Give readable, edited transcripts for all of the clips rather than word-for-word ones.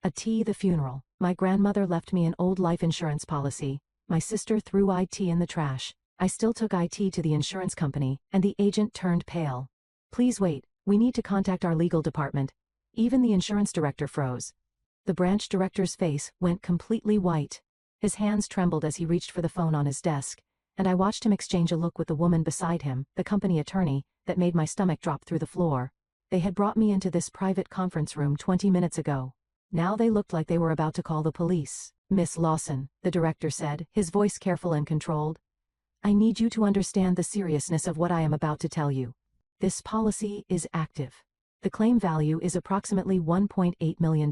The funeral. My grandmother left me an old life insurance policy. My sister threw it in the trash. I still took it to the insurance company, and the agent turned pale. Please wait, we need to contact our legal department. Even the insurance director froze. The branch director's face went completely white. His hands trembled as he reached for the phone on his desk, and I watched him exchange a look with the woman beside him, the company attorney, that made my stomach drop through the floor. They had brought me into this private conference room 20 minutes ago. Now they looked like they were about to call the police. Miss Lawson, the director said, his voice careful and controlled. I need you to understand the seriousness of what I am about to tell you. This policy is active. The claim value is approximately $1.8 million.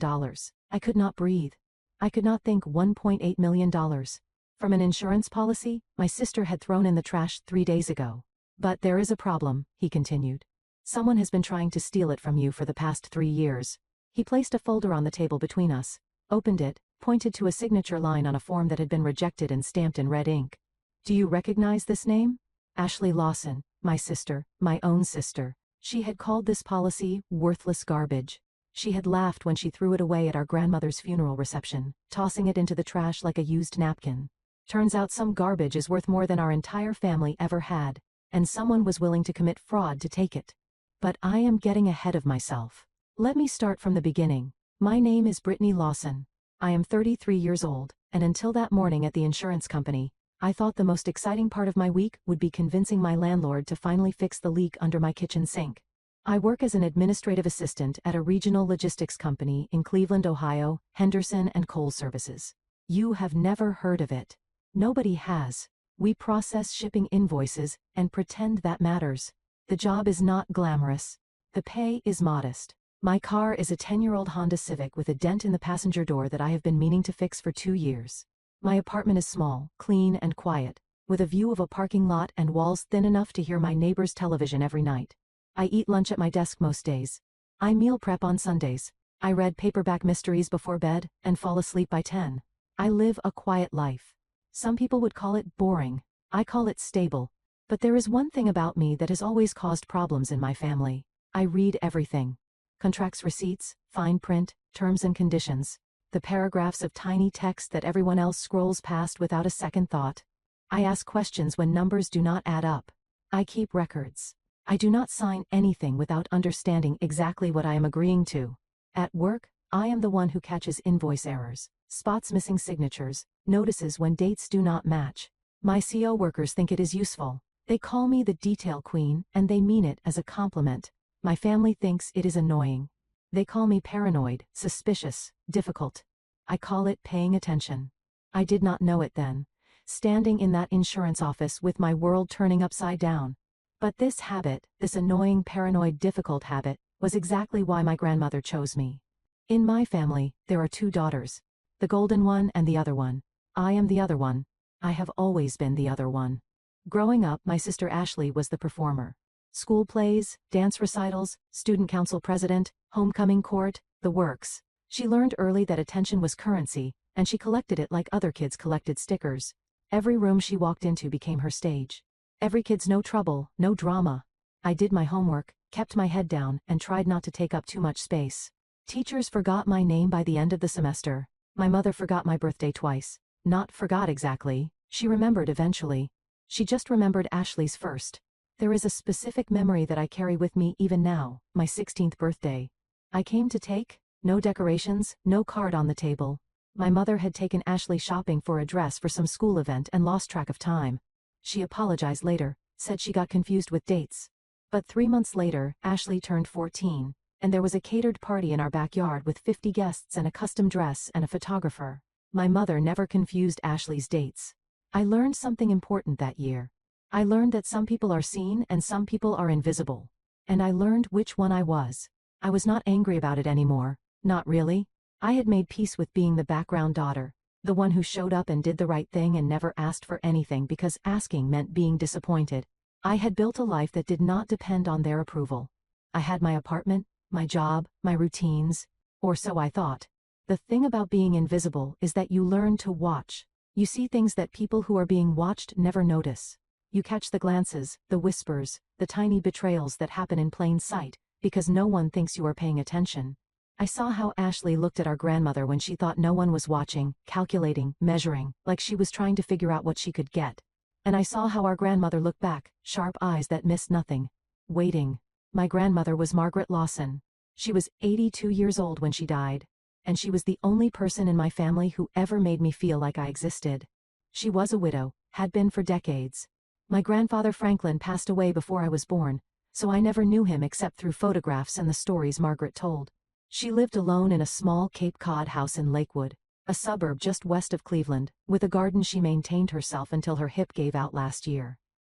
I could not breathe. I could not think. $1.8 million. From an insurance policy my sister had thrown in the trash 3 days ago. But there is a problem, he continued. Someone has been trying to steal it from you for the past 3 years. He placed a folder on the table between us, opened it, pointed to a signature line on a form that had been rejected and stamped in red ink. Do you recognize this name? Ashley Lawson, my sister, my own sister. She had called this policy worthless garbage. She had laughed when she threw it away at our grandmother's funeral reception, tossing it into the trash like a used napkin. Turns out some garbage is worth more than our entire family ever had, and someone was willing to commit fraud to take it. But I am getting ahead of myself. Let me start from the beginning. My name is Brittany Lawson. I am 33 years old, and until that morning at the insurance company, I thought the most exciting part of my week would be convincing my landlord to finally fix the leak under my kitchen sink. I work as an administrative assistant at a regional logistics company in Cleveland, Ohio, Henderson and Coal Services. You have never heard of it. Nobody has. We process shipping invoices and pretend that matters. The job is not glamorous. The pay is modest. My car is a 10-year-old Honda Civic with a dent in the passenger door that I have been meaning to fix for 2 years. My apartment is small, clean and quiet, with a view of a parking lot and walls thin enough to hear my neighbor's television every night. I eat lunch at my desk most days. I meal prep on Sundays. I read paperback mysteries before bed and fall asleep by 10. I live a quiet life. Some people would call it boring. I call it stable. But there is one thing about me that has always caused problems in my family. I read everything. Contracts, receipts, fine print, terms and conditions. The paragraphs of tiny text that everyone else scrolls past without a second thought. I ask questions when numbers do not add up. I keep records. I do not sign anything without understanding exactly what I am agreeing to. At work, I am the one who catches invoice errors, spots missing signatures, notices when dates do not match. My CO workers think it is useful. They call me the detail queen, and they mean it as a compliment. My family thinks it is annoying. They call me paranoid, suspicious, difficult. I call it paying attention. I did not know it then, standing in that insurance office with my world turning upside down. But this habit, this annoying paranoid difficult habit, was exactly why my grandmother chose me. In my family, there are 2 daughters. The golden one and the other one. I am the other one. I have always been the other one. Growing up, my sister Ashley was the performer. School plays, dance recitals, student council president, homecoming court, the works. She learned early that attention was currency, and she collected it like other kids collected stickers. Every room she walked into became her stage. Every kid's no trouble, no drama. I did my homework, kept my head down, and tried not to take up too much space. Teachers forgot my name by the end of the semester. My mother forgot my birthday twice. Not forgot exactly, she remembered eventually. She just remembered Ashley's first. There is a specific memory that I carry with me even now, my 16th birthday. I came to take, no decorations, no card on the table. My mother had taken Ashley shopping for a dress for some school event and lost track of time. She apologized later, said she got confused with dates. But 3 months later, Ashley turned 14, and there was a catered party in our backyard with 50 guests and a custom dress and a photographer. My mother never confused Ashley's dates. I learned something important that year. I learned that some people are seen and some people are invisible. And I learned which one I was. I was not angry about it anymore, not really. I had made peace with being the background daughter, the one who showed up and did the right thing and never asked for anything because asking meant being disappointed. I had built a life that did not depend on their approval. I had my apartment, my job, my routines, or so I thought. The thing about being invisible is that you learn to watch. You see things that people who are being watched never notice. You catch the glances, the whispers, the tiny betrayals that happen in plain sight, because no one thinks you are paying attention. I saw how Ashley looked at our grandmother when she thought no one was watching, calculating, measuring, like she was trying to figure out what she could get. And I saw how our grandmother looked back, sharp eyes that missed nothing. Waiting. My grandmother was Margaret Lawson. She was 82 years old when she died. And she was the only person in my family who ever made me feel like I existed. She was a widow, had been for decades. My grandfather Franklin passed away before I was born, so I never knew him except through photographs and the stories Margaret told. She lived alone in a small Cape Cod house in Lakewood, a suburb just west of Cleveland, with a garden she maintained herself until her hip gave out last year.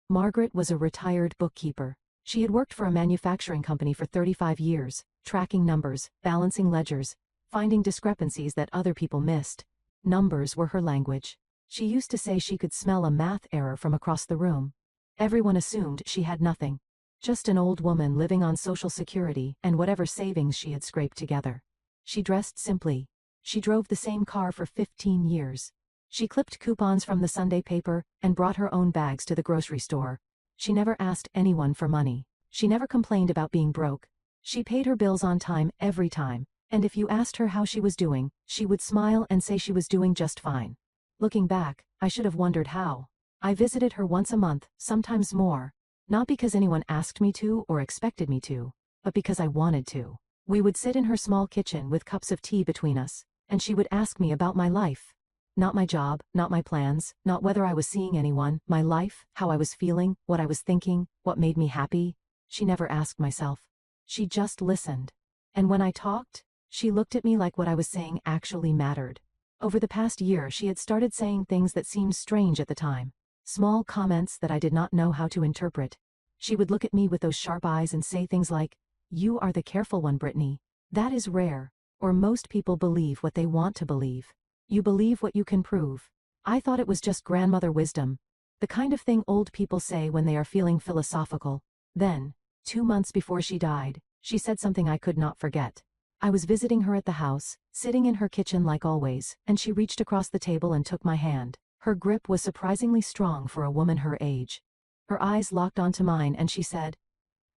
Margaret was a retired bookkeeper. She had worked for a manufacturing company for 35 years, tracking numbers, balancing ledgers, finding discrepancies that other people missed. Numbers were her language. She used to say she could smell a math error from across the room. Everyone assumed she had nothing. Just an old woman living on Social Security and whatever savings she had scraped together. She dressed simply. She drove the same car for 15 years. She clipped coupons from the Sunday paper and brought her own bags to the grocery store. She never asked anyone for money. She never complained about being broke. She paid her bills on time every time, and if you asked her how she was doing, she would smile and say she was doing just fine. Looking back, I should have wondered how. I visited her once a month, sometimes more. Not because anyone asked me to or expected me to, but because I wanted to. We would sit in her small kitchen with cups of tea between us, and she would ask me about my life. Not my job, not my plans, not whether I was seeing anyone, my life, how I was feeling, what I was thinking, what made me happy. She never asked myself. She just listened. And when I talked, she looked at me like what I was saying actually mattered. Over the past year she had started saying things that seemed strange at the time. Small comments that I did not know how to interpret. She would look at me with those sharp eyes and say things like, "You are the careful one, Brittany. That is rare. Or most people believe what they want to believe. You believe what you can prove." I thought it was just grandmother wisdom. The kind of thing old people say when they are feeling philosophical. Then, 2 months before she died, she said something I could not forget. I was visiting her at the house, sitting in her kitchen like always, and she reached across the table and took my hand. Her grip was surprisingly strong for a woman her age. Her eyes locked onto mine and she said,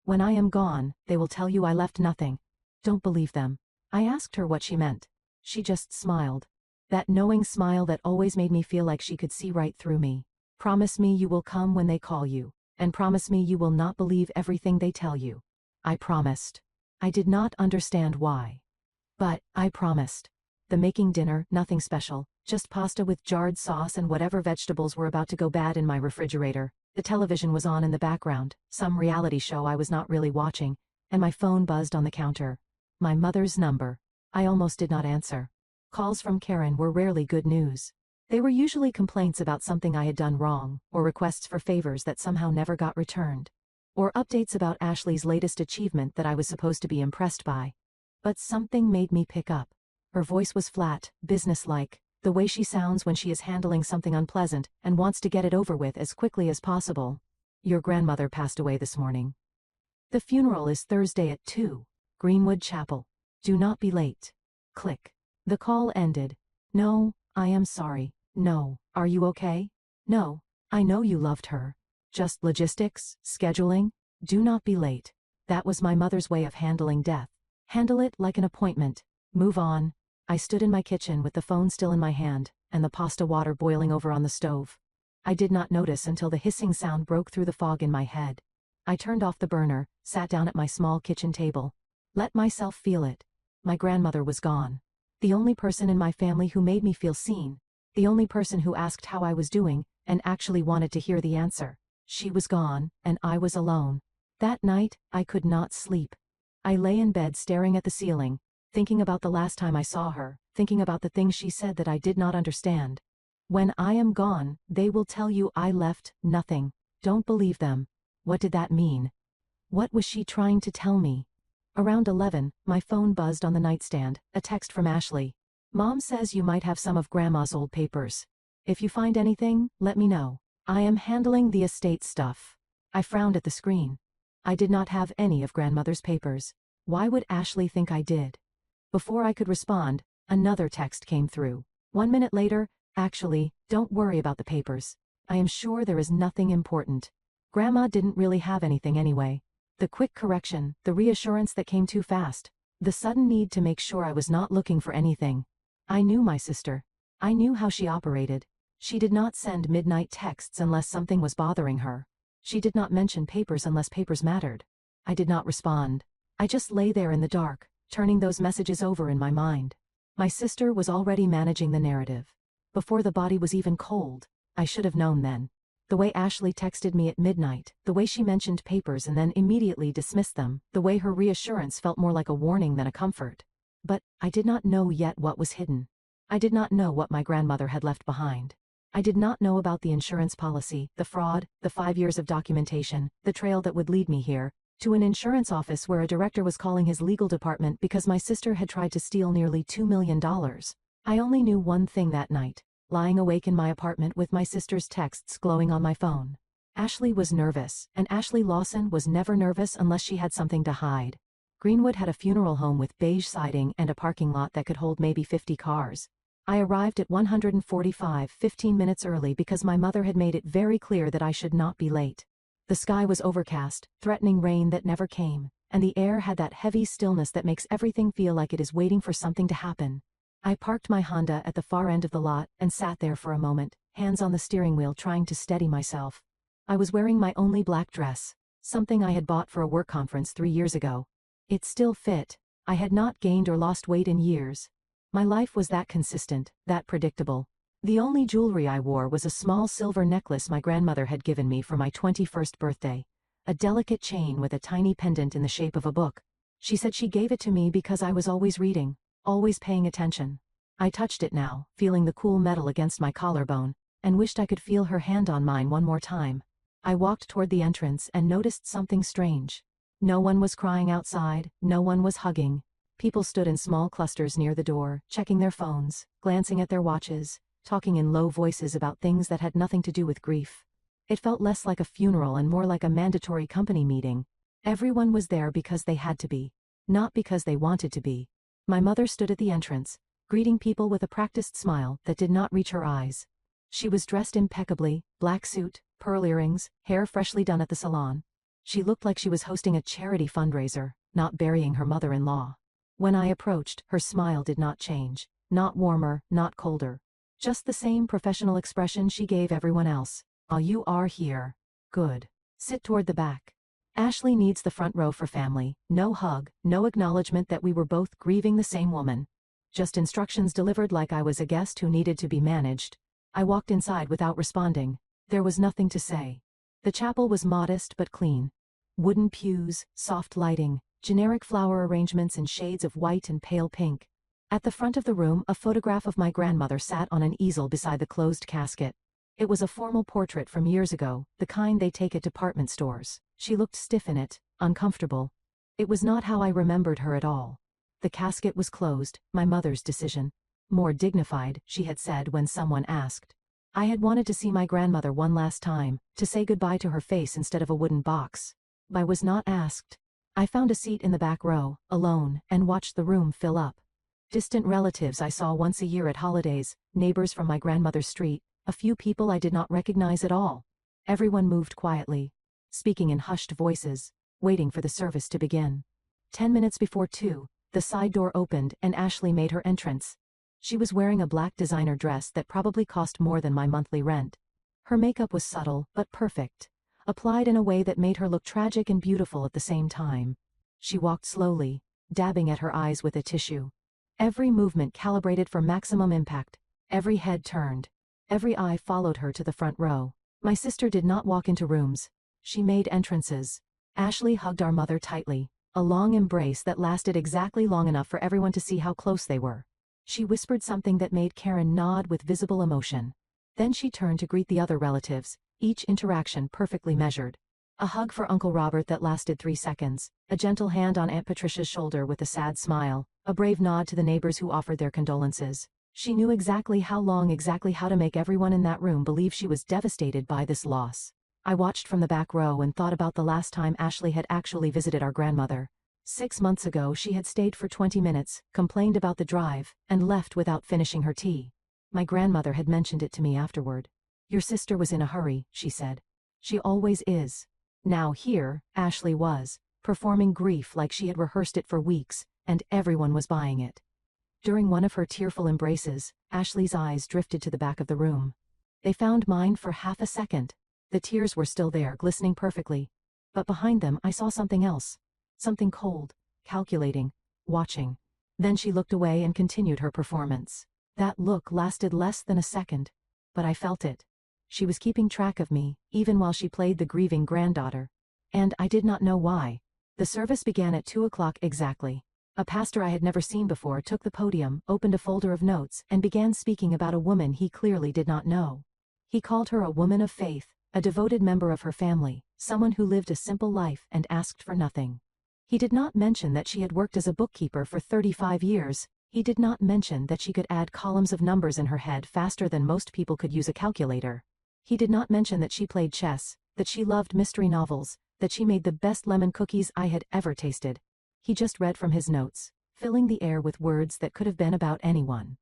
"When I am gone, they will tell you I left nothing. Don't believe them." I asked her what she meant. She just smiled. That knowing smile that always made me feel like she could see right through me. "Promise me you will come when they call you, and promise me you will not believe everything they tell you." I promised. I did not understand why. But I promised. The making dinner, nothing special, just pasta with jarred sauce and whatever vegetables were about to go bad in my refrigerator. The television was on in the background, some reality show I was not really watching, and my phone buzzed on the counter. My mother's number. I almost did not answer. Calls from Karen were rarely good news. They were usually complaints about something I had done wrong, or requests for favors that somehow never got returned. Or updates about Ashley's latest achievement that I was supposed to be impressed by. But something made me pick up. Her voice was flat, businesslike, the way she sounds when she is handling something unpleasant and wants to get it over with as quickly as possible. "Your grandmother passed away this morning. The funeral is Thursday at 2. Greenwood Chapel. Do not be late." Click. The call ended. "No, I am sorry. No, are you okay? No, I know you loved her. Just logistics, scheduling. Do not be late." That was my mother's way of handling death. Handle it like an appointment. Move on. I stood in my kitchen with the phone still in my hand, and the pasta water boiling over on the stove. I did not notice until the hissing sound broke through the fog in my head. I turned off the burner, sat down at my small kitchen table. Let myself feel it. My grandmother was gone. The only person in my family who made me feel seen. The only person who asked how I was doing, and actually wanted to hear the answer. She was gone, and I was alone. That night, I could not sleep. I lay in bed staring at the ceiling, thinking about the last time I saw her, thinking about the things she said that I did not understand. "When I am gone, they will tell you I left nothing. Don't believe them." What did that mean? What was she trying to tell me? Around 11, my phone buzzed on the nightstand, a text from Ashley. "Mom says you might have some of Grandma's old papers. If you find anything, let me know. I am handling the estate stuff." I frowned at the screen. I did not have any of Grandmother's papers. Why would Ashley think I did? Before I could respond, another text came through. 1 minute later, "Actually, don't worry about the papers. I am sure there is nothing important. Grandma didn't really have anything anyway." The quick correction, the reassurance that came too fast. The sudden need to make sure I was not looking for anything. I knew my sister. I knew how she operated. She did not send midnight texts unless something was bothering her. She did not mention papers unless papers mattered. I did not respond. I just lay there in the dark, turning those messages over in my mind. My sister was already managing the narrative. Before the body was even cold, I should have known then. The way Ashley texted me at midnight, the way she mentioned papers and then immediately dismissed them, the way her reassurance felt more like a warning than a comfort. But I did not know yet what was hidden. I did not know what my grandmother had left behind. I did not know about the insurance policy, the fraud, the 5 years of documentation, the trail that would lead me here, to an insurance office where a director was calling his legal department because my sister had tried to steal nearly $2 million. I only knew one thing that night, lying awake in my apartment with my sister's texts glowing on my phone. Ashley was nervous, and Ashley Lawson was never nervous unless she had something to hide. Greenwood had a funeral home with beige siding and a parking lot that could hold maybe 50 cars. I arrived at 145, 15 minutes early because my mother had made it very clear that I should not be late. The sky was overcast, threatening rain that never came, and the air had that heavy stillness that makes everything feel like it is waiting for something to happen. I parked my Honda at the far end of the lot and sat there for a moment, hands on the steering wheel trying to steady myself. I was wearing my only black dress, something I had bought for a work conference 3 years ago. It still fit. I had not gained or lost weight in years. My life was that consistent, that predictable. The only jewelry I wore was a small silver necklace my grandmother had given me for my 21st birthday. A delicate chain with a tiny pendant in the shape of a book. She said she gave it to me because I was always reading, always paying attention. I touched it now, feeling the cool metal against my collarbone, and wished I could feel her hand on mine one more time. I walked toward the entrance and noticed something strange. No one was crying outside, no one was hugging. People stood in small clusters near the door, checking their phones, glancing at their watches, talking in low voices about things that had nothing to do with grief. It felt less like a funeral and more like a mandatory company meeting. Everyone was there because they had to be, not because they wanted to be. My mother stood at the entrance, greeting people with a practiced smile that did not reach her eyes. She was dressed impeccably, black suit, pearl earrings, hair freshly done at the salon. She looked like she was hosting a charity fundraiser, not burying her mother-in-law. When I approached, her smile did not change, not warmer, not colder. Just the same professional expression she gave everyone else. "Oh, you are here. Good. Sit toward the back." Ashley needs the front row for family, no hug, no acknowledgement that we were both grieving the same woman. Just instructions delivered like I was a guest who needed to be managed. I walked inside without responding. There was nothing to say. The chapel was modest but clean. Wooden pews, soft lighting, generic flower arrangements in shades of white and pale pink. At the front of the room, a photograph of my grandmother sat on an easel beside the closed casket. It was a formal portrait from years ago, the kind they take at department stores. She looked stiff in it, uncomfortable. It was not how I remembered her at all. The casket was closed, my mother's decision. More dignified, she had said when someone asked. I had wanted to see my grandmother one last time, to say goodbye to her face instead of a wooden box. I was not asked. I found a seat in the back row, alone, and watched the room fill up. Distant relatives I saw once a year at holidays, neighbors from my grandmother's street, a few people I did not recognize at all. Everyone moved quietly, speaking in hushed voices, waiting for the service to begin. 10 minutes before 2, the side door opened and Ashley made her entrance. She was wearing a black designer dress that probably cost more than my monthly rent. Her makeup was subtle, but perfect, applied in a way that made her look tragic and beautiful at the same time. She walked slowly, dabbing at her eyes with a tissue. Every movement calibrated for maximum impact. Every head turned. Every eye followed her to the front row. My sister did not walk into rooms. She made entrances. Ashley hugged our mother tightly, a long embrace that lasted exactly long enough for everyone to see how close they were. She whispered something that made Karen nod with visible emotion. Then she turned to greet the other relatives, each interaction perfectly measured. A hug for Uncle Robert that lasted 3 seconds, a gentle hand on Aunt Patricia's shoulder with a sad smile, a brave nod to the neighbors who offered their condolences. She knew exactly how to make everyone in that room believe she was devastated by this loss. I watched from the back row and thought about the last time Ashley had actually visited our grandmother. 6 months ago she had stayed for 20 minutes, complained about the drive, and left without finishing her tea. My grandmother had mentioned it to me afterward. "Your sister was in a hurry," she said. "She always is." Now here, Ashley was, performing grief like she had rehearsed it for weeks, and everyone was buying it. During one of her tearful embraces, Ashley's eyes drifted to the back of the room. They found mine for half a second. The tears were still there, glistening perfectly. But behind them I saw something else. Something cold, calculating, watching. Then she looked away and continued her performance. That look lasted less than a second. But I felt it. She was keeping track of me, even while she played the grieving granddaughter. And I did not know why. The service began at 2 o'clock exactly. A pastor I had never seen before took the podium, opened a folder of notes, and began speaking about a woman he clearly did not know. He called her a woman of faith, a devoted member of her family, someone who lived a simple life and asked for nothing. He did not mention that she had worked as a bookkeeper for 35 years. He did not mention that she could add columns of numbers in her head faster than most people could use a calculator. He did not mention that she played chess, that she loved mystery novels, that she made the best lemon cookies I had ever tasted. He just read from his notes, filling the air with words that could have been about anyone.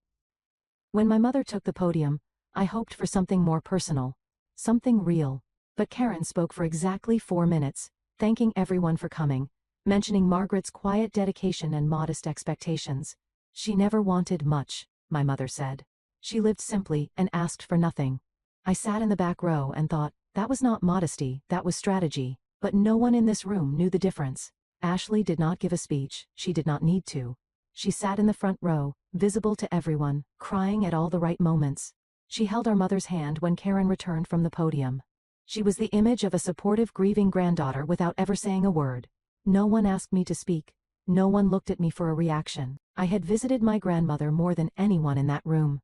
When my mother took the podium, I hoped for something more personal, something real. But Karen spoke for exactly 4 minutes, thanking everyone for coming, mentioning Margaret's quiet dedication and modest expectations. She never wanted much, my mother said. She lived simply and asked for nothing. I sat in the back row and thought, that was not modesty, that was strategy. But no one in this room knew the difference. Ashley did not give a speech, she did not need to. She sat in the front row, visible to everyone, crying at all the right moments. She held our mother's hand when Karen returned from the podium. She was the image of a supportive, grieving granddaughter without ever saying a word. No one asked me to speak. No one looked at me for a reaction. I had visited my grandmother more than anyone in that room.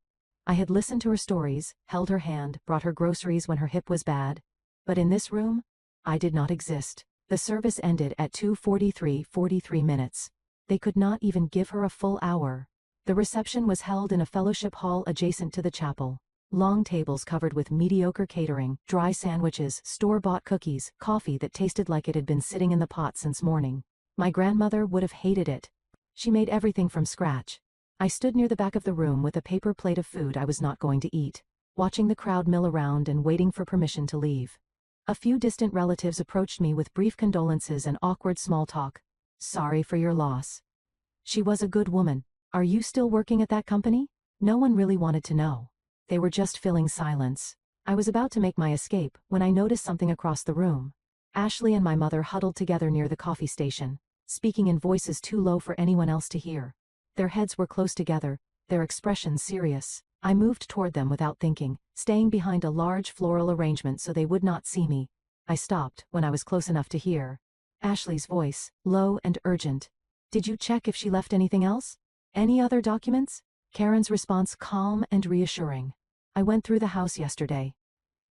I had listened to her stories, held her hand, brought her groceries when her hip was bad. But in this room, I did not exist. The service ended at 2:43 minutes. They could not even give her a full hour. The reception was held in a fellowship hall adjacent to the chapel. Long tables covered with mediocre catering, dry sandwiches, store-bought cookies, coffee that tasted like it had been sitting in the pot since morning. My grandmother would have hated it. She made everything from scratch. I stood near the back of the room with a paper plate of food I was not going to eat, watching the crowd mill around and waiting for permission to leave. A few distant relatives approached me with brief condolences and awkward small talk. Sorry for your loss. She was a good woman. Are you still working at that company? No one really wanted to know. They were just filling silence. I was about to make my escape when I noticed something across the room. Ashley and my mother huddled together near the coffee station, speaking in voices too low for anyone else to hear. Their heads were close together, their expressions serious. I moved toward them without thinking, staying behind a large floral arrangement so they would not see me. I stopped when I was close enough to hear Ashley's voice, low and urgent. Did you check if she left anything else? Any other documents? Karen's response calm and reassuring. I went through the house yesterday.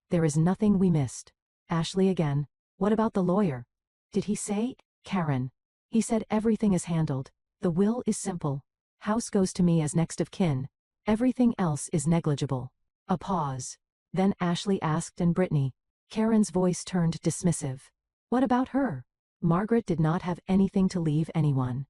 There is nothing we missed. Ashley again. What about the lawyer? Did he say? Karen. He said everything is handled. The will is simple. House goes to me as next of kin. Everything else is negligible. A pause. Then Ashley asked, and Brittany. Karen's voice turned dismissive. What about her? Margaret did not have anything to leave anyone.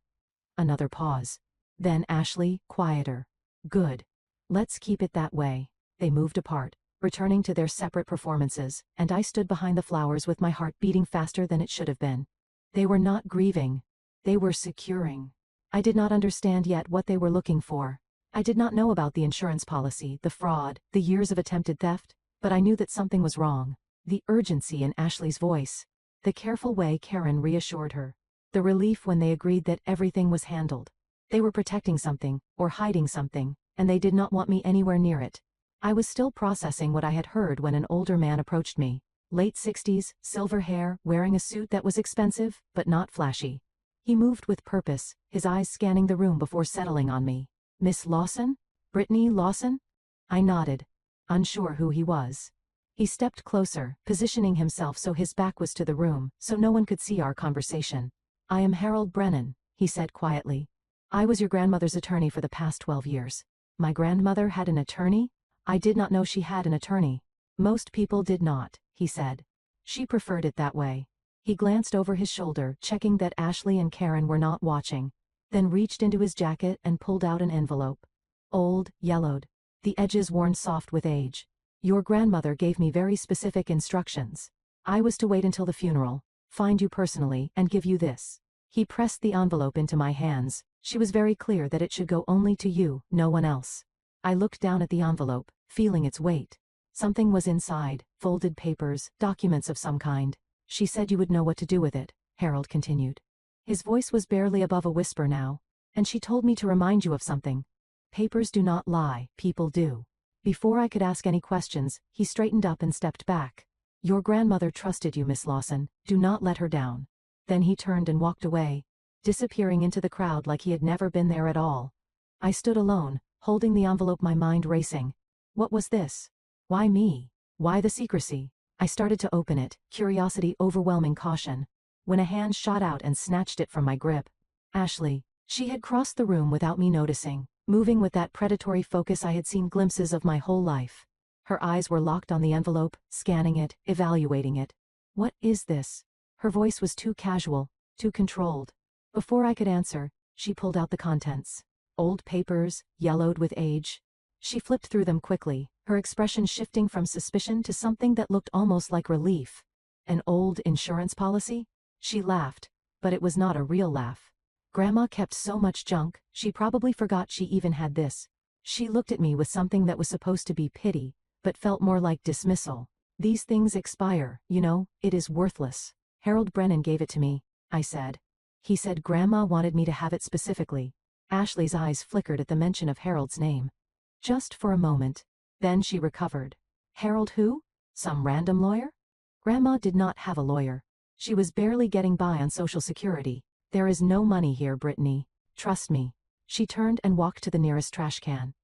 Another pause. Then Ashley, quieter. Good. Let's keep it that way. They moved apart, returning to their separate performances, and I stood behind the flowers with my heart beating faster than it should have been. They were not grieving. They were securing. I did not understand yet what they were looking for. I did not know about the insurance policy, the fraud, the years of attempted theft, but I knew that something was wrong. The urgency in Ashley's voice. The careful way Karen reassured her. The relief when they agreed that everything was handled. They were protecting something, or hiding something, and they did not want me anywhere near it. I was still processing what I had heard when an older man approached me. Late 60s, silver hair, wearing a suit that was expensive, but not flashy. He moved with purpose, his eyes scanning the room before settling on me. Miss Lawson? Brittany Lawson? I nodded, unsure who he was. He stepped closer, positioning himself so his back was to the room, so no one could see our conversation. I am Harold Brennan, he said quietly. I was your grandmother's attorney for the past 12 years. My grandmother had an attorney? I did not know she had an attorney. Most people did not, he said. She preferred it that way. He glanced over his shoulder, checking that Ashley and Karen were not watching, then reached into his jacket and pulled out an envelope. Old, yellowed, the edges worn soft with age. Your grandmother gave me very specific instructions. I was to wait until the funeral, find you personally, and give you this. He pressed the envelope into my hands. She was very clear that it should go only to you, no one else. I looked down at the envelope, feeling its weight. Something was inside, folded papers, documents of some kind. She said you would know what to do with it, Harold continued. His voice was barely above a whisper now. And she told me to remind you of something. Papers do not lie, people do. Before I could ask any questions, he straightened up and stepped back. Your grandmother trusted you, Miss Lawson. Do not let her down. Then he turned and walked away, disappearing into the crowd like he had never been there at all. I stood alone, holding the envelope, my mind racing. What was this? Why me? Why the secrecy? I started to open it, curiosity overwhelming caution, when a hand shot out and snatched it from my grip. Ashley. She had crossed the room without me noticing, moving with that predatory focus I had seen glimpses of my whole life. Her eyes were locked on the envelope, scanning it, evaluating it. What is this? Her voice was too casual, too controlled. Before I could answer, she pulled out the contents. Old papers, yellowed with age. She flipped through them quickly, her expression shifting from suspicion to something that looked almost like relief. An old insurance policy? She laughed, but it was not a real laugh. Grandma kept so much junk, she probably forgot she even had this. She looked at me with something that was supposed to be pity, but felt more like dismissal. These things expire, you know, it is worthless. Harold Brennan gave it to me, I said. He said Grandma wanted me to have it specifically. Ashley's eyes flickered at the mention of Harold's name. Just for a moment. Then she recovered. Harold who? Some random lawyer? Grandma did not have a lawyer. She was barely getting by on Social Security. There is no money here, Brittany. Trust me. She turned and walked to the nearest trash can.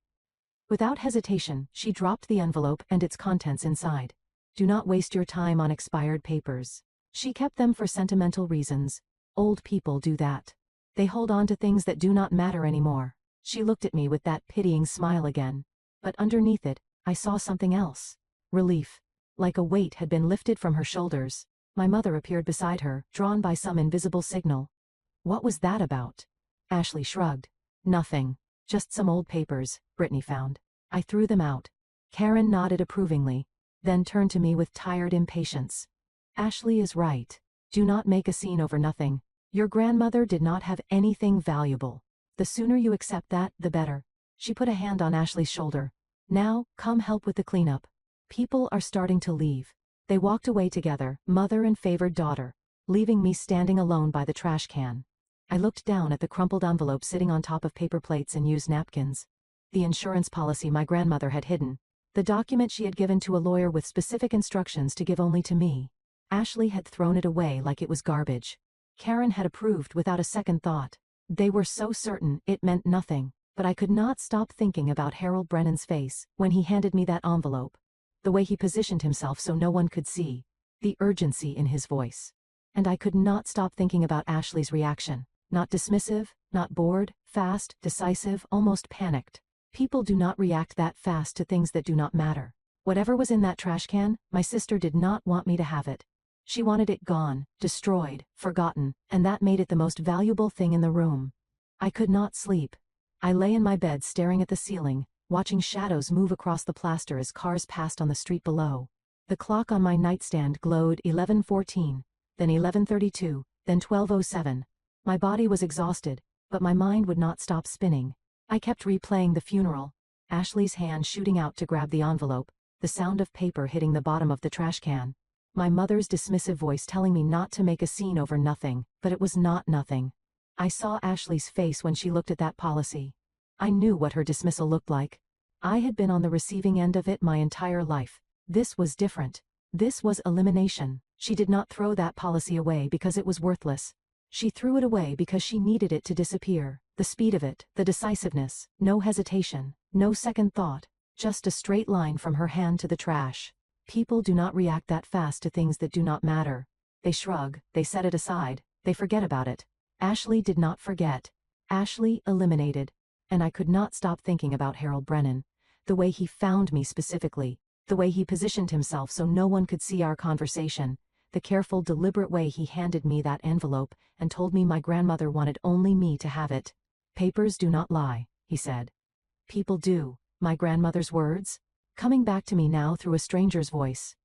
Without hesitation, she dropped the envelope and its contents inside. Do not waste your time on expired papers. She kept them for sentimental reasons. Old people do that. They hold on to things that do not matter anymore. She looked at me with that pitying smile again. But underneath it, I saw something else. Relief. Like a weight had been lifted from her shoulders. My mother appeared beside her, drawn by some invisible signal. What was that about? Ashley shrugged. Nothing. Just some old papers, Brittany found. I threw them out. Karen nodded approvingly, then turned to me with tired impatience. Ashley is right. Do not make a scene over nothing. Your grandmother did not have anything valuable. The sooner you accept that, the better. She put a hand on Ashley's shoulder. Now, come help with the cleanup. People are starting to leave. They walked away together, mother and favored daughter, leaving me standing alone by the trash can. I looked down at the crumpled envelope sitting on top of paper plates and used napkins. The insurance policy my grandmother had hidden. The document she had given to a lawyer with specific instructions to give only to me. Ashley had thrown it away like it was garbage. Karen had approved without a second thought. They were so certain it meant nothing, but I could not stop thinking about Harold Brennan's face when he handed me that envelope. The way he positioned himself so no one could see. The urgency in his voice. And I could not stop thinking about Ashley's reaction. Not dismissive, not bored, fast, decisive, almost panicked. People do not react that fast to things that do not matter. Whatever was in that trash can, my sister did not want me to have it. She wanted it gone, destroyed, forgotten, and that made it the most valuable thing in the room. I could not sleep. I lay in my bed staring at the ceiling, watching shadows move across the plaster as cars passed on the street below. The clock on my nightstand glowed 11:14, then 11:32, then 12:07. My body was exhausted, but my mind would not stop spinning. I kept replaying the funeral, Ashley's hand shooting out to grab the envelope, the sound of paper hitting the bottom of the trash can. My mother's dismissive voice telling me not to make a scene over nothing, but it was not nothing. I saw Ashley's face when she looked at that policy. I knew what her dismissal looked like. I had been on the receiving end of it my entire life. This was different. This was elimination. She did not throw that policy away because it was worthless. She threw it away because she needed it to disappear. The speed of it, the decisiveness, no hesitation, no second thought, just a straight line from her hand to the trash. People do not react that fast to things that do not matter. They shrug, they set it aside, they forget about it. Ashley did not forget. Ashley eliminated. And I could not stop thinking about Harold Brennan. The way he found me specifically. The way he positioned himself so no one could see our conversation. The careful, deliberate way he handed me that envelope and told me my grandmother wanted only me to have it. Papers do not lie, he said. People do. My grandmother's words, coming back to me now through a stranger's voice.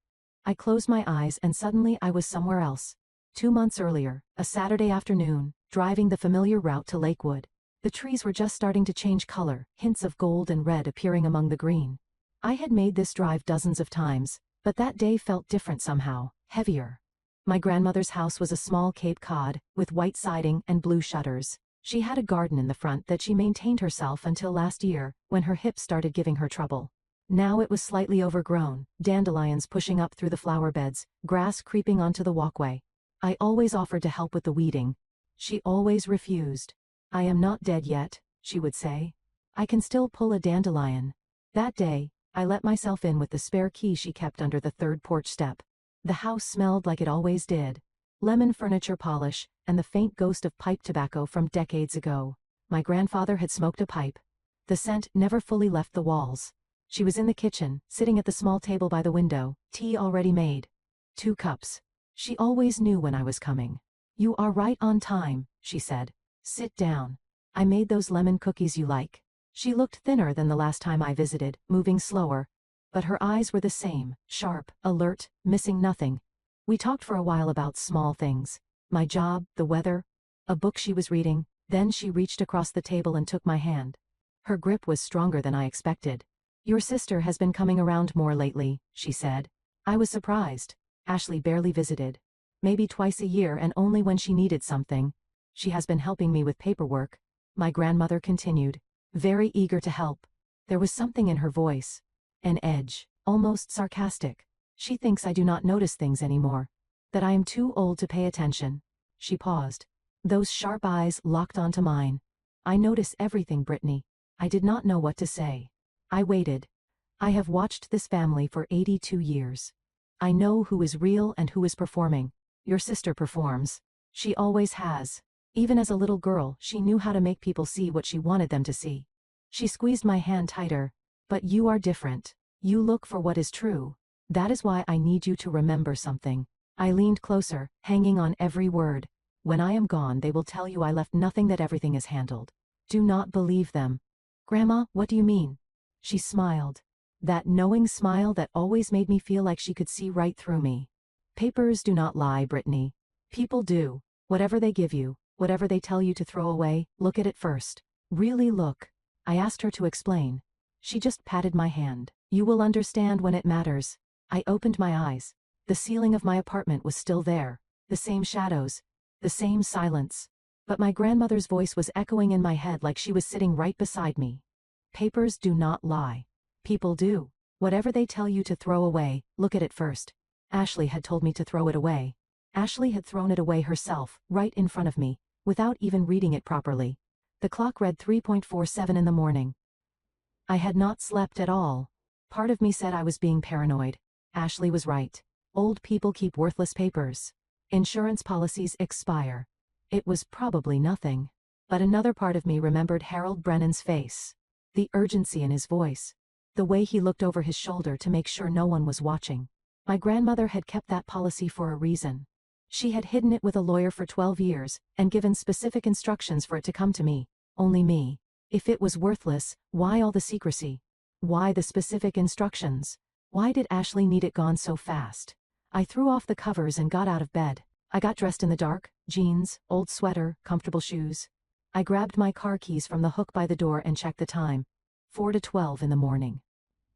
I closed my eyes and suddenly I was somewhere else. 2 months earlier, a Saturday afternoon, driving the familiar route to Lakewood. The trees were just starting to change color, hints of gold and red appearing among the green. I had made this drive dozens of times, but that day felt different somehow, heavier. My grandmother's house was a small Cape Cod, with white siding and blue shutters. She had a garden in the front that she maintained herself until last year, when her hips started giving her trouble. Now it was slightly overgrown, dandelions pushing up through the flower beds, grass creeping onto the walkway. I always offered to help with the weeding. She always refused. "I am not dead yet," she would say. "I can still pull a dandelion." That day, I let myself in with the spare key she kept under the third porch step. The house smelled like it always did. Lemon furniture polish, and the faint ghost of pipe tobacco from decades ago. My grandfather had smoked a pipe. The scent never fully left the walls. She was in the kitchen, sitting at the small table by the window, tea already made. 2 cups. She always knew when I was coming. "You are right on time," she said. "Sit down. I made those lemon cookies you like." She looked thinner than the last time I visited, moving slower. But her eyes were the same, sharp, alert, missing nothing. We talked for a while about small things. My job, the weather, a book she was reading. Then she reached across the table and took my hand. Her grip was stronger than I expected. "Your sister has been coming around more lately," she said. I was surprised. Ashley barely visited. Maybe twice a year, and only when she needed something. "She has been helping me with paperwork," my grandmother continued, very eager to help. There was something in her voice. An edge, almost sarcastic. "She thinks I do not notice things anymore. That I am too old to pay attention." She paused. Those sharp eyes locked onto mine. "I notice everything, Brittany." I did not know what to say. I waited. I have watched this family for 82 years. I know who is real and who is performing. Your sister performs. She always has. Even as a little girl, she knew how to make people see what she wanted them to see. She squeezed my hand tighter. "But you are different. You look for what is true. That is why I need you to remember something." I leaned closer, hanging on every word. "When I am gone, they will tell you I left nothing, that everything is handled. Do not believe them." "Grandma, what do you mean?" She smiled. That knowing smile that always made me feel like she could see right through me. "Papers do not lie, Brittany. People do. Whatever they give you, whatever they tell you to throw away, look at it first. Really look." I asked her to explain. She just patted my hand. "You will understand when it matters." I opened my eyes. The ceiling of my apartment was still there. The same shadows. The same silence. But my grandmother's voice was echoing in my head like she was sitting right beside me. "Papers do not lie. People do. Whatever they tell you to throw away, look at it first." Ashley had told me to throw it away. Ashley had thrown it away herself, right in front of me, without even reading it properly. The clock read 3:47 in the morning. I had not slept at all. Part of me said I was being paranoid. Ashley was right. Old people keep worthless papers. Insurance policies expire. It was probably nothing. But another part of me remembered Harold Brennan's face. The urgency in his voice. The way he looked over his shoulder to make sure no one was watching. My grandmother had kept that policy for a reason. She had hidden it with a lawyer for 12 years, and given specific instructions for it to come to me. Only me. If it was worthless, why all the secrecy? Why the specific instructions? Why did Ashley need it gone so fast? I threw off the covers and got out of bed. I got dressed in the dark, jeans, old sweater, comfortable shoes. I grabbed my car keys from the hook by the door and checked the time. 4:12 in the morning.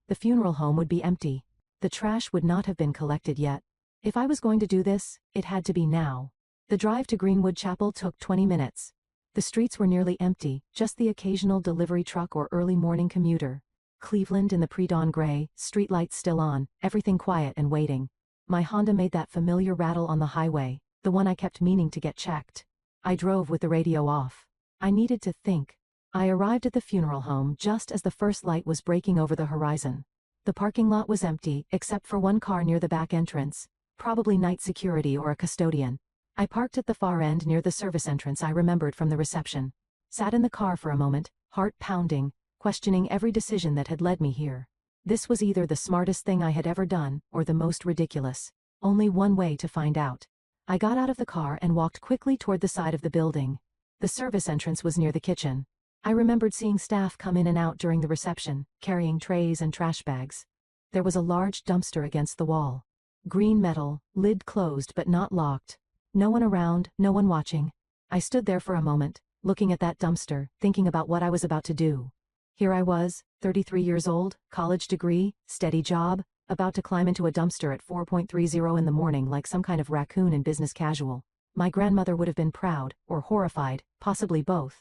The funeral home would be empty. The trash would not have been collected yet. If I was going to do this, it had to be now. The drive to Greenwood Chapel took 20 minutes. The streets were nearly empty, just the occasional delivery truck or early morning commuter. Cleveland in the pre-dawn gray, streetlights still on, everything quiet and waiting. My Honda made that familiar rattle on the highway, the one I kept meaning to get checked. I drove with the radio off. I needed to think. I arrived at the funeral home just as the first light was breaking over the horizon. The parking lot was empty, except for one car near the back entrance. Probably night security or a custodian. I parked at the far end near the service entrance I remembered from the reception. Sat in the car for a moment, heart pounding, questioning every decision that had led me here. This was either the smartest thing I had ever done, or the most ridiculous. Only one way to find out. I got out of the car and walked quickly toward the side of the building. The service entrance was near the kitchen. I remembered seeing staff come in and out during the reception, carrying trays and trash bags. There was a large dumpster against the wall. Green metal, lid closed but not locked. No one around, no one watching. I stood there for a moment, looking at that dumpster, thinking about what I was about to do. Here I was, 33 years old, college degree, steady job, about to climb into a dumpster at 4:30 in the morning like some kind of raccoon in business casual. My grandmother would have been proud, or horrified, possibly both.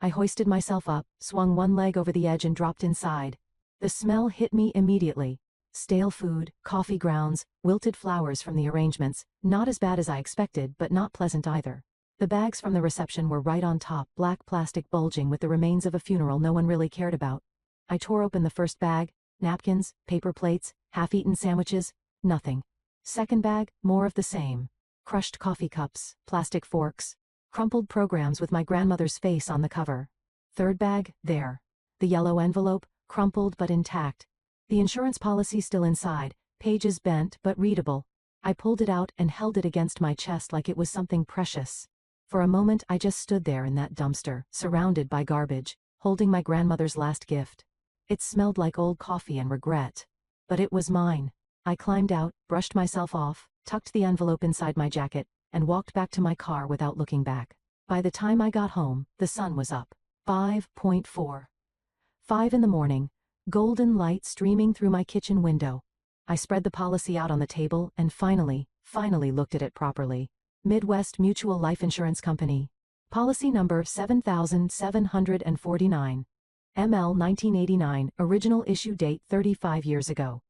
I hoisted myself up, swung one leg over the edge and dropped inside. The smell hit me immediately. Stale food, coffee grounds, wilted flowers from the arrangements, not as bad as I expected but not pleasant either. The bags from the reception were right on top, black plastic bulging with the remains of a funeral no one really cared about. I tore open the first bag, napkins, paper plates, half-eaten sandwiches, nothing. Second bag, more of the same. Crushed coffee cups, plastic forks, crumpled programs with my grandmother's face on the cover. Third bag, there. The yellow envelope, crumpled but intact. The insurance policy still inside, pages bent but readable. I pulled it out and held it against my chest like it was something precious. For a moment I just stood there in that dumpster, surrounded by garbage, holding my grandmother's last gift. It smelled like old coffee and regret. But it was mine. I climbed out, brushed myself off, tucked the envelope inside my jacket, and walked back to my car without looking back. By the time I got home, the sun was up. 5:04. 5 in the morning, golden light streaming through my kitchen window. I spread the policy out on the table and finally looked at it properly. Midwest Mutual Life Insurance Company. Policy number 7749. ML 1989, original issue date 35 years ago.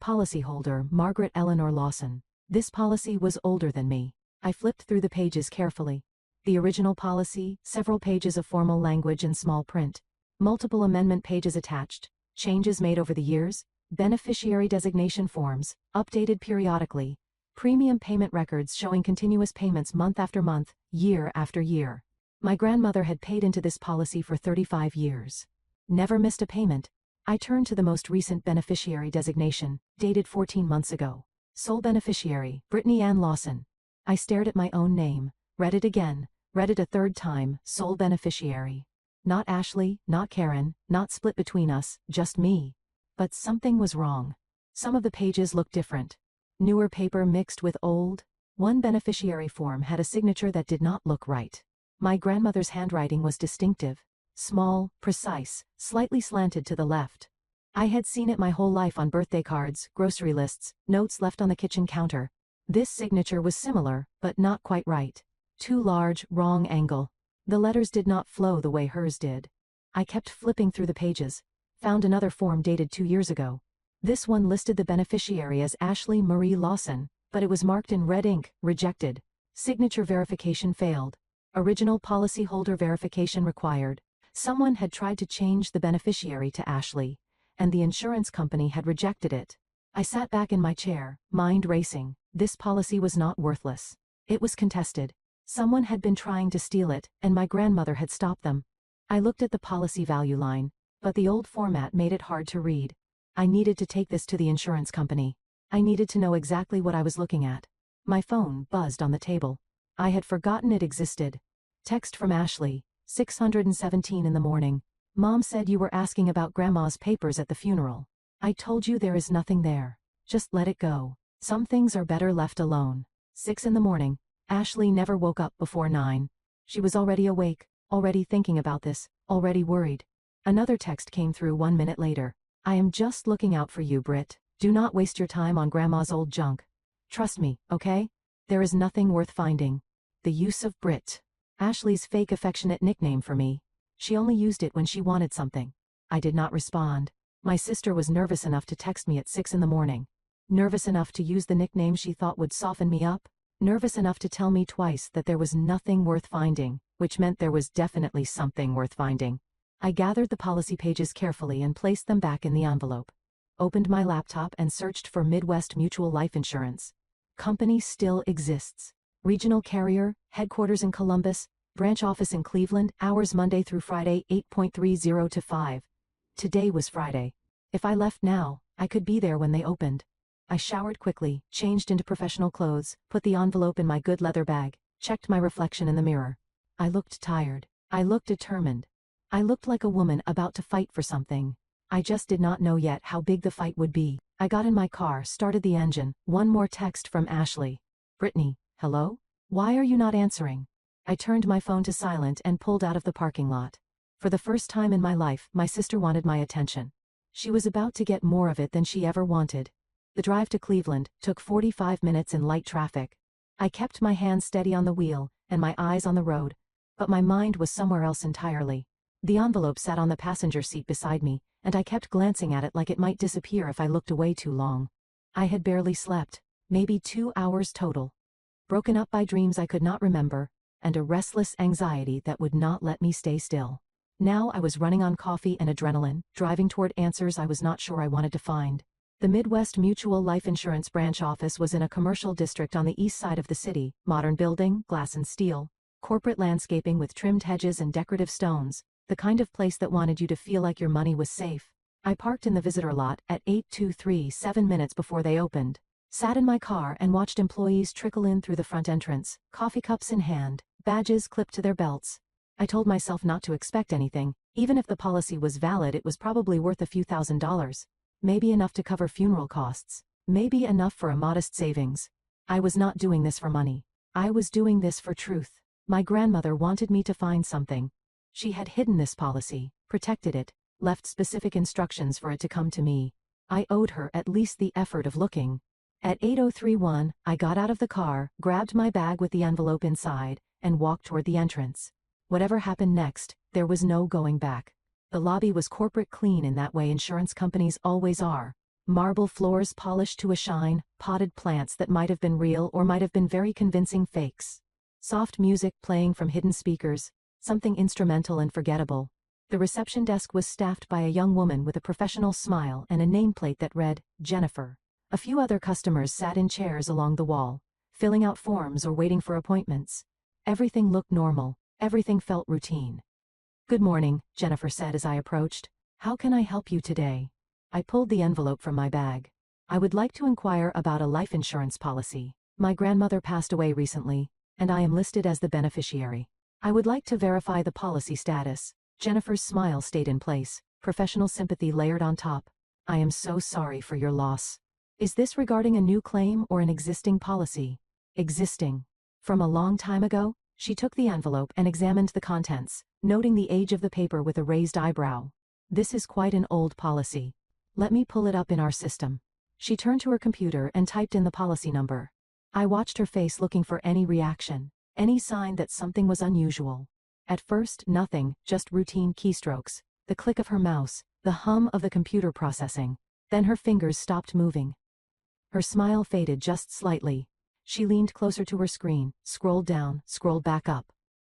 Policyholder Margaret Eleanor Lawson. This policy was older than me. I flipped through the pages carefully. The original policy, several pages of formal language in small print. Multiple amendment pages attached, changes made over the years, beneficiary designation forms, updated periodically, premium payment records showing continuous payments month after month, year after year. My grandmother had paid into this policy for 35 years. Never missed a payment. I turned to the most recent beneficiary designation, dated 14 months ago. Sole beneficiary, Brittany Ann Lawson. I stared at my own name, read it again, read it a third time, sole beneficiary. Not Ashley, not Karen, not split between us, just me. But something was wrong. Some of the pages looked different. Newer paper mixed with old. One beneficiary form had a signature that did not look right. My grandmother's handwriting was distinctive. Small, precise, slightly slanted to the left. I had seen it my whole life on birthday cards, grocery lists, notes left on the kitchen counter. This signature was similar, but not quite right. Too large, wrong angle. The letters did not flow the way hers did. I kept flipping through the pages. Found another form dated 2 years ago. This one listed the beneficiary as Ashley Marie Lawson, but it was marked in red ink, rejected. Signature verification failed. Original policyholder verification required. Someone had tried to change the beneficiary to Ashley, and the insurance company had rejected it. I sat back in my chair, mind racing. This policy was not worthless. It was contested. Someone had been trying to steal it, and my grandmother had stopped them. I looked at the policy value line, but the old format made it hard to read. I needed to take this to the insurance company. I needed to know exactly what I was looking at. My phone buzzed on the table. I had forgotten it existed. Text from Ashley, 6:17 in the morning. Mom said you were asking about Grandma's papers at the funeral. I told you there is nothing there. Just let it go. Some things are better left alone. 6 in the morning. Ashley never woke up before 9. She was already awake, already thinking about this, already worried. Another text came through 1 minute later. I am just looking out for you, Britt. Do not waste your time on Grandma's old junk. Trust me, okay? There is nothing worth finding. The use of Britt. Ashley's fake affectionate nickname for me. She only used it when she wanted something. I did not respond. My sister was nervous enough to text me at 6 in the morning. Nervous enough to use the nickname she thought would soften me up. Nervous enough to tell me twice that there was nothing worth finding, which meant there was definitely something worth finding. I gathered the policy pages carefully and placed them back in the envelope. Opened my laptop and searched for Midwest Mutual Life Insurance. Company still exists. Regional carrier, headquarters in Columbus, branch office in Cleveland, hours Monday through Friday 8:30 to 5. Today was Friday. If I left now, I could be there when they opened. I showered quickly, changed into professional clothes, put the envelope in my good leather bag, checked my reflection in the mirror. I looked tired. I looked determined. I looked like a woman about to fight for something. I just did not know yet how big the fight would be. I got in my car, started the engine. One more text from Ashley. Brittany, hello? Why are you not answering? I turned my phone to silent and pulled out of the parking lot. For the first time in my life, my sister wanted my attention. She was about to get more of it than she ever wanted. The drive to Cleveland took 45 minutes in light traffic. I kept my hands steady on the wheel and my eyes on the road, but my mind was somewhere else entirely. The envelope sat on the passenger seat beside me, and I kept glancing at it like it might disappear if I looked away too long. I had barely slept, maybe 2 hours total. Broken up by dreams I could not remember, and a restless anxiety that would not let me stay still. Now I was running on coffee and adrenaline, driving toward answers I was not sure I wanted to find. The Midwest Mutual Life Insurance branch office was in a commercial district on the east side of the city, modern building, glass and steel, corporate landscaping with trimmed hedges and decorative stones, the kind of place that wanted you to feel like your money was safe. I parked in the visitor lot at 8:23, 7 minutes before they opened, sat in my car and watched employees trickle in through the front entrance, coffee cups in hand, badges clipped to their belts. I told myself not to expect anything. Even if the policy was valid, it was probably worth a few $1,000s. Maybe enough to cover funeral costs. Maybe enough for a modest savings. I was not doing this for money. I was doing this for truth. My grandmother wanted me to find something. She had hidden this policy, protected it, left specific instructions for it to come to me. I owed her at least the effort of looking. At 8:31, I got out of the car, grabbed my bag with the envelope inside, and walked toward the entrance. Whatever happened next, there was no going back. The lobby was corporate clean in that way insurance companies always are. Marble floors polished to a shine, potted plants that might have been real or might have been very convincing fakes. Soft music playing from hidden speakers, something instrumental and forgettable. The reception desk was staffed by a young woman with a professional smile and a nameplate that read, Jennifer. A few other customers sat in chairs along the wall, filling out forms or waiting for appointments. Everything looked normal. Everything felt routine. Good morning, Jennifer said as I approached. How can I help you today? I pulled the envelope from my bag. I would like to inquire about a life insurance policy. My grandmother passed away recently, and I am listed as the beneficiary. I would like to verify the policy status. Jennifer's smile stayed in place, professional sympathy layered on top. I am so sorry for your loss. Is this regarding a new claim or an existing policy? Existing. From a long time ago? She took the envelope and examined the contents, noting the age of the paper with a raised eyebrow. This is quite an old policy. Let me pull it up in our system. She turned to her computer and typed in the policy number. I watched her face looking for any reaction, any sign that something was unusual. At first, nothing, just routine keystrokes, the click of her mouse, the hum of the computer processing. Then her fingers stopped moving. Her smile faded just slightly. She leaned closer to her screen, scrolled down, scrolled back up.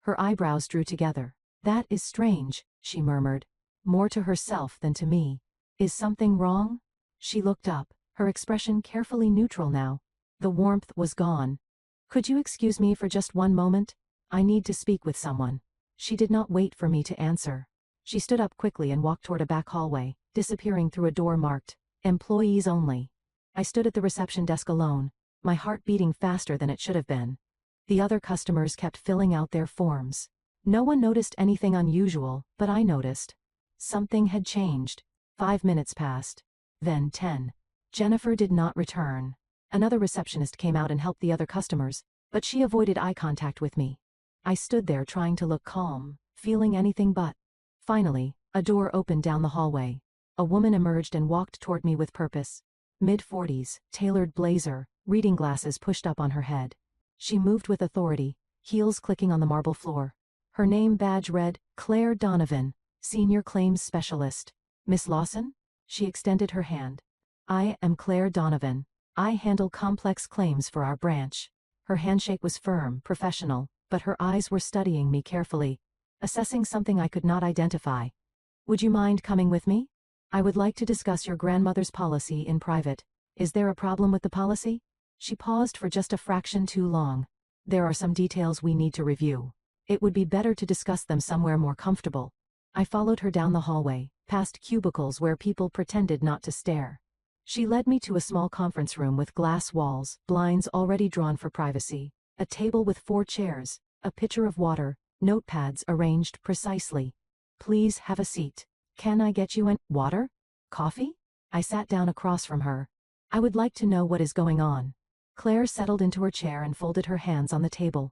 Her eyebrows drew together. That is strange, she murmured, more to herself than to me. Is something wrong? She looked up, her expression carefully neutral now. The warmth was gone. Could you excuse me for just one moment? I need to speak with someone. She did not wait for me to answer. She stood up quickly and walked toward a back hallway, disappearing through a door marked, Employees Only. I stood at the reception desk alone, my heart beating faster than it should have been. The other customers kept filling out their forms. No one noticed anything unusual, but I noticed. Something had changed. 5 minutes passed. Then 10. Jennifer did not return. Another receptionist came out and helped the other customers, but she avoided eye contact with me. I stood there trying to look calm, feeling anything but. Finally, a door opened down the hallway. A woman emerged and walked toward me with purpose. Mid-40s, tailored blazer, reading glasses pushed up on her head. She moved with authority, heels clicking on the marble floor. Her name badge read, Claire Donovan, Senior Claims Specialist. Miss Lawson? She extended her hand. I am Claire Donovan. I handle complex claims for our branch. Her handshake was firm, professional, but her eyes were studying me carefully, assessing something I could not identify. Would you mind coming with me? I would like to discuss your grandmother's policy in private. Is there a problem with the policy? She paused for just a fraction too long. There are some details we need to review. It would be better to discuss them somewhere more comfortable. I followed her down the hallway, past cubicles where people pretended not to stare. She led me to a small conference room with glass walls, blinds already drawn for privacy, a table with 4 chairs, a pitcher of water, notepads arranged precisely. Please have a seat. Can I get you water? Coffee? I sat down across from her. I would like to know what is going on. Claire settled into her chair and folded her hands on the table.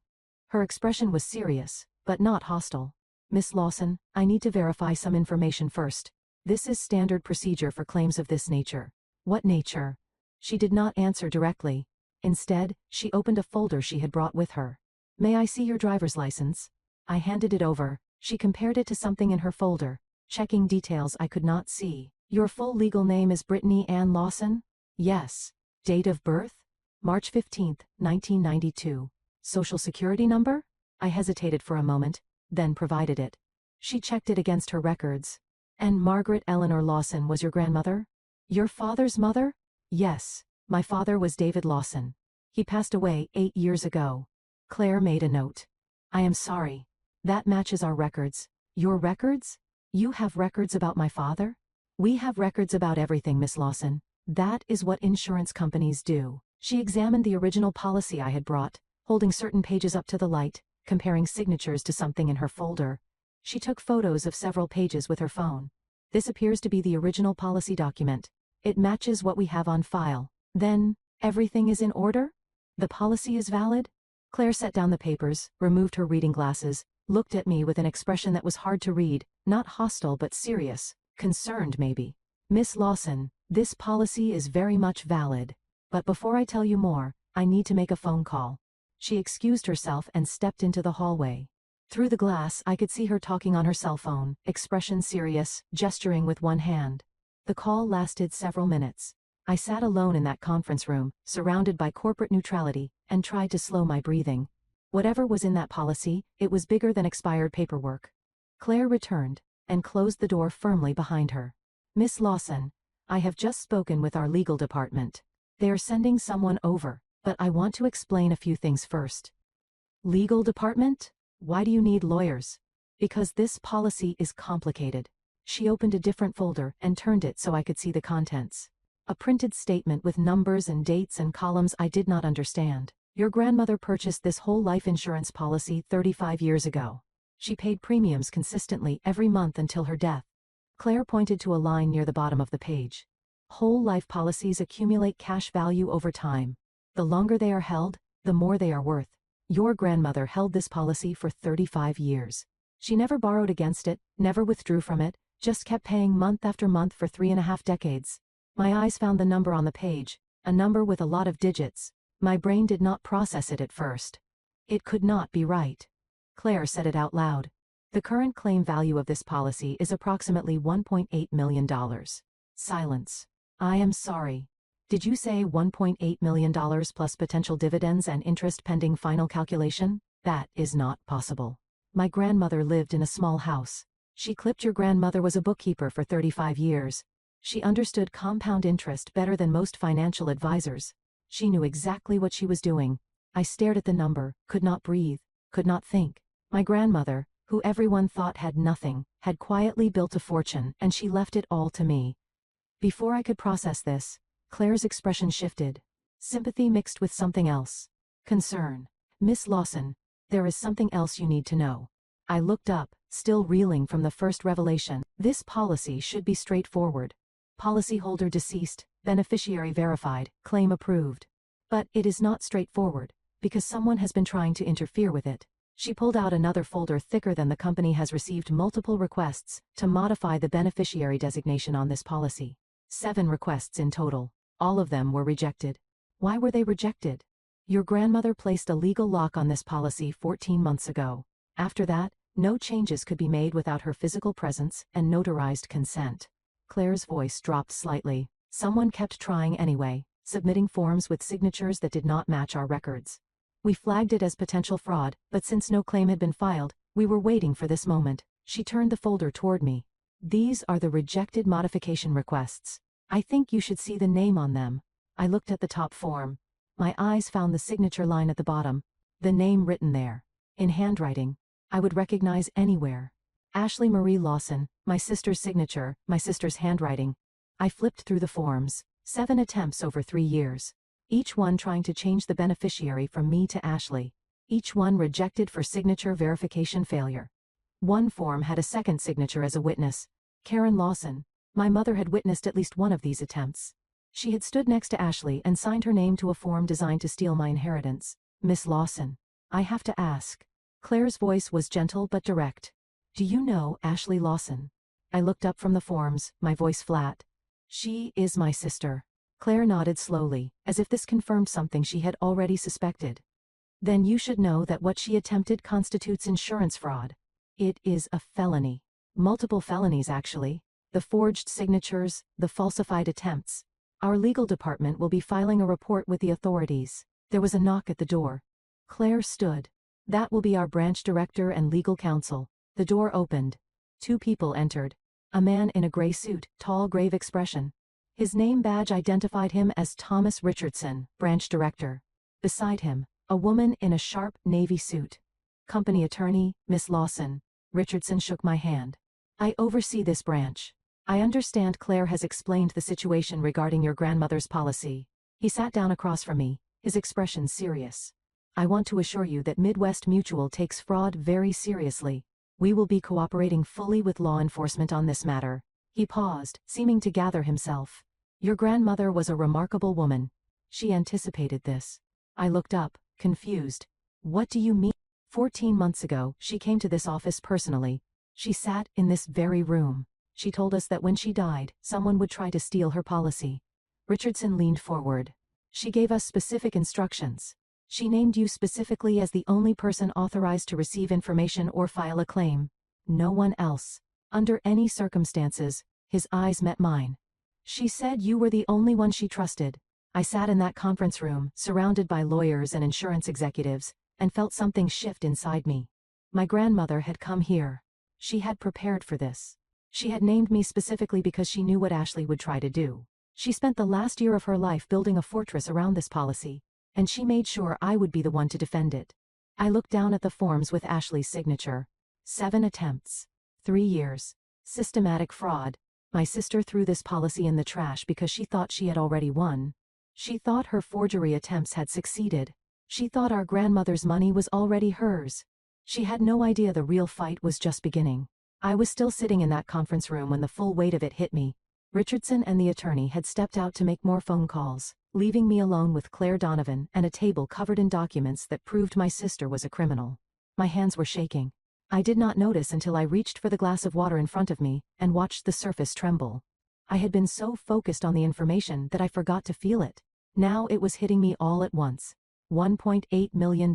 Her expression was serious, but not hostile. Miss Lawson, I need to verify some information first. This is standard procedure for claims of this nature. What nature? She did not answer directly. Instead, she opened a folder she had brought with her. May I see your driver's license? I handed it over. She compared it to something in her folder, checking details I could not see. Your full legal name is Brittany Ann Lawson? Yes. Date of birth? March 15, 1992. Social security number? I hesitated for a moment, then provided it. She checked it against her records. And Margaret Eleanor Lawson was your grandmother? Your father's mother? Yes. My father was David Lawson. He passed away 8 years ago. Claire made a note. I am sorry. That matches our records. Your records? You have records about my father? We have records about everything, Miss Lawson. That is what insurance companies do. She examined the original policy I had brought, holding certain pages up to the light, comparing signatures to something in her folder. She took photos of several pages with her phone. This appears to be the original policy document. It matches what we have on file. Then, everything is in order? The policy is valid? Claire set down the papers, removed her reading glasses, looked at me with an expression that was hard to read, not hostile but serious, concerned maybe. Miss Lawson, this policy is very much valid. But before I tell you more, I need to make a phone call. She excused herself and stepped into the hallway. Through the glass I could see her talking on her cell phone, expression serious, gesturing with one hand. The call lasted several minutes. I sat alone in that conference room, surrounded by corporate neutrality, and tried to slow my breathing. Whatever was in that policy, it was bigger than expired paperwork. Claire returned, and closed the door firmly behind her. Miss Lawson, I have just spoken with our legal department. They are sending someone over, but I want to explain a few things first. Legal department? Why do you need lawyers? Because this policy is complicated. She opened a different folder and turned it so I could see the contents. A printed statement with numbers and dates and columns I did not understand. Your grandmother purchased this whole life insurance policy 35 years ago. She paid premiums consistently every month until her death. Claire pointed to a line near the bottom of the page. Whole life policies accumulate cash value over time. The longer they are held, the more they are worth. Your grandmother held this policy for 35 years. She never borrowed against it, never withdrew from it, just kept paying month after month for 3.5 decades. My eyes found the number on the page, a number with a lot of digits. My brain did not process it at first. It could not be right. Claire said it out loud. The current claim value of this policy is approximately $1.8 million. Silence. I am sorry. Did you say $1.8 million plus potential dividends and interest pending final calculation? That is not possible. My grandmother lived in a small house. She clipped your grandmother was a bookkeeper for 35 years. She understood compound interest better than most financial advisors. She knew exactly what she was doing. I stared at the number, could not breathe, could not think. My grandmother, who everyone thought had nothing, had quietly built a fortune, and she left it all to me. Before I could process this, Claire's expression shifted. Sympathy mixed with something else. Concern. Miss Lawson, there is something else you need to know. I looked up, still reeling from the first revelation. This policy should be straightforward. Policyholder deceased, beneficiary verified, claim approved. But it is not straightforward, because someone has been trying to interfere with it. She pulled out another folder thicker than the company has received multiple requests to modify the beneficiary designation on this policy. 7 requests in total. All of them were rejected. Why were they rejected? Your grandmother placed a legal lock on this policy 14 months ago. After that, no changes could be made without her physical presence and notarized consent. Claire's voice dropped slightly. Someone kept trying anyway, submitting forms with signatures that did not match our records. We flagged it as potential fraud, but since no claim had been filed, we were waiting for this moment. She turned the folder toward me. These are the rejected modification requests. I think you should see the name on them. I looked at the top form. My eyes found the signature line at the bottom. The name written there. In handwriting. I would recognize anywhere. Ashley Marie Lawson, my sister's signature, my sister's handwriting. I flipped through the forms. 7 attempts over 3 years. Each one trying to change the beneficiary from me to Ashley. Each one rejected for signature verification failure. One form had a second signature as a witness. Karen Lawson. My mother had witnessed at least one of these attempts. She had stood next to Ashley and signed her name to a form designed to steal my inheritance. Miss Lawson. I have to ask. Claire's voice was gentle but direct. Do you know Ashley Lawson? I looked up from the forms, my voice flat. She is my sister. Claire nodded slowly, as if this confirmed something she had already suspected. Then you should know that what she attempted constitutes insurance fraud. It is a felony. Multiple felonies, actually. The forged signatures, the falsified attempts. Our legal department will be filing a report with the authorities. There was a knock at the door. Claire stood. That will be our branch director and legal counsel. The door opened. 2 people entered. A man in a gray suit, tall, grave expression. His name badge identified him as Thomas Richardson, branch director. Beside him, a woman in a sharp navy suit. Company attorney, Miss Lawson. Richardson shook my hand. I oversee this branch. I understand Claire has explained the situation regarding your grandmother's policy. He sat down across from me, his expression serious. I want to assure you that Midwest Mutual takes fraud very seriously. We will be cooperating fully with law enforcement on this matter. He paused, seeming to gather himself. Your grandmother was a remarkable woman. She anticipated this. I looked up, confused. What do you mean? 14 months ago, she came to this office personally. She sat in this very room. She told us that when she died, someone would try to steal her policy. Richardson leaned forward. She gave us specific instructions. She named you specifically as the only person authorized to receive information or file a claim. No one else. Under any circumstances, his eyes met mine. She said you were the only one she trusted. I sat in that conference room, surrounded by lawyers and insurance executives, and felt something shift inside me. My grandmother had come here. She had prepared for this. She had named me specifically because she knew what Ashley would try to do. She spent the last year of her life building a fortress around this policy, and she made sure I would be the one to defend it. I looked down at the forms with Ashley's signature. 7 attempts. 3 years. Systematic fraud. My sister threw this policy in the trash because she thought she had already won. She thought her forgery attempts had succeeded. She thought our grandmother's money was already hers. She had no idea the real fight was just beginning. I was still sitting in that conference room when the full weight of it hit me. Richardson and the attorney had stepped out to make more phone calls, leaving me alone with Claire Donovan and a table covered in documents that proved my sister was a criminal. My hands were shaking. I did not notice until I reached for the glass of water in front of me and watched the surface tremble. I had been so focused on the information that I forgot to feel it. Now it was hitting me all at once. $1.8 million.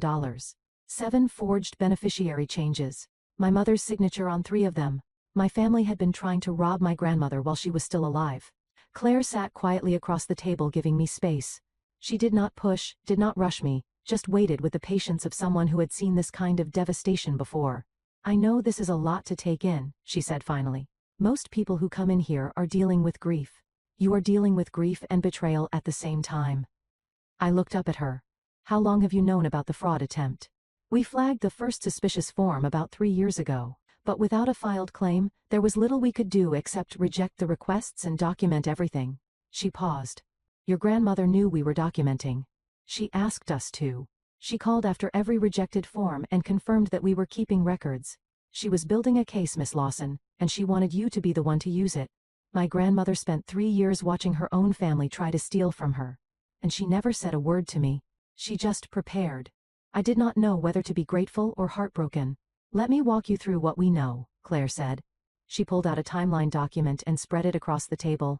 7 forged beneficiary changes. My mother's signature on 3 of them. My family had been trying to rob my grandmother while she was still alive. Claire sat quietly across the table giving me space. She did not push, did not rush me, just waited with the patience of someone who had seen this kind of devastation before. I know this is a lot to take in, she said finally. Most people who come in here are dealing with grief. You are dealing with grief and betrayal at the same time. I looked up at her. How long have you known about the fraud attempt? We flagged the first suspicious form about 3 years ago. But without a filed claim, there was little we could do except reject the requests and document everything. She paused. Your grandmother knew we were documenting. She asked us to. She called after every rejected form and confirmed that we were keeping records. She was building a case, Miss Lawson, and she wanted you to be the one to use it. My grandmother spent 3 years watching her own family try to steal from her. And she never said a word to me. She just prepared. I did not know whether to be grateful or heartbroken. Let me walk you through what we know, Claire said. She pulled out a timeline document and spread it across the table.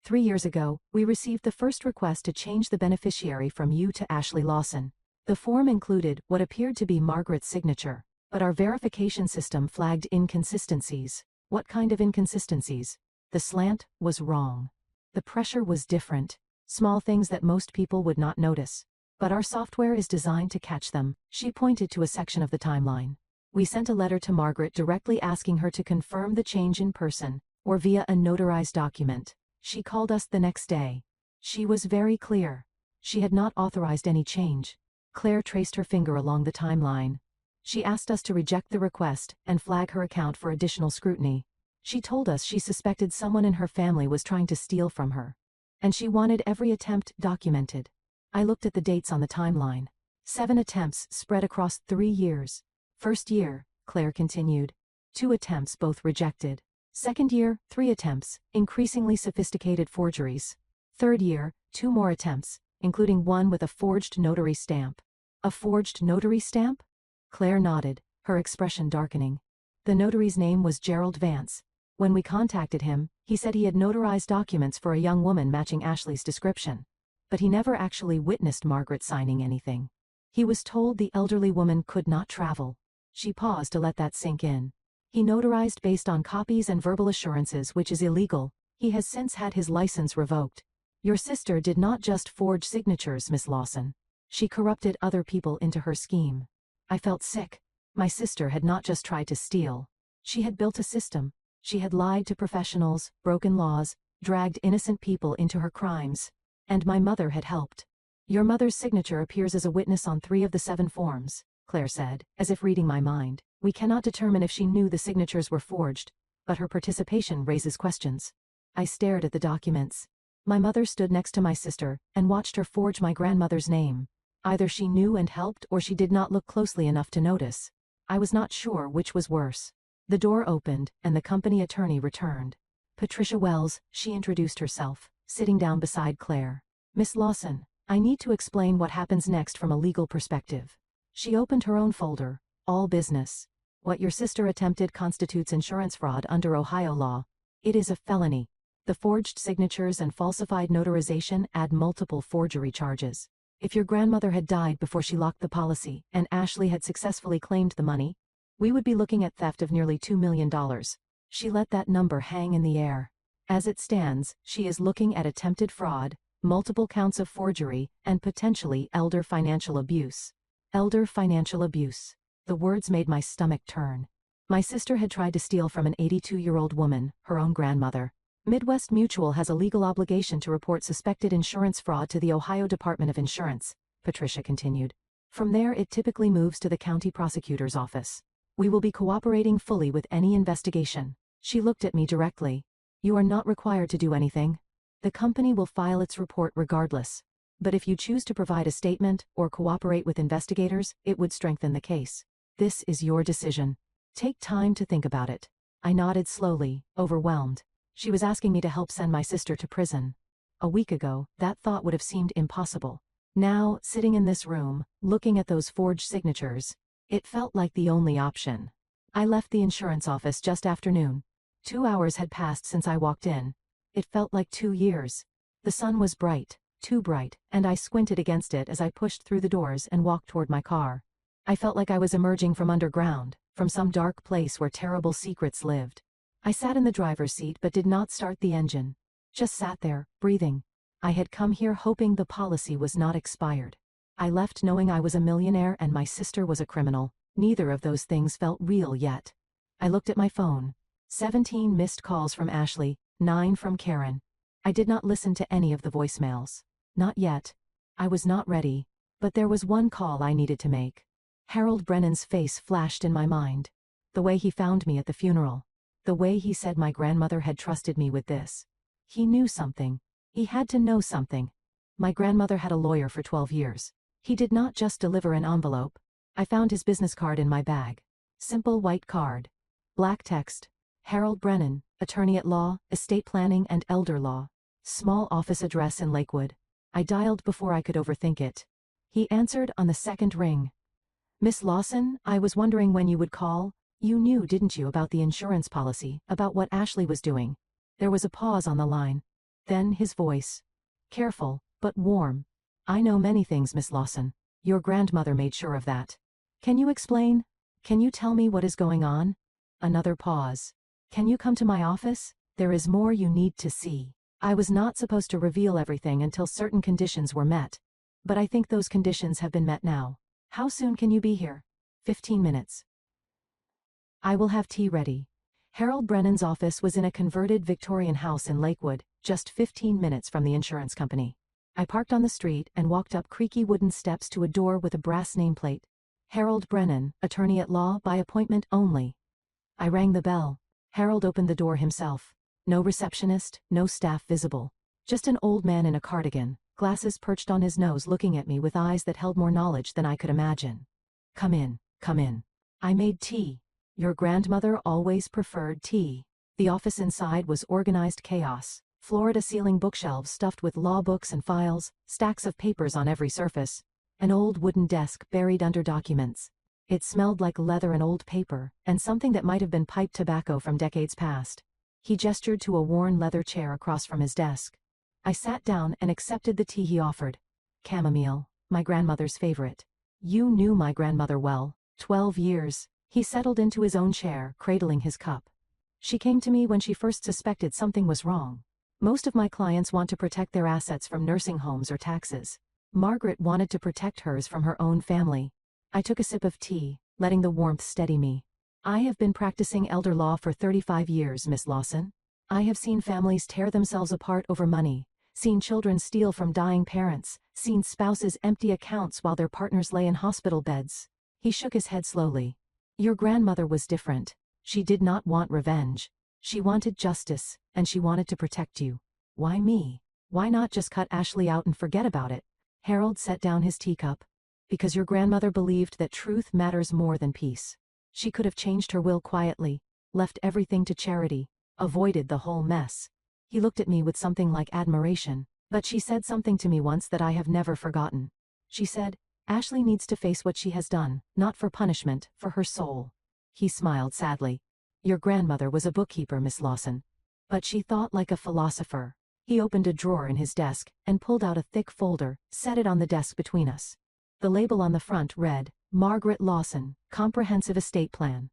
3 years ago, we received the first request to change the beneficiary from you to Ashley Lawson. The form included what appeared to be Margaret's signature, but our verification system flagged inconsistencies. What kind of inconsistencies? The slant was wrong. The pressure was different. Small things that most people would not notice. But our software is designed to catch them. She pointed to a section of the timeline. We sent a letter to Margaret directly asking her to confirm the change in person, or via a notarized document. She called us the next day. She was very clear. She had not authorized any change. Claire traced her finger along the timeline. She asked us to reject the request and flag her account for additional scrutiny. She told us she suspected someone in her family was trying to steal from her. And she wanted every attempt documented. I looked at the dates on the timeline. 7 attempts spread across 3 years. First year, Claire continued. 2 attempts, both rejected. Second year, 3 attempts, increasingly sophisticated forgeries. Third year, 2 more attempts, including one with a forged notary stamp. A forged notary stamp? Claire nodded, her expression darkening. The notary's name was Gerald Vance. When we contacted him, he said he had notarized documents for a young woman matching Ashley's description. But he never actually witnessed Margaret signing anything. He was told the elderly woman could not travel. She paused to let that sink in. He notarized based on copies and verbal assurances, which is illegal. He has since had his license revoked. Your sister did not just forge signatures, Miss Lawson. She corrupted other people into her scheme. I felt sick. My sister had not just tried to steal. She had built a system. She had lied to professionals, broken laws, dragged innocent people into her crimes. And my mother had helped. Your mother's signature appears as a witness on 3 of the 7 forms, Claire said, as if reading my mind. We cannot determine if she knew the signatures were forged, but her participation raises questions. I stared at the documents. My mother stood next to my sister and watched her forge my grandmother's name. Either she knew and helped, or she did not look closely enough to notice. I was not sure which was worse. The door opened, and the company attorney returned. Patricia Wells, she introduced herself, sitting down beside Claire. Miss Lawson, I need to explain what happens next from a legal perspective. She opened her own folder, All Business. What your sister attempted constitutes insurance fraud under Ohio law. It is a felony. The forged signatures and falsified notarization add multiple forgery charges. If your grandmother had died before she locked the policy, and Ashley had successfully claimed the money, we would be looking at theft of nearly $2 million. She let that number hang in the air. As it stands, she is looking at attempted fraud, multiple counts of forgery, and potentially elder financial abuse. Elder financial abuse. The words made my stomach turn. My sister had tried to steal from an 82-year-old woman, her own grandmother. Midwest Mutual has a legal obligation to report suspected insurance fraud to the Ohio Department of Insurance, Patricia continued. From there it typically moves to the county prosecutor's office. We will be cooperating fully with any investigation. She looked at me directly. You are not required to do anything. The company will file its report regardless. But if you choose to provide a statement or cooperate with investigators, it would strengthen the case. This is your decision. Take time to think about it. I nodded slowly, overwhelmed. She was asking me to help send my sister to prison. A week ago, that thought would have seemed impossible. Now, sitting in this room, looking at those forged signatures, it felt like the only option. I left the insurance office just after noon. 2 hours had passed since I walked in. It felt like 2 years. The sun was bright, too bright, and I squinted against it as I pushed through the doors and walked toward my car. I felt like I was emerging from underground, from some dark place where terrible secrets lived. I sat in the driver's seat but did not start the engine. Just sat there, breathing. I had come here hoping the policy was not expired. I left knowing I was a millionaire and my sister was a criminal. Neither of those things felt real yet. I looked at my phone. 17 missed calls from Ashley, 9 from Karen. I did not listen to any of the voicemails. Not yet. I was not ready. But there was one call I needed to make. Harold Brennan's face flashed in my mind. The way he found me at the funeral. The way he said my grandmother had trusted me with this. He knew something. He had to know something. My grandmother had a lawyer for 12 years. He did not just deliver an envelope. I found his business card in my bag. Simple white card. Black text. Harold Brennan, attorney at law, estate planning and elder law. Small office address in Lakewood. I dialed before I could overthink it. He answered on the second ring. Miss Lawson, I was wondering when you would call. You knew, didn't you, about the insurance policy, about what Ashley was doing? There was a pause on the line. Then his voice. Careful, but warm. I know many things, Miss Lawson. Your grandmother made sure of that. Can you explain? Can you tell me what is going on? Another pause. Can you come to my office? There is more you need to see. I was not supposed to reveal everything until certain conditions were met. But I think those conditions have been met now. How soon can you be here? 15 minutes. I will have tea ready. Harold Brennan's office was in a converted Victorian house in Lakewood, just 15 minutes from the insurance company. I parked on the street and walked up creaky wooden steps to a door with a brass nameplate. Harold Brennan, attorney at law by appointment only. I rang the bell. Harold opened the door himself. No receptionist, no staff visible. Just an old man in a cardigan, glasses perched on his nose looking at me with eyes that held more knowledge than I could imagine. Come in, come in. I made tea. Your grandmother always preferred tea. The office inside was organized chaos. Floor-to-ceiling bookshelves stuffed with law books and files, stacks of papers on every surface. An old wooden desk buried under documents. It smelled like leather and old paper, and something that might have been pipe tobacco from decades past. He gestured to a worn leather chair across from his desk. I sat down and accepted the tea he offered. Chamomile, my grandmother's favorite. You knew my grandmother well. 12 years. He settled into his own chair, cradling his cup. She came to me when she first suspected something was wrong. Most of my clients want to protect their assets from nursing homes or taxes. Margaret wanted to protect hers from her own family. I took a sip of tea, letting the warmth steady me. I have been practicing elder law for 35 years, Miss Lawson. I have seen families tear themselves apart over money, seen children steal from dying parents, seen spouses empty accounts while their partners lay in hospital beds. He shook his head slowly. Your grandmother was different. She did not want revenge. She wanted justice, and she wanted to protect you. Why me? Why not just cut Ashley out and forget about it? Harold set down his teacup. Because your grandmother believed that truth matters more than peace. She could have changed her will quietly, left everything to charity, avoided the whole mess. He looked at me with something like admiration, but she said something to me once that I have never forgotten. She said, Ashley needs to face what she has done, not for punishment, for her soul. He smiled sadly. Your grandmother was a bookkeeper, Miss Lawson. But she thought like a philosopher. He opened a drawer in his desk and pulled out a thick folder, set it on the desk between us. The label on the front read, Margaret Lawson, Comprehensive Estate Plan.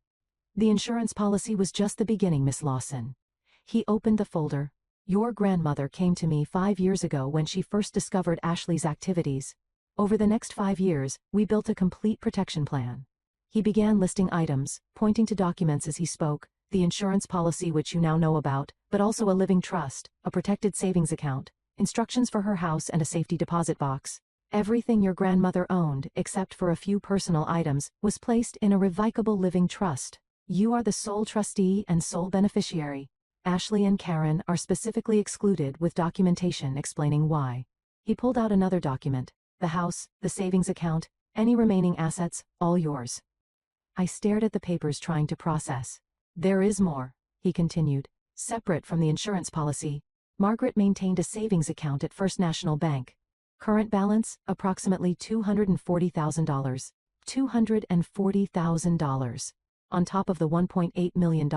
The insurance policy was just the beginning, Miss Lawson. He opened the folder. Your grandmother came to me 5 years ago when she first discovered Ashley's activities. Over the next 5 years, we built a complete protection plan. He began listing items, pointing to documents as he spoke, the insurance policy which you now know about, but also a living trust, a protected savings account, instructions for her house and a safety deposit box. Everything your grandmother owned, except for a few personal items, was placed in a revocable living trust. You are the sole trustee and sole beneficiary. Ashley and Karen are specifically excluded with documentation explaining why. He pulled out another document. The house, the savings account, any remaining assets, all yours. I stared at the papers trying to process. There is more, he continued. Separate from the insurance policy, Margaret maintained a savings account at First National Bank. Current balance, approximately $240,000. $240,000. On top of the $1.8 million.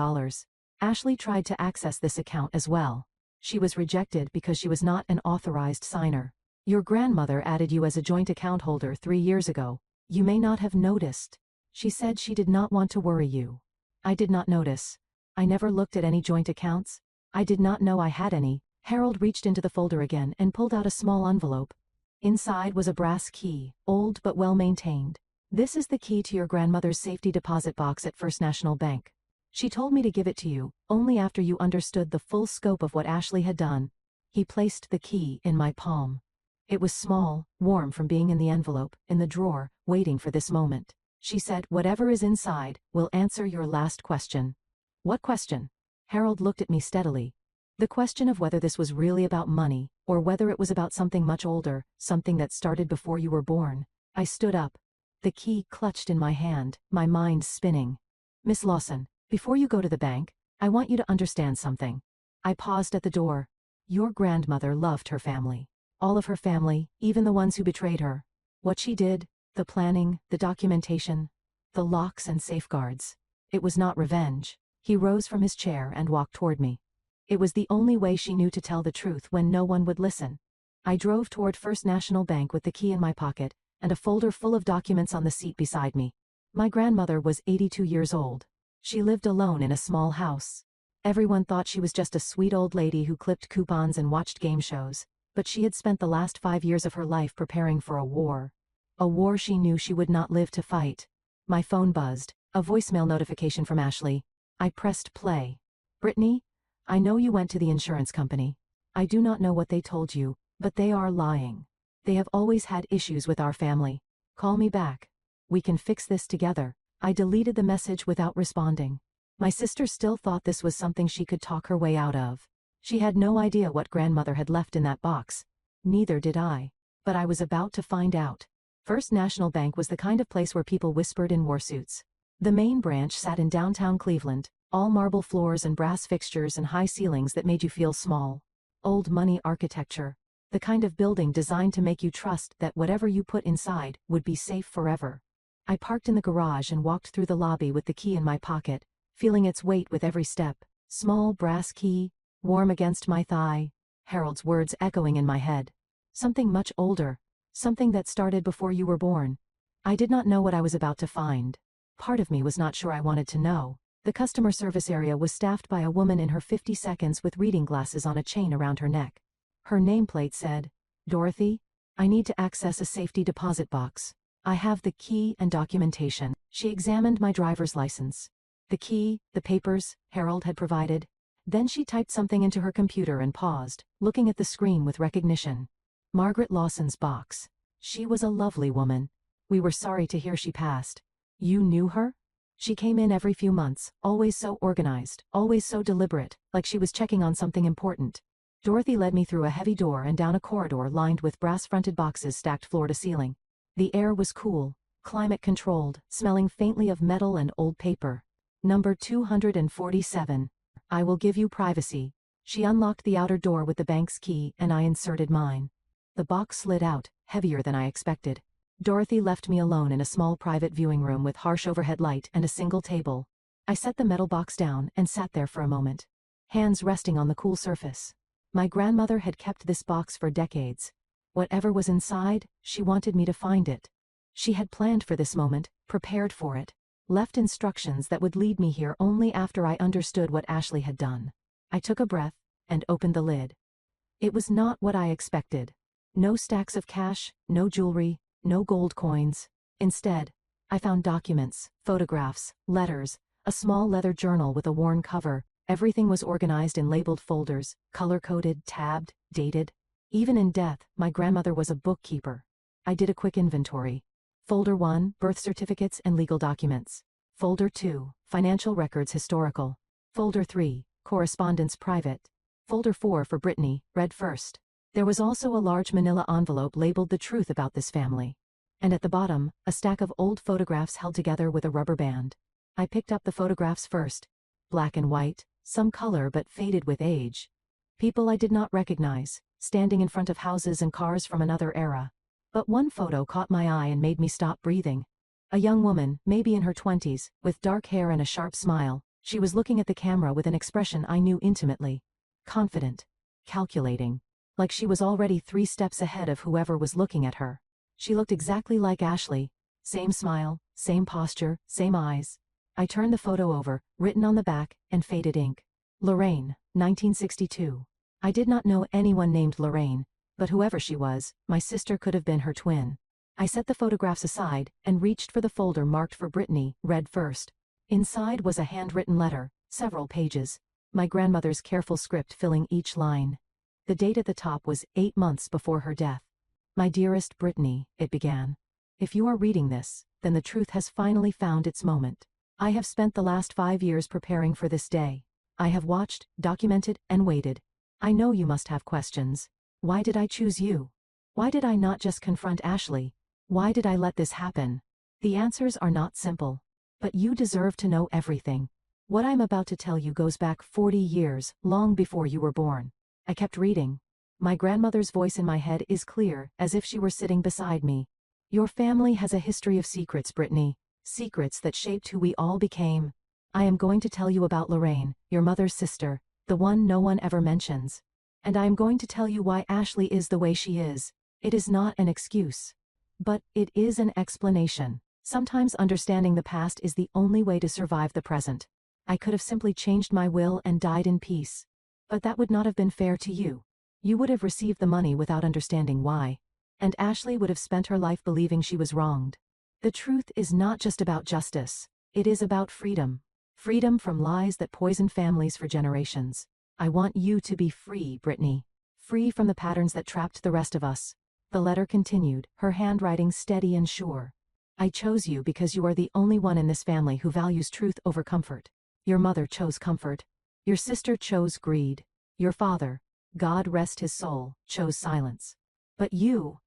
Ashley tried to access this account as well. She was rejected because she was not an authorized signer. Your grandmother added you as a joint account holder 3 years ago. You may not have noticed. She said she did not want to worry you. I did not notice. I never looked at any joint accounts. I did not know I had any. Harold reached into the folder again and pulled out a small envelope. Inside was a brass key, old but well maintained. This is the key to your grandmother's safety deposit box at First National Bank. She told me to give it to you, only after you understood the full scope of what Ashley had done. He placed the key in my palm. It was small, warm from being in the envelope, in the drawer, waiting for this moment. She said, whatever is inside, will answer your last question. What question? Harold looked at me steadily. The question of whether this was really about money, or whether it was about something much older, something that started before you were born. I stood up. The key clutched in my hand, my mind spinning. Miss Lawson, before you go to the bank, I want you to understand something. I paused at the door. Your grandmother loved her family. All of her family, even the ones who betrayed her. What she did, the planning, the documentation, the locks and safeguards. It was not revenge. He rose from his chair and walked toward me. It was the only way she knew to tell the truth when no one would listen. I drove toward First National Bank with the key in my pocket, and a folder full of documents on the seat beside me. My grandmother was 82 years old. She lived alone in a small house. Everyone thought she was just a sweet old lady who clipped coupons and watched game shows, but she had spent the last 5 years of her life preparing for a war. A war she knew she would not live to fight. My phone buzzed, a voicemail notification from Ashley. I pressed play. Brittany, I know you went to the insurance company. I do not know what they told you, but they are lying. They have always had issues with our family. Call me back. We can fix this together. I deleted the message without responding. My sister still thought this was something she could talk her way out of. She had no idea what grandmother had left in that box. Neither did I. But I was about to find out. First National Bank was the kind of place where people whispered in war suits. The main branch sat in downtown Cleveland, all marble floors and brass fixtures and high ceilings that made you feel small. Old money architecture. The kind of building designed to make you trust that whatever you put inside would be safe forever. I parked in the garage and walked through the lobby with the key in my pocket, feeling its weight with every step. Small brass key, warm against my thigh, Harold's words echoing in my head. Something much older, something that started before you were born. I did not know what I was about to find. Part of me was not sure I wanted to know. The customer service area was staffed by a woman in her 50s with reading glasses on a chain around her neck. Her nameplate said, "Dorothy, I need to access a safety deposit box. I have the key and documentation." She examined my driver's license. The key, the papers, Harold had provided. Then she typed something into her computer and paused, looking at the screen with recognition. Margaret Lawson's box. She was a lovely woman. We were sorry to hear she passed. You knew her? She came in every few months, always so organized, always so deliberate, like she was checking on something important. Dorothy led me through a heavy door and down a corridor lined with brass-fronted boxes stacked floor to ceiling. The air was cool, climate-controlled, smelling faintly of metal and old paper. Number 247. I will give you privacy. She unlocked the outer door with the bank's key and I inserted mine. The box slid out, heavier than I expected. Dorothy left me alone in a small private viewing room with harsh overhead light and a single table. I set the metal box down and sat there for a moment, hands resting on the cool surface. My grandmother had kept this box for decades. Whatever was inside, she wanted me to find it. She had planned for this moment, prepared for it, left instructions that would lead me here only after I understood what Ashley had done. I took a breath and opened the lid. It was not what I expected. No stacks of cash, no jewelry, no gold coins. Instead, I found documents, photographs, letters, a small leather journal with a worn cover. Everything was organized in labeled folders, color-coded, tabbed, dated. Even in death, my grandmother was a bookkeeper. I did a quick inventory. Folder 1, birth certificates and legal documents. Folder 2, financial records historical. Folder 3, correspondence private. Folder 4 for Brittany, read first. There was also a large manila envelope labeled "The Truth About This Family." And at the bottom, a stack of old photographs held together with a rubber band. I picked up the photographs first. Black and white, some color but faded with age. People I did not recognize, standing in front of houses and cars from another era. But one photo caught my eye and made me stop breathing. A young woman, maybe in her 20s, with dark hair and a sharp smile. She was looking at the camera with an expression I knew intimately. Confident. Calculating. Like she was already 3 steps ahead of whoever was looking at her. She looked exactly like Ashley. Same smile, same posture, same eyes. I turned the photo over, written on the back, and faded ink. Lorraine, 1962. I did not know anyone named Lorraine, but whoever she was, my sister could have been her twin. I set the photographs aside and reached for the folder marked for Brittany, read first. Inside was a handwritten letter, several pages. My grandmother's careful script filling each line. The date at the top was 8 months before her death. My dearest Brittany, it began. If you are reading this, then the truth has finally found its moment. I have spent the last 5 years preparing for this day. I have watched, documented, and waited. I know you must have questions. Why did I choose you? Why did I not just confront Ashley? Why did I let this happen? The answers are not simple. But you deserve to know everything. What I'm about to tell you goes back 40 years, long before you were born. I kept reading. My grandmother's voice in my head is clear, as if she were sitting beside me. Your family has a history of secrets, Brittany. Secrets that shaped who we all became. I am going to tell you about Lorraine, your mother's sister, the one no one ever mentions. And I am going to tell you why Ashley is the way she is. It is not an excuse. But it is an explanation. Sometimes understanding the past is the only way to survive the present. I could have simply changed my will and died in peace. But that would not have been fair to you. You would have received the money without understanding why. And Ashley would have spent her life believing she was wronged. The truth is not just about justice. It is about freedom. Freedom from lies that poison families for generations. I want you to be free, Brittany. Free from the patterns that trapped the rest of us. The letter continued, her handwriting steady and sure. I chose you because you are the only one in this family who values truth over comfort. Your mother chose comfort. Your sister chose greed. Your father, God rest his soul, chose silence. But you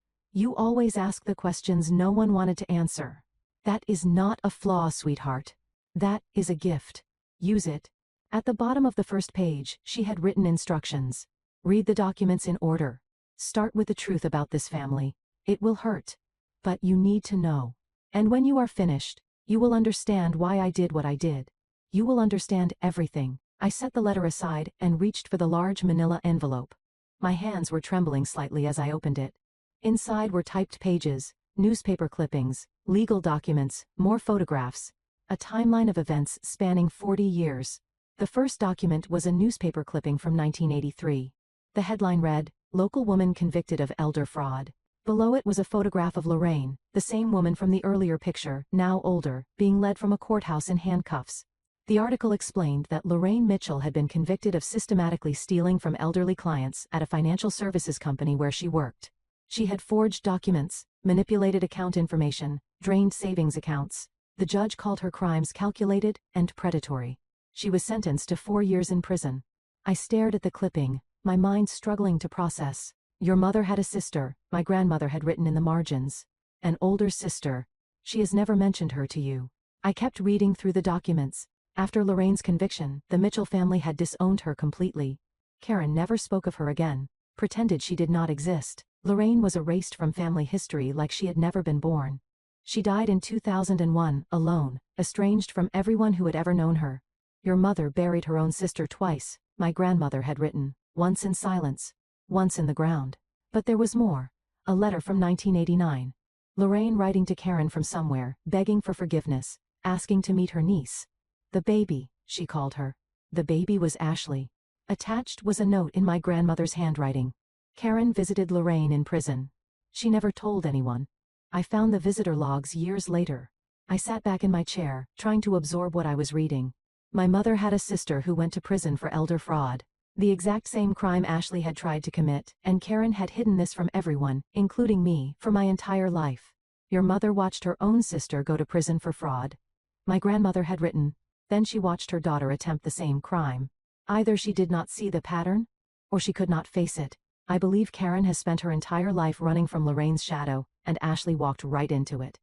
always ask the questions no one wanted to answer. That is not a flaw, sweetheart. That is a gift. Use it. At the bottom of the first page, she had written instructions. Read the documents in order. Start with the truth about this family. It will hurt. But you need to know. And when you are finished, you will understand why I did what I did. You will understand everything. I set the letter aside and reached for the large manila envelope. My hands were trembling slightly as I opened it. Inside were typed pages, newspaper clippings, legal documents, more photographs. A timeline of events spanning 40 years. The first document was a newspaper clipping from 1983. The headline read, "Local woman convicted of elder fraud." Below it was a photograph of Lorraine, the same woman from the earlier picture, now older, being led from a courthouse in handcuffs. The article explained that Lorraine Mitchell had been convicted of systematically stealing from elderly clients at a financial services company where she worked. She had forged documents, manipulated account information, drained savings accounts. The judge called her crimes calculated and predatory. She was sentenced to 4 years in prison. I stared at the clipping, my mind struggling to process. Your mother had a sister, my grandmother had written in the margins. An older sister. She has never mentioned her to you. I kept reading through the documents. After Lorraine's conviction, the Mitchell family had disowned her completely. Karen never spoke of her again, pretended she did not exist. Lorraine was erased from family history like she had never been born. She died in 2001, alone, estranged from everyone who had ever known her. Your mother buried her own sister twice, my grandmother had written, once in silence, once in the ground. But there was more. A letter from 1989. Lorraine writing to Karen from somewhere, begging for forgiveness, asking to meet her niece. The baby, she called her. The baby was Ashley. Attached was a note in my grandmother's handwriting. Karen visited Lorraine in prison. She never told anyone. I found the visitor logs years later. I sat back in my chair, trying to absorb what I was reading. My mother had a sister who went to prison for elder fraud. The exact same crime Ashley had tried to commit, and Karen had hidden this from everyone, including me, for my entire life. Your mother watched her own sister go to prison for fraud. My grandmother had written, then she watched her daughter attempt the same crime. Either she did not see the pattern, or she could not face it. I believe Karen has spent her entire life running from Lorraine's shadow, and Ashley walked right into it.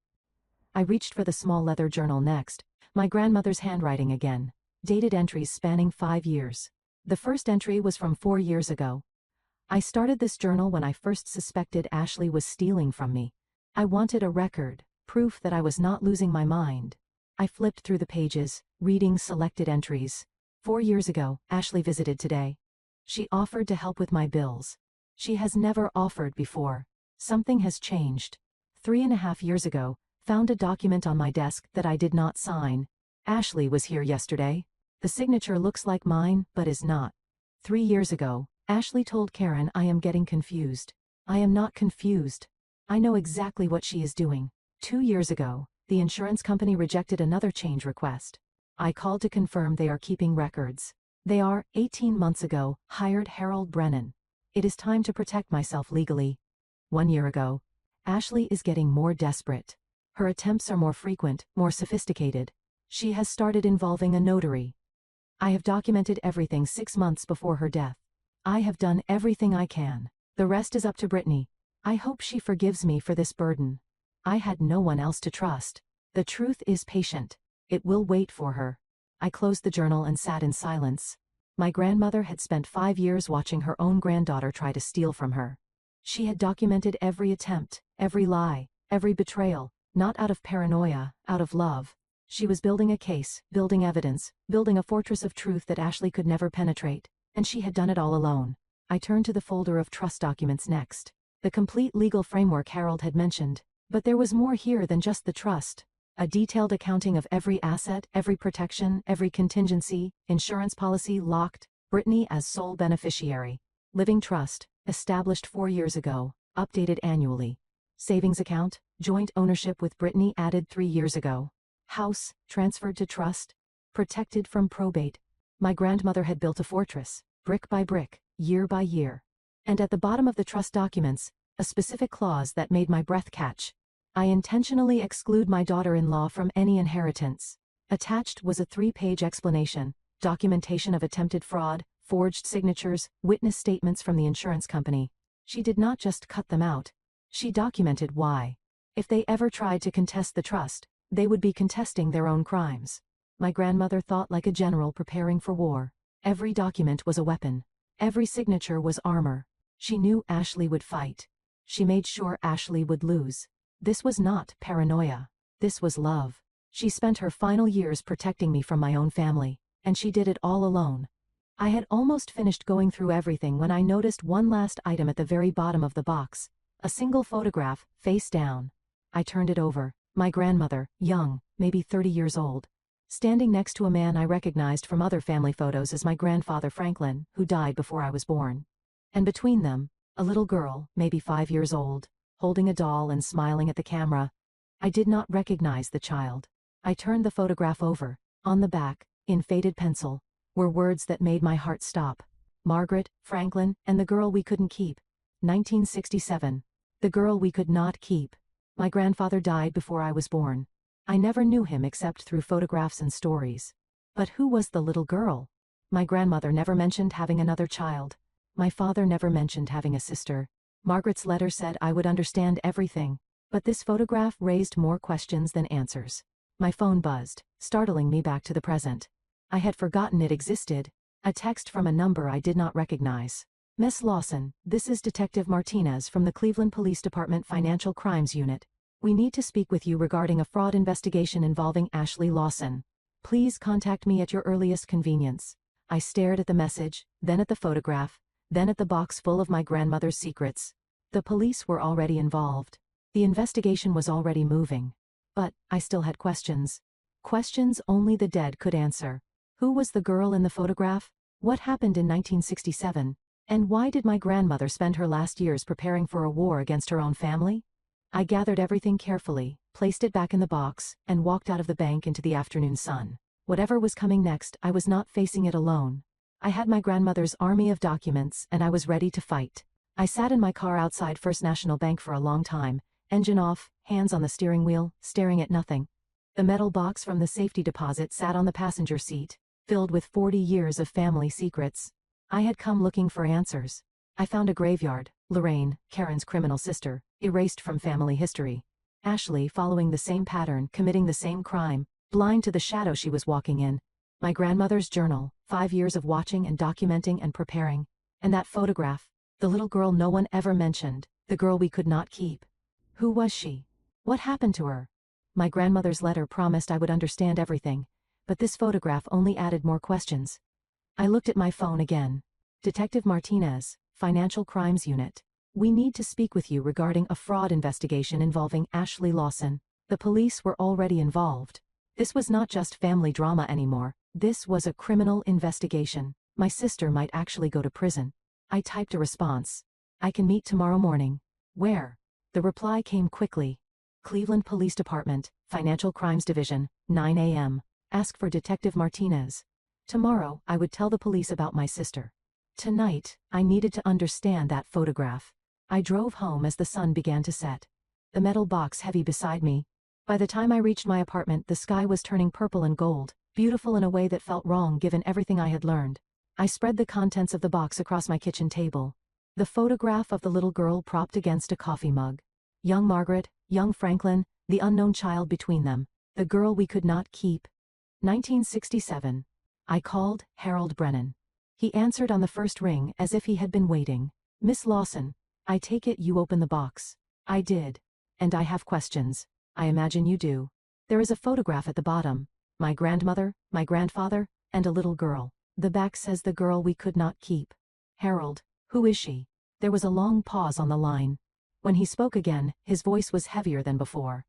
I reached for the small leather journal next, my grandmother's handwriting again. Dated entries spanning 5 years. The first entry was from 4 years ago. I started this journal when I first suspected Ashley was stealing from me. I wanted a record, proof that I was not losing my mind. I flipped through the pages, reading selected entries. 4 years ago, Ashley visited today. She offered to help with my bills. She has never offered before. Something has changed. 3.5 years ago, found a document on my desk that I did not sign. Ashley was here yesterday. The signature looks like mine, but is not. 3 years ago, Ashley told Karen I am getting confused. I am not confused. I know exactly what she is doing. 2 years ago, the insurance company rejected another change request. I called to confirm they are keeping records. They are, 18 months ago, hired Harold Brennan. It is time to protect myself legally. 1 year ago, Ashley is getting more desperate. Her attempts are more frequent, more sophisticated. She has started involving a notary. I have documented everything 6 months before her death. I have done everything I can. The rest is up to Brittany. I hope she forgives me for this burden. I had no one else to trust. The truth is patient. It will wait for her. I closed the journal and sat in silence. My grandmother had spent 5 years watching her own granddaughter try to steal from her. She had documented every attempt, every lie, every betrayal, not out of paranoia, out of love. She was building a case, building evidence, building a fortress of truth that Ashley could never penetrate, and she had done it all alone. I turned to the folder of trust documents next. The complete legal framework Harold had mentioned. But there was more here than just the trust. A detailed accounting of every asset, every protection, every contingency, insurance policy locked, Brittany as sole beneficiary. Living trust, established 4 years ago, updated annually. Savings account, joint ownership with Brittany added 3 years ago. House, transferred to trust, protected from probate. My grandmother had built a fortress, brick by brick, year by year. And at the bottom of the trust documents, a specific clause that made my breath catch. I intentionally exclude my daughter-in-law from any inheritance. Attached was a 3-page explanation, documentation of attempted fraud, forged signatures, witness statements from the insurance company. She did not just cut them out. She documented why. If they ever tried to contest the trust, they would be contesting their own crimes. My grandmother thought like a general preparing for war. Every document was a weapon. Every signature was armor. She knew Ashley would fight. She made sure Ashley would lose. This was not paranoia. This was love. She spent her final years protecting me from my own family, and she did it all alone. I had almost finished going through everything when I noticed one last item at the very bottom of the box. A single photograph, face down. I turned it over. My grandmother, young, maybe 30 years old, standing next to a man I recognized from other family photos as my grandfather Franklin, who died before I was born. And between them, a little girl, maybe 5 years old, holding a doll and smiling at the camera. I did not recognize the child. I turned the photograph over. On the back, in faded pencil, were words that made my heart stop. Margaret, Franklin, and the girl we couldn't keep. 1967. The girl we could not keep. My grandfather died before I was born. I never knew him except through photographs and stories. But who was the little girl? My grandmother never mentioned having another child. My father never mentioned having a sister. Margaret's letter said I would understand everything. But this photograph raised more questions than answers. My phone buzzed, startling me back to the present. I had forgotten it existed. A text from a number I did not recognize. Miss Lawson, this is Detective Martinez from the Cleveland Police Department Financial Crimes Unit. We need to speak with you regarding a fraud investigation involving Ashley Lawson. Please contact me at your earliest convenience. I stared at the message, then at the photograph, then at the box full of my grandmother's secrets. The police were already involved. The investigation was already moving. But I still had questions. Questions only the dead could answer. Who was the girl in the photograph? What happened in 1967? And why did my grandmother spend her last years preparing for a war against her own family? I gathered everything carefully, placed it back in the box, and walked out of the bank into the afternoon sun. Whatever was coming next, I was not facing it alone. I had my grandmother's army of documents, and I was ready to fight. I sat in my car outside First National Bank for a long time, engine off, hands on the steering wheel, staring at nothing. The metal box from the safety deposit sat on the passenger seat, filled with 40 years of family secrets. I had come looking for answers. I found a graveyard, Lorraine, Karen's criminal sister, erased from family history. Ashley following the same pattern, committing the same crime, blind to the shadow she was walking in. My grandmother's journal, 5 years of watching and documenting and preparing. And that photograph, the little girl no one ever mentioned, the girl we could not keep. Who was she? What happened to her? My grandmother's letter promised I would understand everything, but this photograph only added more questions. I looked at my phone again. Detective Martinez, Financial Crimes Unit. We need to speak with you regarding a fraud investigation involving Ashley Lawson. The police were already involved. This was not just family drama anymore. This was a criminal investigation. My sister might actually go to prison. I typed a response. I can meet tomorrow morning. Where? The reply came quickly. Cleveland Police Department, Financial Crimes Division, 9 a.m. Ask for Detective Martinez. Tomorrow, I would tell the police about my sister. Tonight, I needed to understand that photograph. I drove home as the sun began to set. The metal box heavy beside me. By the time I reached my apartment, the sky was turning purple and gold, beautiful in a way that felt wrong given everything I had learned. I spread the contents of the box across my kitchen table. The photograph of the little girl propped against a coffee mug. Young Margaret, young Franklin, the unknown child between them. The girl we could not keep. 1967. I called Harold Brennan. He answered on the first ring as if he had been waiting. Miss Lawson, I take it you opened the box. I did. And I have questions. I imagine you do. There is a photograph at the bottom. My grandmother, my grandfather, and a little girl. The back says the girl we could not keep. Harold, who is she? There was a long pause on the line. When he spoke again, his voice was heavier than before.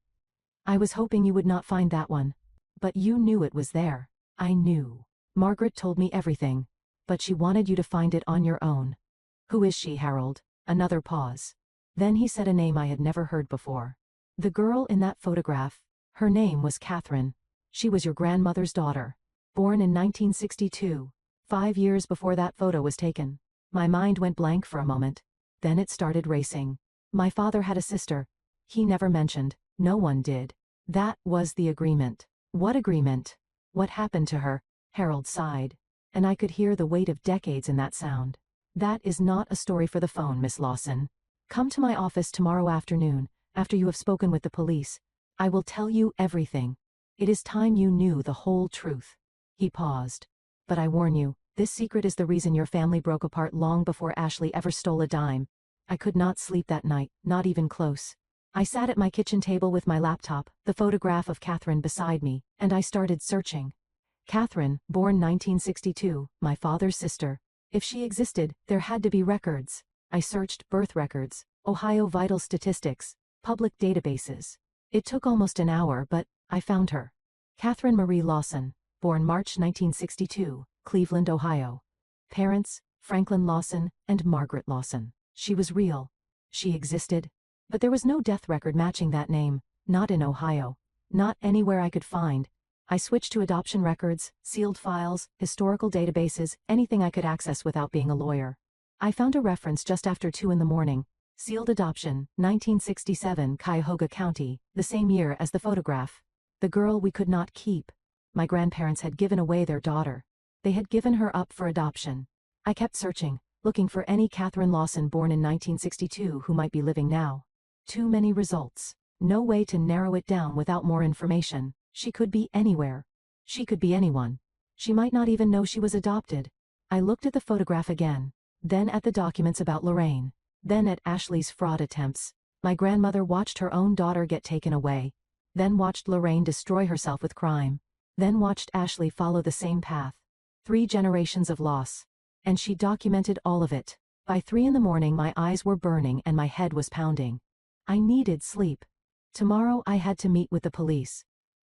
I was hoping you would not find that one. But you knew it was there. I knew. Margaret told me everything. But she wanted you to find it on your own. Who is she, Harold? Another pause. Then he said a name I had never heard before. The girl in that photograph. Her name was Catherine. She was your grandmother's daughter. Born in 1962. 5 years before that photo was taken. My mind went blank for a moment. Then it started racing. My father had a sister. He never mentioned. No one did. That was the agreement. What agreement? What happened to her? Harold sighed. And I could hear the weight of decades in that sound. That is not a story for the phone, Miss Lawson. Come to my office tomorrow afternoon, after you have spoken with the police. I will tell you everything. It is time you knew the whole truth. He paused. But I warn you, This secret is the reason your family broke apart long before Ashley ever stole a dime. I could not sleep that night, not even close. I sat at my kitchen table with my laptop, the photograph of Catherine beside me, and I started searching. Catherine, born 1962, my father's sister. If she existed, there had to be records. I searched birth records, Ohio vital statistics, public databases. It took almost an hour, but I found her. Catherine Marie Lawson, born March 1962, Cleveland, Ohio. Parents, Franklin Lawson and Margaret Lawson. She was real. She existed. But there was no death record matching that name, not in Ohio. Not anywhere I could find. I switched to adoption records, sealed files, historical databases, anything I could access without being a lawyer. I found a reference just after 2 in the morning. Sealed adoption, 1967, Cuyahoga County, the same year as the photograph. The girl we could not keep. My grandparents had given away their daughter. They had given her up for adoption. I kept searching, looking for any Catherine Lawson born in 1962 who might be living now. Too many results. No way to narrow it down without more information. She could be anywhere. She could be anyone. She might not even know she was adopted. I looked at the photograph again, then at the documents about Lorraine, then at Ashley's fraud attempts. My grandmother watched her own daughter get taken away, then watched Lorraine destroy herself with crime, then watched Ashley follow the same path. 3 generations of loss. And she documented all of it. By 3 in the morning my eyes were burning and my head was pounding. I needed sleep. Tomorrow I had to meet with the police.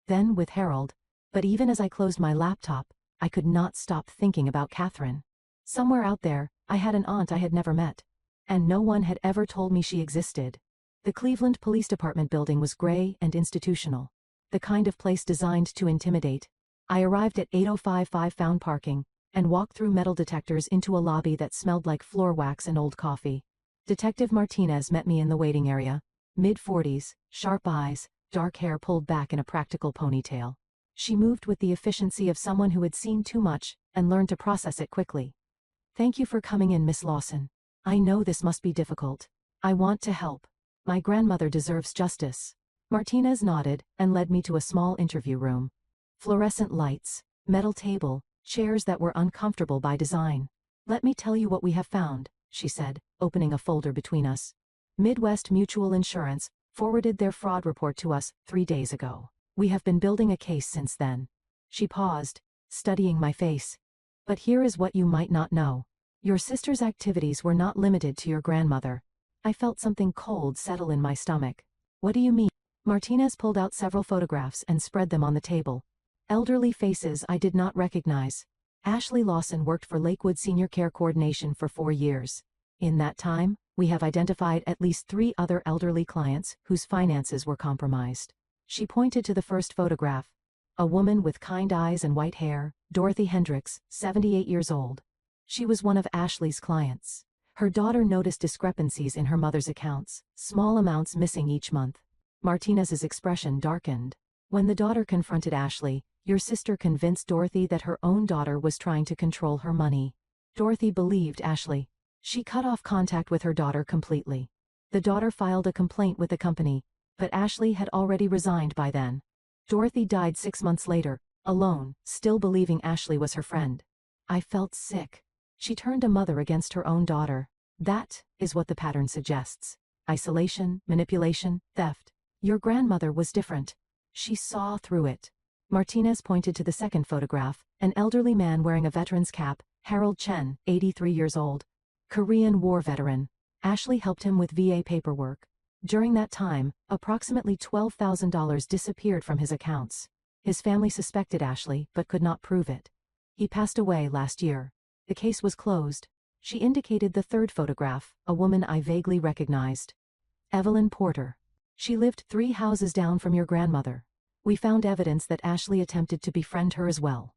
Then with Harold. But even as I closed my laptop, I could not stop thinking about Catherine. Somewhere out there, I had an aunt I had never met. And no one had ever told me she existed. The Cleveland Police Department building was gray and institutional. The kind of place designed to intimidate. I arrived at 8055, found parking, and walked through metal detectors into a lobby that smelled like floor wax and old coffee. Detective Martinez met me in the waiting area. Mid-40s, sharp eyes, dark hair pulled back in a practical ponytail. She moved with the efficiency of someone who had seen too much and learned to process it quickly. "Thank you for coming in, Miss Lawson. I know this must be difficult. I want to help. My grandmother deserves justice." Martinez nodded and led me to a small interview room. Fluorescent lights, metal table, chairs that were uncomfortable by design. "Let me tell you what we have found," she said, opening a folder between us. "Midwest Mutual Insurance forwarded their fraud report to us 3 days ago. We have been building a case since then." She paused, studying my face. "But here is what you might not know. Your sister's activities were not limited to your grandmother." I felt something cold settle in my stomach. "What do you mean?" Martinez pulled out several photographs and spread them on the table. Elderly faces I did not recognize. Ashley Lawson worked for Lakewood Senior Care Coordination for 4 years. In that time, we have identified at least 3 other elderly clients whose finances were compromised. She pointed to the first photograph. A woman with kind eyes and white hair, Dorothy Hendricks, 78 years old. She was one of Ashley's clients. Her daughter noticed discrepancies in her mother's accounts, small amounts missing each month. Martinez's expression darkened. When the daughter confronted Ashley, "Your sister convinced Dorothy that her own daughter was trying to control her money." Dorothy believed Ashley. She cut off contact with her daughter completely. The daughter filed a complaint with the company, but Ashley had already resigned by then. Dorothy died 6 months later, alone, still believing Ashley was her friend. I felt sick. She turned a mother against her own daughter. That is what the pattern suggests. Isolation, manipulation, theft. Your grandmother was different. She saw through it. Martinez pointed to the second photograph, an elderly man wearing a veteran's cap, Harold Chen, 83 years old. Korean War veteran. Ashley helped him with VA paperwork. During that time, approximately $12,000 disappeared from his accounts. His family suspected Ashley but could not prove it. He passed away last year. The case was closed. She indicated the third photograph, a woman I vaguely recognized. Evelyn Porter. She lived 3 houses down from your grandmother. We found evidence that Ashley attempted to befriend her as well.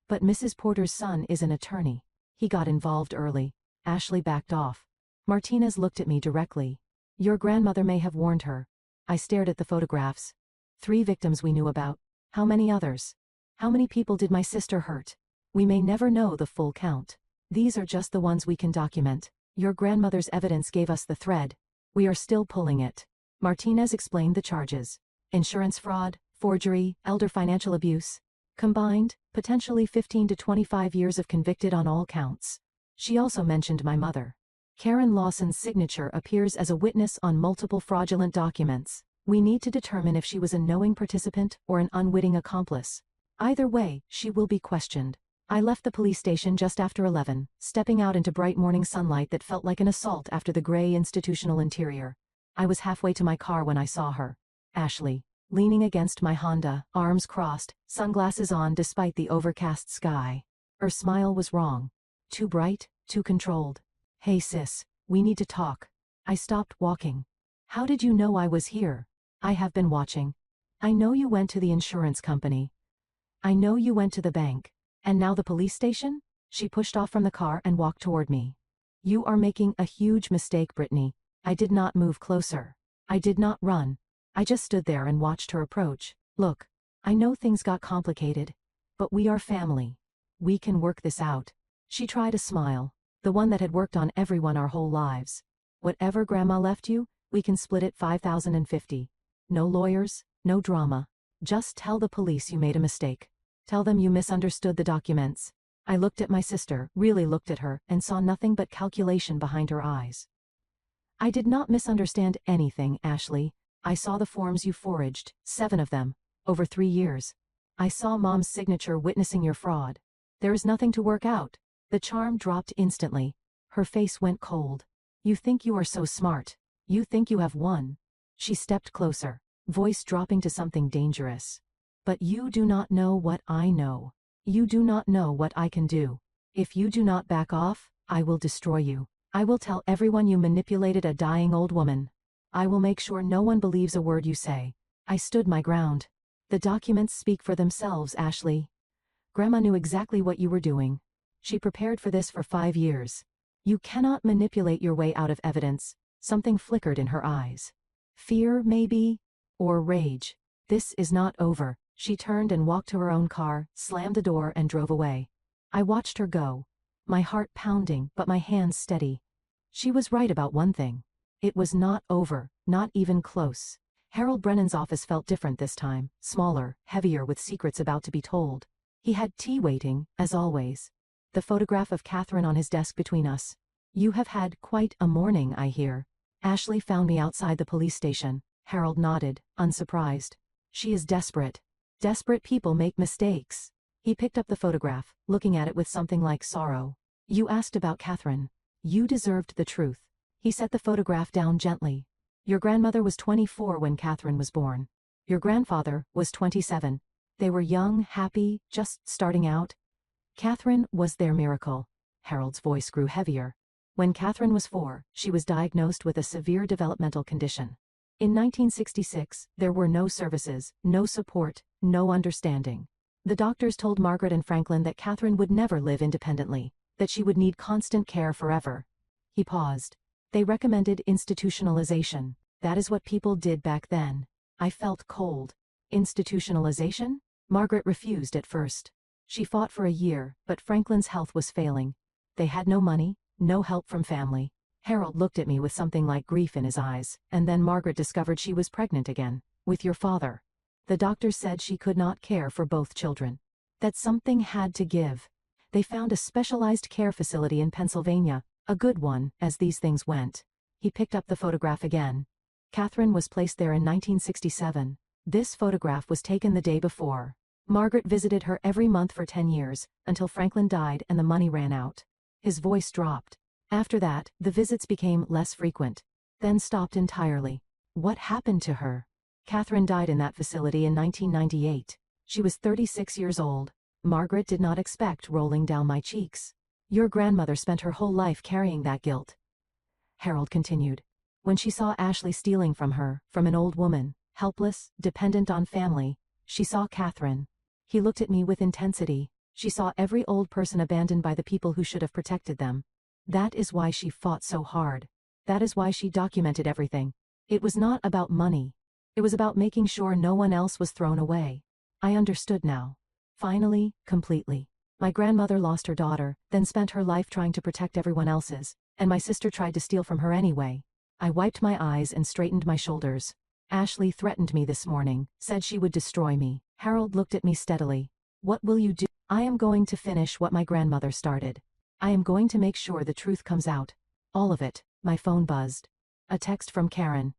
But Mrs. Porter's son is an attorney. He got involved early. Ashley backed off. Martinez looked at me directly. Your grandmother may have warned her. I stared at the photographs. 3 victims we knew about. How many others? How many people did my sister hurt? We may never know the full count. These are just the ones we can document. Your grandmother's evidence gave us the thread. We are still pulling it. Martinez explained the charges. Insurance fraud, forgery, elder financial abuse. Combined, Potentially 15 to 25 years if convicted on all counts. She also mentioned my mother. Karen Lawson's signature appears as a witness on multiple fraudulent documents. We need to determine if she was a knowing participant or an unwitting accomplice. Either way, she will be questioned. I left the police station just after 11, stepping out into bright morning sunlight that felt like an assault after the gray institutional interior. I was halfway to my car when I saw her. Ashley, leaning against my Honda, arms crossed, sunglasses on despite the overcast sky. Her smile was wrong. Too bright, too controlled. "Hey sis, we need to talk." I stopped walking. "How did you know I was here?" "I have been watching. I know you went to the insurance company. I know you went to the bank. And now the police station?" She pushed off from the car and walked toward me. "You are making a huge mistake, Brittany." I did not move closer. I did not run. I just stood there and watched her approach. "Look, I know things got complicated, but we are family. We can work this out." She tried a smile, the one that had worked on everyone our whole lives. "Whatever Grandma left you, we can split it 50-50. No lawyers, no drama. Just tell the police you made a mistake. Tell them you misunderstood the documents." I looked at my sister, really looked at her, and saw nothing but calculation behind her eyes. "I did not misunderstand anything, Ashley. I saw the forms you forged, 7 of them, over 3 years. I saw Mom's signature witnessing your fraud. There is nothing to work out." The charm dropped instantly. Her face went cold. "You think you are so smart. You think you have won." She stepped closer, voice dropping to something dangerous. "But you do not know what I know. You do not know what I can do. If you do not back off, I will destroy you. I will tell everyone you manipulated a dying old woman. I will make sure no one believes a word you say." I stood my ground. "The documents speak for themselves, Ashley. Grandma knew exactly what you were doing. She prepared for this for 5 years. You cannot manipulate your way out of evidence." Something flickered in her eyes. Fear, maybe? Or rage. "This is not over." She turned and walked to her own car, slammed the door and drove away. I watched her go, my heart pounding but my hands steady. She was right about one thing. It was not over, not even close. Harold Brennan's office felt different this time, smaller, heavier with secrets about to be told. He had tea waiting, as always. The photograph of Catherine on his desk between us. "You have had quite a morning, I hear." Ashley found me outside the police station. Harold nodded, unsurprised. "She is desperate. Desperate people make mistakes." He picked up the photograph, looking at it with something like sorrow. "You asked about Catherine. You deserved the truth." He set the photograph down gently. "Your grandmother was 24 when Catherine was born. Your grandfather was 27. They were young, happy, just starting out. Catherine was their miracle." Harold's voice grew heavier. "When Catherine was 4, she was diagnosed with a severe developmental condition. In 1966, there were no services, no support, no understanding. The doctors told Margaret and Franklin that Catherine would never live independently, that she would need constant care forever." He paused. "They recommended institutionalization. That is what people did back then." I felt cold. Institutionalization? Margaret refused at first. She fought for a year, but Franklin's health was failing. They had no money, no help from family. Harold looked at me with something like grief in his eyes, and then Margaret discovered she was pregnant again, with your father. The doctors said she could not care for both children. That something had to give. They found a specialized care facility in Pennsylvania, a good one, as these things went. He picked up the photograph again. Catherine was placed there in 1967. This photograph was taken the day before. Margaret visited her every month for 10 years, until Franklin died and the money ran out. His voice dropped. After that, the visits became less frequent, then stopped entirely. What happened to her? Catherine died in that facility in 1998. She was 36 years old. Margaret did not expect rolling down my cheeks. Your grandmother spent her whole life carrying that guilt. Harold continued. When she saw Ashley stealing from her, from an old woman, helpless, dependent on family, she saw Catherine. He looked at me with intensity. She saw every old person abandoned by the people who should have protected them. That is why she fought so hard. That is why she documented everything. It was not about money. It was about making sure no one else was thrown away. I understood now. Finally, completely. My grandmother lost her daughter, then spent her life trying to protect everyone else's, and my sister tried to steal from her anyway. I wiped my eyes and straightened my shoulders. Ashley threatened me this morning, said she would destroy me. Harold looked at me steadily. What will you do? I am going to finish what my grandmother started. I am going to make sure the truth comes out. All of it. My phone buzzed. A text from Karen.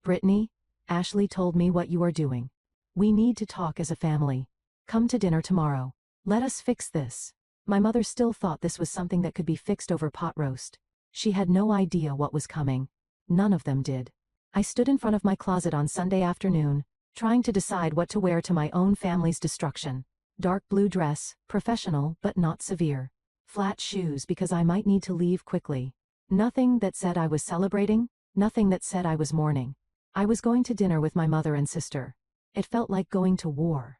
Brittany, Ashley told me what you are doing. We need to talk as a family. Come to dinner tomorrow. Let us fix this. My mother still thought this was something that could be fixed over pot roast. She had no idea what was coming. None of them did. I stood in front of my closet on Sunday afternoon, trying to decide what to wear to my own family's destruction. Dark blue dress, professional but not severe. Flat shoes because I might need to leave quickly. Nothing that said I was celebrating, nothing that said I was mourning. I was going to dinner with my mother and sister. It felt like going to war.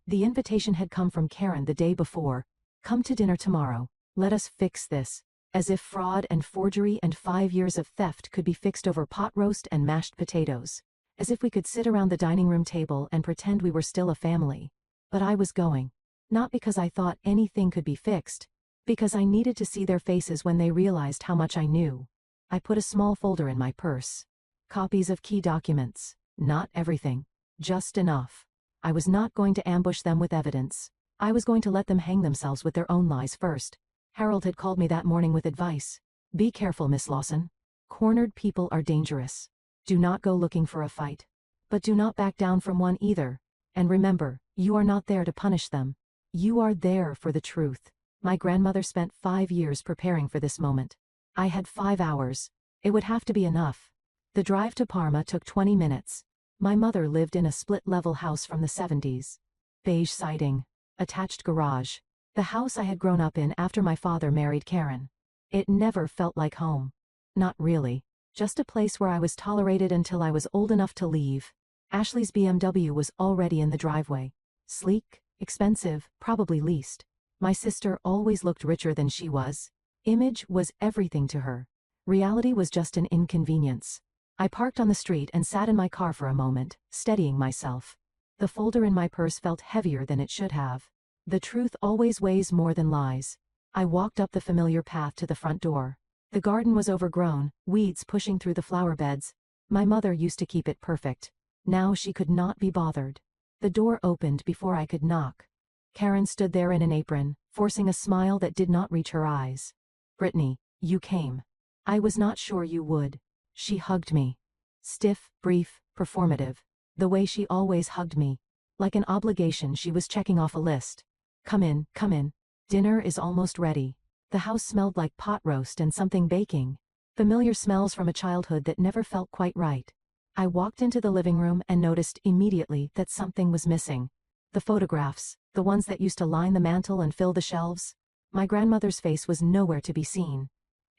The invitation had come from Karen the day before. Come to dinner tomorrow. Let us fix this. As if fraud and forgery and 5 years of theft could be fixed over pot roast and mashed potatoes. As if we could sit around the dining room table and pretend we were still a family. But I was going. Not because I thought anything could be fixed. Because I needed to see their faces when they realized how much I knew. I put a small folder in my purse. Copies of key documents. Not everything. Just enough. I was not going to ambush them with evidence. I was going to let them hang themselves with their own lies first. Harold had called me that morning with advice. Be careful, Miss Lawson. Cornered people are dangerous. Do not go looking for a fight. But do not back down from one either. And remember, you are not there to punish them. You are there for the truth. My grandmother spent 5 years preparing for this moment. I had 5 hours. It would have to be enough. The drive to Parma took 20 minutes. My mother lived in a split-level house from the 70s. Beige siding. Attached garage. The house I had grown up in after my father married Karen. It never felt like home. Not really. Just a place where I was tolerated until I was old enough to leave. Ashley's BMW was already in the driveway. Sleek, expensive, probably leased. My sister always looked richer than she was. Image was everything to her. Reality was just an inconvenience. I parked on the street and sat in my car for a moment, steadying myself. The folder in my purse felt heavier than it should have. The truth always weighs more than lies. I walked up the familiar path to the front door. The garden was overgrown, weeds pushing through the flower beds. My mother used to keep it perfect. Now she could not be bothered. The door opened before I could knock. Karen stood there in an apron, forcing a smile that did not reach her eyes. Brittany, you came. I was not sure you would. She hugged me. Stiff, brief, performative. The way she always hugged me. Like an obligation she was checking off a list. Come in, come in. Dinner is almost ready. The house smelled like pot roast and something baking. Familiar smells from a childhood that never felt quite right. I walked into the living room and noticed immediately that something was missing. The photographs, the ones that used to line the mantel and fill the shelves. My grandmother's face was nowhere to be seen.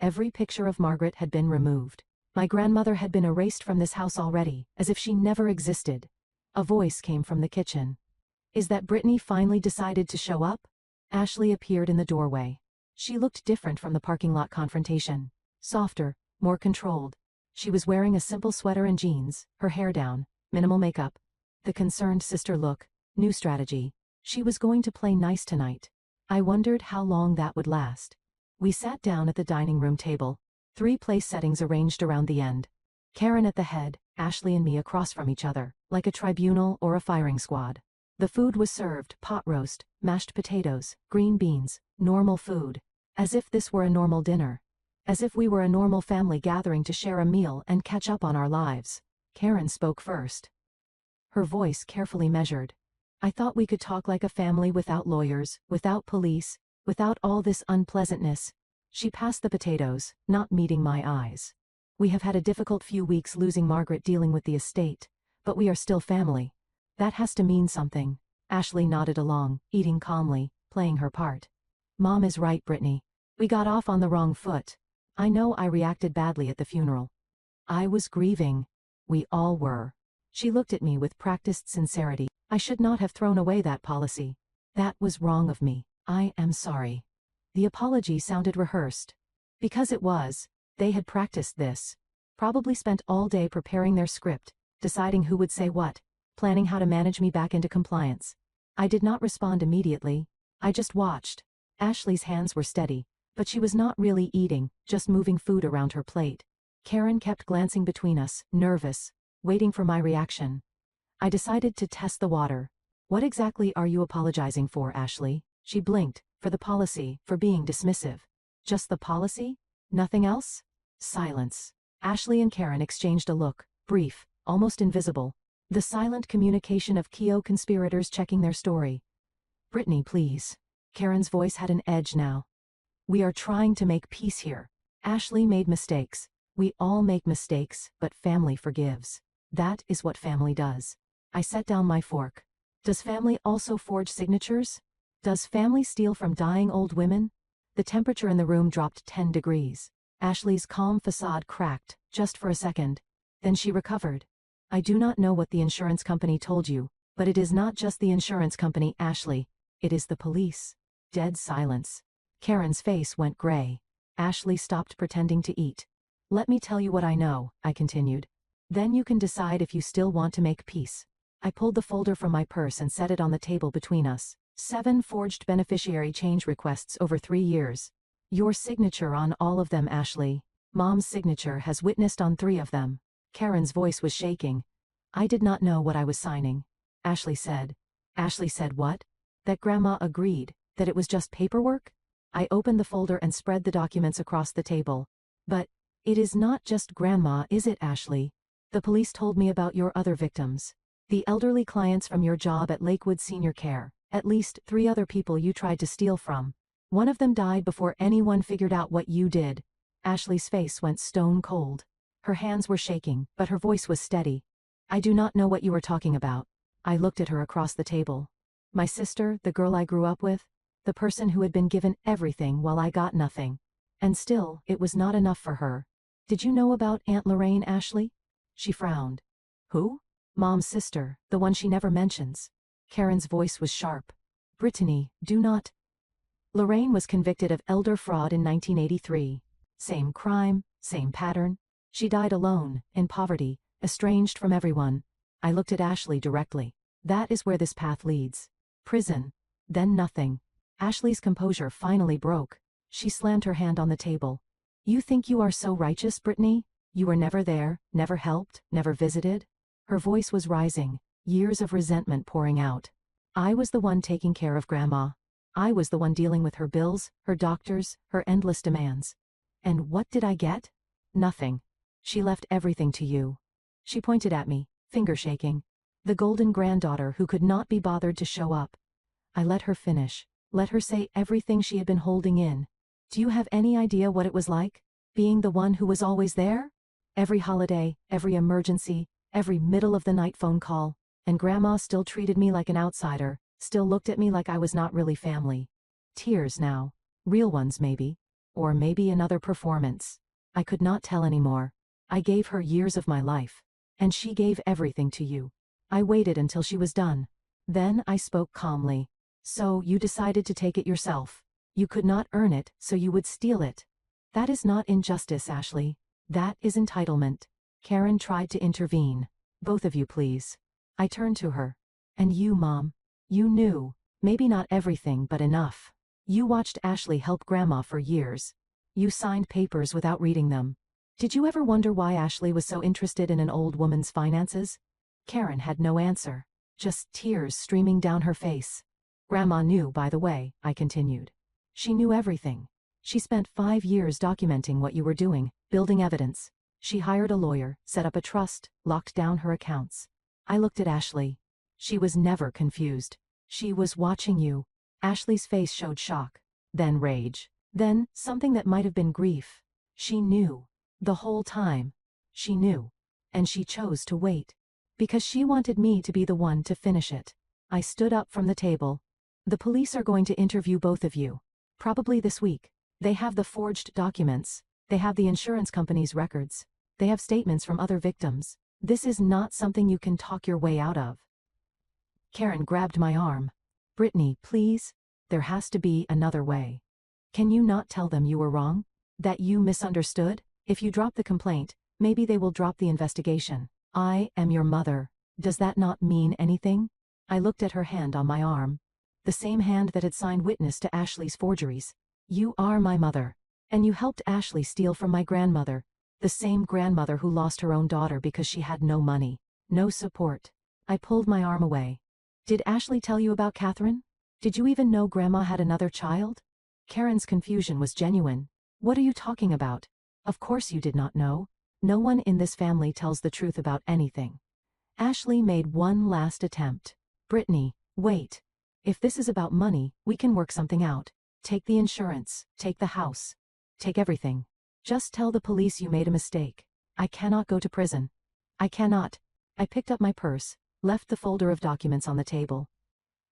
Every picture of Margaret had been removed. My grandmother had been erased from this house already, as if she never existed. A voice came from the kitchen. Is that Brittany finally decided to show up? Ashley appeared in the doorway. She looked different from the parking lot confrontation. Softer, more controlled. She was wearing a simple sweater and jeans, her hair down, minimal makeup. The concerned sister look, new strategy. She was going to play nice tonight. I wondered how long that would last. We sat down at the dining room table. 3 place settings arranged around the end. Karen at the head, Ashley and me across from each other, like a tribunal or a firing squad. The food was served, pot roast, mashed potatoes, green beans, normal food. As if this were a normal dinner. As if we were a normal family gathering to share a meal and catch up on our lives. Karen spoke first. Her voice carefully measured. I thought we could talk like a family without lawyers, without police, without all this unpleasantness. She passed the potatoes, not meeting my eyes. We have had a difficult few weeks losing Margaret dealing with the estate, but we are still family. That has to mean something. Ashley nodded along, eating calmly, playing her part. Mom is right, Brittany. We got off on the wrong foot. I know I reacted badly at the funeral. I was grieving. We all were. She looked at me with practiced sincerity. I should not have thrown away that policy. That was wrong of me. I am sorry. The apology sounded rehearsed. Because it was. They had practiced this. Probably spent all day preparing their script, deciding who would say what, planning how to manage me back into compliance. I did not respond immediately. I just watched. Ashley's hands were steady, but she was not really eating, just moving food around her plate. Karen kept glancing between us, nervous, waiting for my reaction. I decided to test the water. What exactly are you apologizing for, Ashley? She blinked. For the policy, for being dismissive. Just the policy? Nothing else? Silence. Ashley and Karen exchanged a look, brief, almost invisible. The silent communication of Keogh conspirators checking their story. Brittany, please. Karen's voice had an edge now. We are trying to make peace here. Ashley made mistakes. We all make mistakes, but family forgives. That is what family does. I set down my fork. Does family also forge signatures? Does family steal from dying old women? The temperature in the room dropped 10 degrees. Ashley's calm facade cracked, just for a second. Then she recovered. I do not know what the insurance company told you, but it is not just the insurance company, Ashley. It is the police. Dead silence. Karen's face went gray. Ashley stopped pretending to eat. Let me tell you what I know, I continued. Then you can decide if you still want to make peace. I pulled the folder from my purse and set it on the table between us. 7 forged beneficiary change requests over 3 years. Your signature on all of them, Ashley. Mom's signature has witnessed on 3 of them. Karen's voice was shaking. I did not know what I was signing. Ashley said. Ashley said what? That Grandma agreed, that it was just paperwork? I opened the folder and spread the documents across the table. But it is not just Grandma, is it, Ashley? The police told me about your other victims. The elderly clients from your job at Lakewood Senior Care. At least 3 other people you tried to steal from. One of them died before anyone figured out what you did. Ashley's face went stone cold. Her hands were shaking, but her voice was steady. I do not know what you are talking about. I looked at her across the table. My sister, the girl I grew up with, the person who had been given everything while I got nothing. And still, it was not enough for her. Did you know about Aunt Lorraine, Ashley? She frowned. Who? Mom's sister, the one she never mentions. Karen's voice was sharp. Brittany, do not. Lorraine was convicted of elder fraud in 1983. Same crime, same pattern. She died alone, in poverty, estranged from everyone. I looked at Ashley directly. That is where this path leads. Prison. Then nothing. Ashley's composure finally broke. She slammed her hand on the table. You think you are so righteous, Brittany? You were never there, never helped, never visited? Her voice was rising. Years of resentment pouring out. I was the one taking care of Grandma. I was the one dealing with her bills, her doctors, her endless demands. And what did I get? Nothing. She left everything to you. She pointed at me, finger shaking. The golden granddaughter who could not be bothered to show up. I let her finish. Let her say everything she had been holding in. Do you have any idea what it was like? Being the one who was always there? Every holiday, every emergency, every middle-of-the-night phone call. And Grandma still treated me like an outsider, still looked at me like I was not really family. Tears now. Real ones maybe. Or maybe another performance. I could not tell anymore. I gave her years of my life. And she gave everything to you. I waited until she was done. Then I spoke calmly. So you decided to take it yourself. You could not earn it, so you would steal it. That is not injustice, Ashley. That is entitlement. Karen tried to intervene. Both of you, please. I turned to her. And you, Mom. You knew. Maybe not everything, but enough. You watched Ashley help Grandma for years. You signed papers without reading them. Did you ever wonder why Ashley was so interested in an old woman's finances? Karen had no answer. Just tears streaming down her face. Grandma knew, by the way, I continued. She knew everything. She spent 5 years documenting what you were doing, building evidence. She hired a lawyer, set up a trust, locked down her accounts. I looked at Ashley. She was never confused. She was watching you. Ashley's face showed shock. Then rage. Then something that might have been grief. She knew. The whole time. She knew. And she chose to wait. Because she wanted me to be the one to finish it. I stood up from the table. The police are going to interview both of you. Probably this week. They have the forged documents. They have the insurance company's records. They have statements from other victims. This is not something you can talk your way out of. Karen grabbed my arm. Brittany, please. There has to be another way. Can you not tell them you were wrong? That you misunderstood? If you drop the complaint, maybe they will drop the investigation. I am your mother. Does that not mean anything? I looked at her hand on my arm. The same hand that had signed witness to Ashley's forgeries. You are my mother. And you helped Ashley steal from my grandmother. The same grandmother who lost her own daughter because she had no money, no support. I pulled my arm away. Did Ashley tell you about Catherine? Did you even know Grandma had another child? Karen's confusion was genuine. What are you talking about? Of course you did not know. No one in this family tells the truth about anything. Ashley made one last attempt. Brittany, wait. If this is about money, we can work something out. Take the insurance, take the house. Take everything. Just tell the police you made a mistake. I cannot go to prison. I cannot. I picked up my purse, left the folder of documents on the table.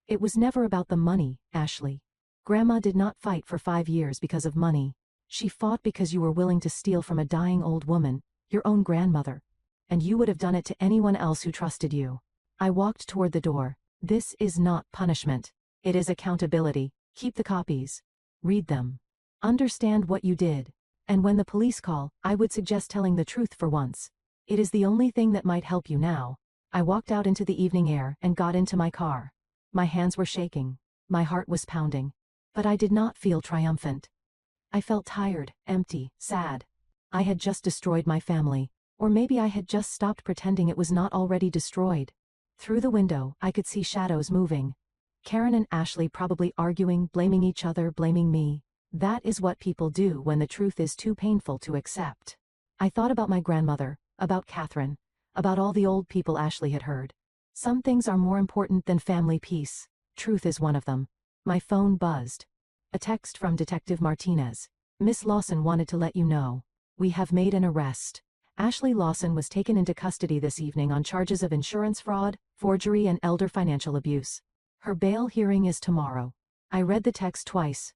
It was never about the money, Ashley. Grandma did not fight for 5 years because of money. She fought because you were willing to steal from a dying old woman, your own grandmother. And you would have done it to anyone else who trusted you. I walked toward the door. This is not punishment. It is accountability. Keep the copies. Read them. Understand what you did. And when the police call, I would suggest telling the truth for once. It is the only thing that might help you now. I walked out into the evening air and got into my car. My hands were shaking. My heart was pounding. But I did not feel triumphant. I felt tired, empty, sad. I had just destroyed my family. Or maybe I had just stopped pretending it was not already destroyed. Through the window, I could see shadows moving. Karen and Ashley probably arguing, blaming each other, blaming me. That is what people do when the truth is too painful to accept. I thought about my grandmother, about Catherine, about all the old people Ashley had heard. Some things are more important than family peace. Truth is one of them. My phone buzzed. A text from Detective Martinez. Miss Lawson wanted to let you know. We have made an arrest. Ashley Lawson was taken into custody this evening on charges of insurance fraud, forgery and elder financial abuse. Her bail hearing is tomorrow. I read the text twice.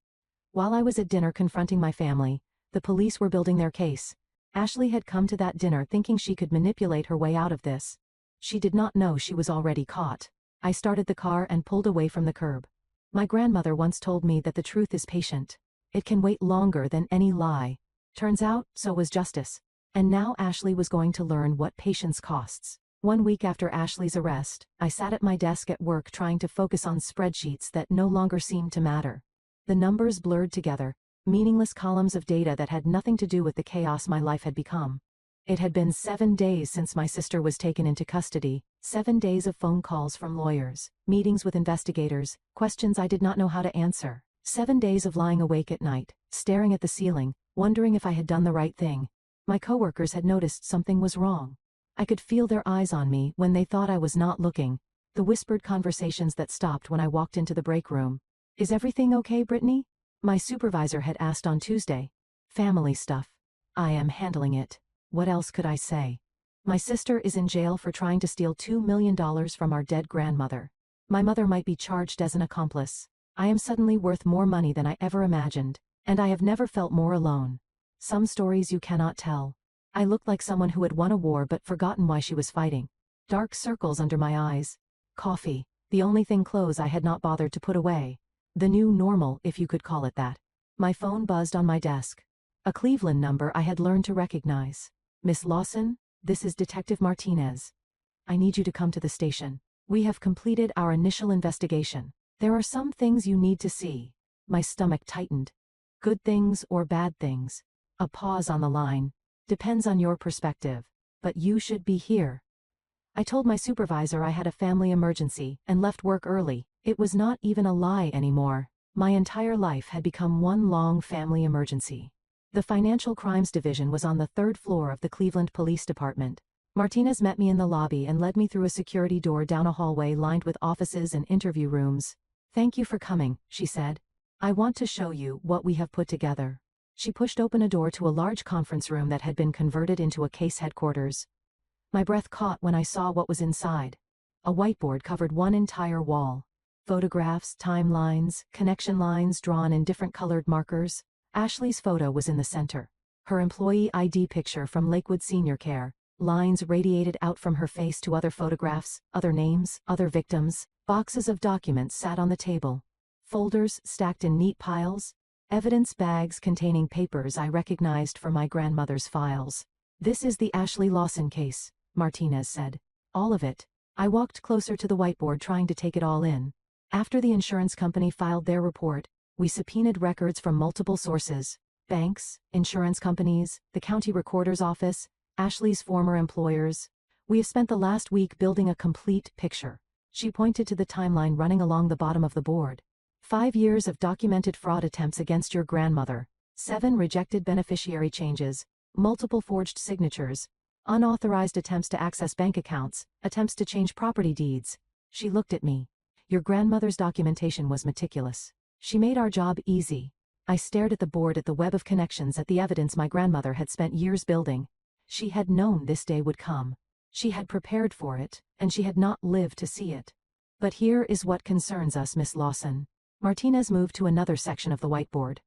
While I was at dinner confronting my family, the police were building their case. Ashley had come to that dinner thinking she could manipulate her way out of this. She did not know she was already caught. I started the car and pulled away from the curb. My grandmother once told me that the truth is patient. It can wait longer than any lie. Turns out, so was justice. And now Ashley was going to learn what patience costs. 1 week after Ashley's arrest, I sat at my desk at work trying to focus on spreadsheets that no longer seemed to matter. The numbers blurred together, meaningless columns of data that had nothing to do with the chaos my life had become. It had been 7 days since my sister was taken into custody, 7 days of phone calls from lawyers, meetings with investigators, questions I did not know how to answer, 7 days of lying awake at night, staring at the ceiling, wondering if I had done the right thing. My coworkers had noticed something was wrong. I could feel their eyes on me when they thought I was not looking, the whispered conversations that stopped when I walked into the break room. Is everything okay, Brittany? My supervisor had asked on Tuesday. Family stuff. I am handling it. What else could I say? My sister is in jail for trying to steal $2 million from our dead grandmother. My mother might be charged as an accomplice. I am suddenly worth more money than I ever imagined, and I have never felt more alone. Some stories you cannot tell. I looked like someone who had won a war but forgotten why she was fighting. Dark circles under my eyes. Coffee, the only thing clothes I had not bothered to put away. The new normal, if you could call it that. My phone buzzed on my desk. A Cleveland number I had learned to recognize. Miss Lawson, this is Detective Martinez. I need you to come to the station. We have completed our initial investigation. There are some things you need to see. My stomach tightened. Good things or bad things. A pause on the line. Depends on your perspective. But you should be here. I told my supervisor I had a family emergency and left work early. It was not even a lie anymore. My entire life had become one long family emergency. The Financial Crimes Division was on the 3rd floor of the Cleveland Police Department. Martinez met me in the lobby and led me through a security door down a hallway lined with offices and interview rooms. Thank you for coming, she said. I want to show you what we have put together. She pushed open a door to a large conference room that had been converted into a case headquarters. My breath caught when I saw what was inside. A whiteboard covered one entire wall. Photographs, timelines, connection lines drawn in different colored markers. Ashley's photo was in the center. Her employee ID picture from Lakewood Senior Care. Lines radiated out from her face to other photographs, other names, other victims. Boxes of documents sat on the table. Folders stacked in neat piles. Evidence bags containing papers I recognized from my grandmother's files. This is the Ashley Lawson case, Martinez said. All of it. I walked closer to the whiteboard trying to take it all in. After the insurance company filed their report, we subpoenaed records from multiple sources. Banks, insurance companies, the county recorder's office, Ashley's former employers. We have spent the last week building a complete picture. She pointed to the timeline running along the bottom of the board. 5 years of documented fraud attempts against your grandmother. 7 rejected beneficiary changes. Multiple forged signatures. Unauthorized attempts to access bank accounts. Attempts to change property deeds. She looked at me. Your grandmother's documentation was meticulous. She made our job easy. I stared at the board, at the web of connections, at the evidence my grandmother had spent years building. She had known this day would come. She had prepared for it, and she had not lived to see it. But here is what concerns us, Miss Lawson. Martinez moved to another section of the whiteboard.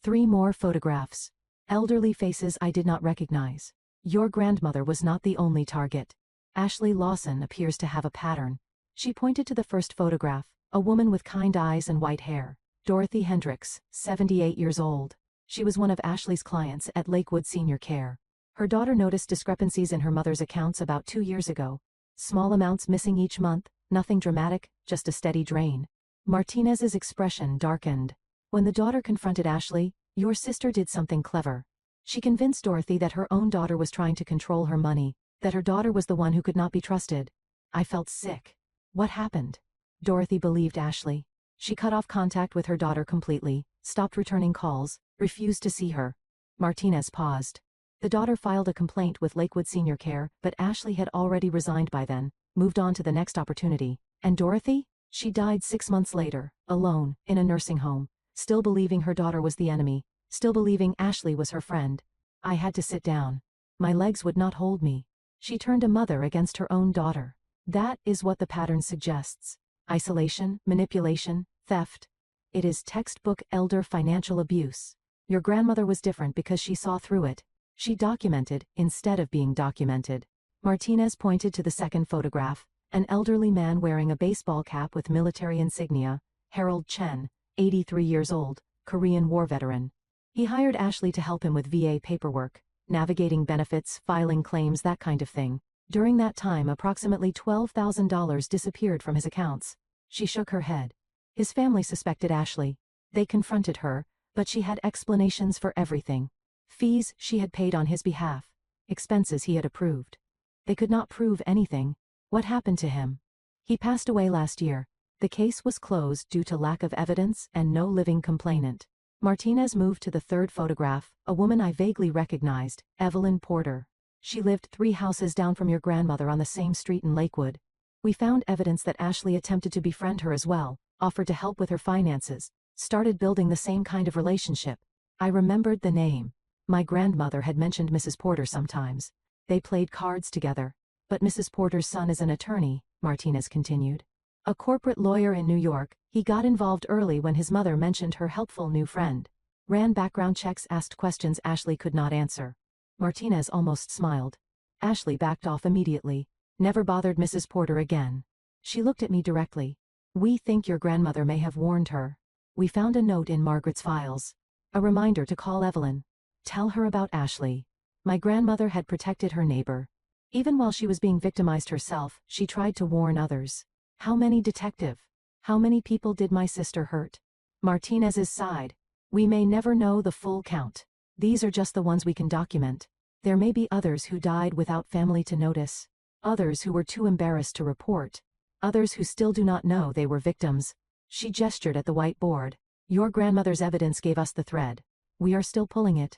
3 more photographs. Elderly faces I did not recognize. Your grandmother was not the only target. Ashley Lawson appears to have a pattern. She pointed to the first photograph, a woman with kind eyes and white hair. Dorothy Hendricks, 78 years old. She was one of Ashley's clients at Lakewood Senior Care. Her daughter noticed discrepancies in her mother's accounts about 2 years ago. Small amounts missing each month, nothing dramatic, just a steady drain. Martinez's expression darkened. When the daughter confronted Ashley, your sister did something clever. She convinced Dorothy that her own daughter was trying to control her money, that her daughter was the one who could not be trusted. I felt sick. What happened? Dorothy believed Ashley. She cut off contact with her daughter completely, stopped returning calls, refused to see her. Martinez paused. The daughter filed a complaint with Lakewood Senior Care, but Ashley had already resigned by then, moved on to the next opportunity. And Dorothy? She died 6 months later, alone, in a nursing home, still believing her daughter was the enemy, still believing Ashley was her friend. I had to sit down. My legs would not hold me. She turned a mother against her own daughter. That is what the pattern suggests. Isolation, manipulation, theft. It is textbook elder financial abuse. Your grandmother was different because she saw through it. She documented instead of being documented. Martinez pointed to the second photograph, an elderly man wearing a baseball cap with military insignia, Harold Chen, 83 years old, Korean War veteran. He hired Ashley to help him with VA paperwork, navigating benefits, filing claims, that kind of thing. During that time, approximately $12,000 disappeared from his accounts. She shook her head. His family suspected Ashley. They confronted her, but she had explanations for everything. Fees she had paid on his behalf. Expenses he had approved. They could not prove anything. What happened to him? He passed away last year. The case was closed due to lack of evidence and no living complainant. Martinez moved to the third photograph, a woman I vaguely recognized, Evelyn Porter. She lived 3 houses down from your grandmother on the same street in Lakewood. We found evidence that Ashley attempted to befriend her as well, offered to help with her finances, started building the same kind of relationship. I remembered the name. My grandmother had mentioned Mrs. Porter sometimes. They played cards together. But Mrs. Porter's son is an attorney, Martinez continued. A corporate lawyer in New York. He got involved early when his mother mentioned her helpful new friend. Ran background checks, asked questions Ashley could not answer. Martinez almost smiled. Ashley backed off immediately. Never bothered Mrs. Porter again. She looked at me directly. We think your grandmother may have warned her. We found a note in Margaret's files. A reminder to call Evelyn. Tell her about Ashley. My grandmother had protected her neighbor. Even while she was being victimized herself, she tried to warn others. How many, detective? How many people did my sister hurt? Martinez's sighed. We may never know the full count. These are just the ones we can document. There may be others who died without family to notice. Others who were too embarrassed to report. Others who still do not know they were victims. She gestured at the whiteboard. Your grandmother's evidence gave us the thread. We are still pulling it.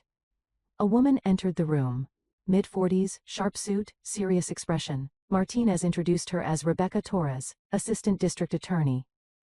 A woman entered the room. Mid-40s, sharp suit, serious expression. Martinez introduced her as Rebecca Torres, Assistant District Attorney.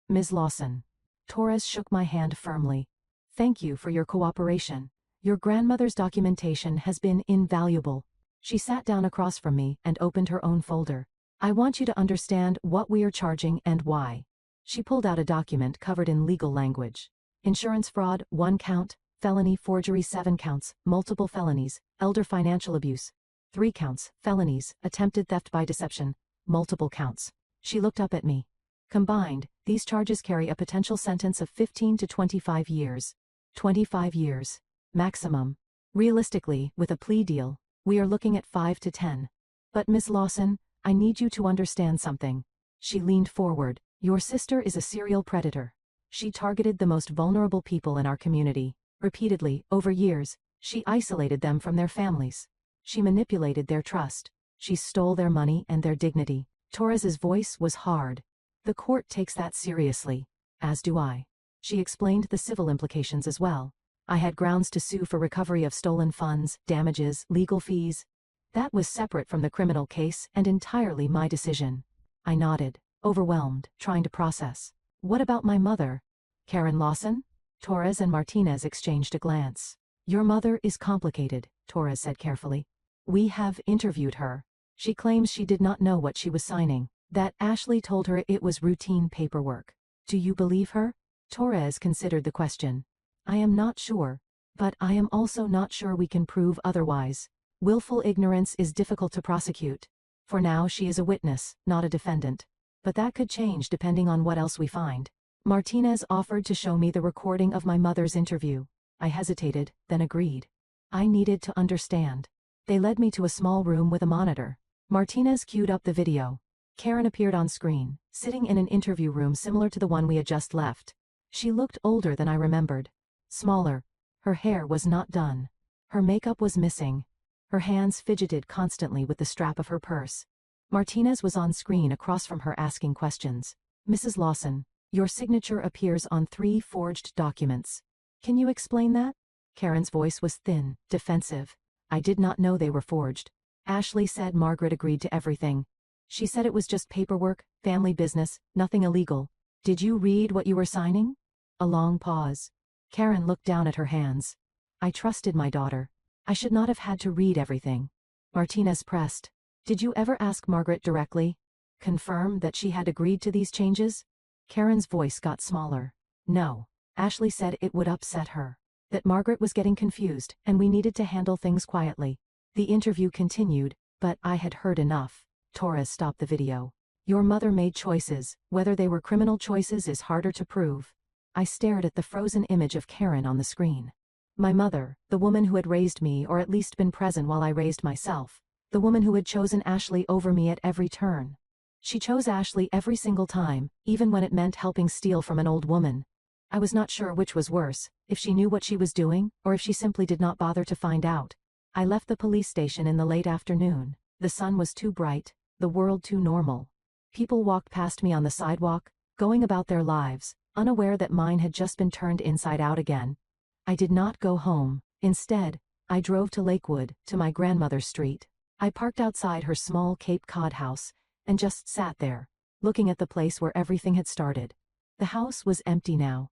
Ms. Lawson. Torres shook my hand firmly. Thank you for your cooperation. Your grandmother's documentation has been invaluable. She sat down across from me and opened her own folder. I want you to understand what we are charging and why. She pulled out a document covered in legal language. Insurance fraud, 1 count. Felony forgery, 7 counts, multiple felonies, elder financial abuse, 3 counts, felonies, attempted theft by deception, multiple counts. She looked up at me. Combined, these charges carry a potential sentence of 15 to 25 years. 25 years. Maximum. Realistically, with a plea deal, we are looking at 5 to 10. But Miss Lawson, I need you to understand something. She leaned forward. Your sister is a serial predator. She targeted the most vulnerable people in our community. Repeatedly, over years, she isolated them from their families. She manipulated their trust. She stole their money and their dignity. Torres's voice was hard. The court takes that seriously, as do I. She explained the civil implications as well. I had grounds to sue for recovery of stolen funds, damages, legal fees. That was separate from the criminal case and entirely my decision. I nodded, overwhelmed, trying to process. What about my mother? Karen Lawson? Torres and Martinez exchanged a glance. Your mother is complicated, Torres said carefully. We have interviewed her. She claims she did not know what she was signing, that Ashley told her it was routine paperwork. Do you believe her? Torres considered the question. I am not sure, but I am also not sure we can prove otherwise. Willful ignorance is difficult to prosecute. For now she is a witness, not a defendant. But that could change depending on what else we find. Martinez offered to show me the recording of my mother's interview. I hesitated, then agreed. I needed to understand. They led me to a small room with a monitor. Martinez queued up the video. Karen appeared on screen, sitting in an interview room similar to the one we had just left. She looked older than I remembered. Smaller. Her hair was not done. Her makeup was missing. Her hands fidgeted constantly with the strap of her purse. Martinez was on screen across from her asking questions. Mrs. Lawson, your signature appears on 3 forged documents. Can you explain that? Karen's voice was thin, defensive. I did not know they were forged. Ashley said Margaret agreed to everything. She said it was just paperwork, family business, nothing illegal. Did you read what you were signing? A long pause. Karen looked down at her hands. I trusted my daughter. I should not have had to read everything. Martinez pressed. Did you ever ask Margaret directly? Confirm that she had agreed to these changes? Karen's voice got smaller. No. Ashley said it would upset her. That Margaret was getting confused and we needed to handle things quietly. The interview continued, but I had heard enough. Torres stopped the video. Your mother made choices. Whether they were criminal choices is harder to prove. I stared at the frozen image of Karen on the screen. My mother, the woman who had raised me or at least been present while I raised myself. The woman who had chosen Ashley over me at every turn. She chose Ashley every single time, even when it meant helping steal from an old woman. I was not sure which was worse, if she knew what she was doing, or if she simply did not bother to find out. I left the police station in the late afternoon. The sun was too bright, the world too normal. People walked past me on the sidewalk, going about their lives, unaware that mine had just been turned inside out again. I did not go home. Instead, I drove to Lakewood, to my grandmother's street. I parked outside her small Cape Cod house, and just sat there, looking at the place where everything had started. The house was empty now.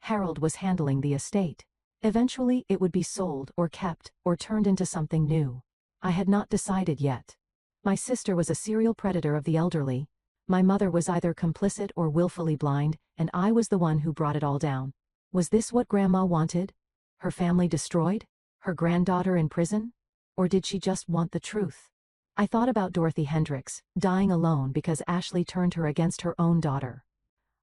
Harold was handling the estate. Eventually it would be sold or kept or turned into something new. I had not decided yet. My sister was a serial predator of the elderly. My mother was either complicit or willfully blind, and I was the one who brought it all down. Was this what Grandma wanted? Her family destroyed? Her granddaughter in prison? Or did she just want the truth? I thought about Dorothy Hendricks, dying alone because Ashley turned her against her own daughter.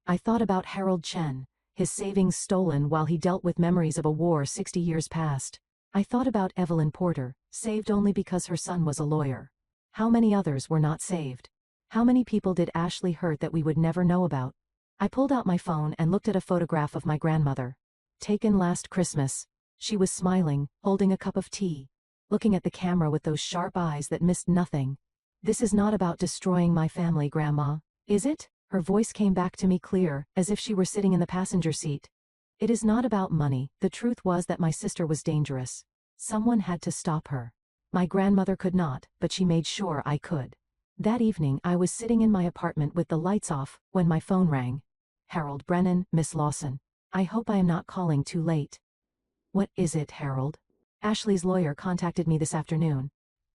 I thought about Harold Chen, his savings stolen while he dealt with memories of a war 60 years past. I thought about Evelyn Porter, saved only because her son was a lawyer. How many others were not saved? How many people did Ashley hurt that we would never know about? I pulled out my phone and looked at a photograph of my grandmother. Taken last Christmas. She was smiling, holding a cup of tea, looking at the camera with those sharp eyes that missed nothing. This is not about destroying my family, Grandma, is it? Her voice came back to me clear, as if she were sitting in the passenger seat. It is not about money. The truth was that my sister was dangerous. Someone had to stop her. My grandmother could not, but she made sure I could. That evening I was sitting in my apartment with the lights off, when my phone rang. Harold Brennan, Miss Lawson. I hope I am not calling too late. What is it, Harold? Ashley's lawyer contacted me this afternoon.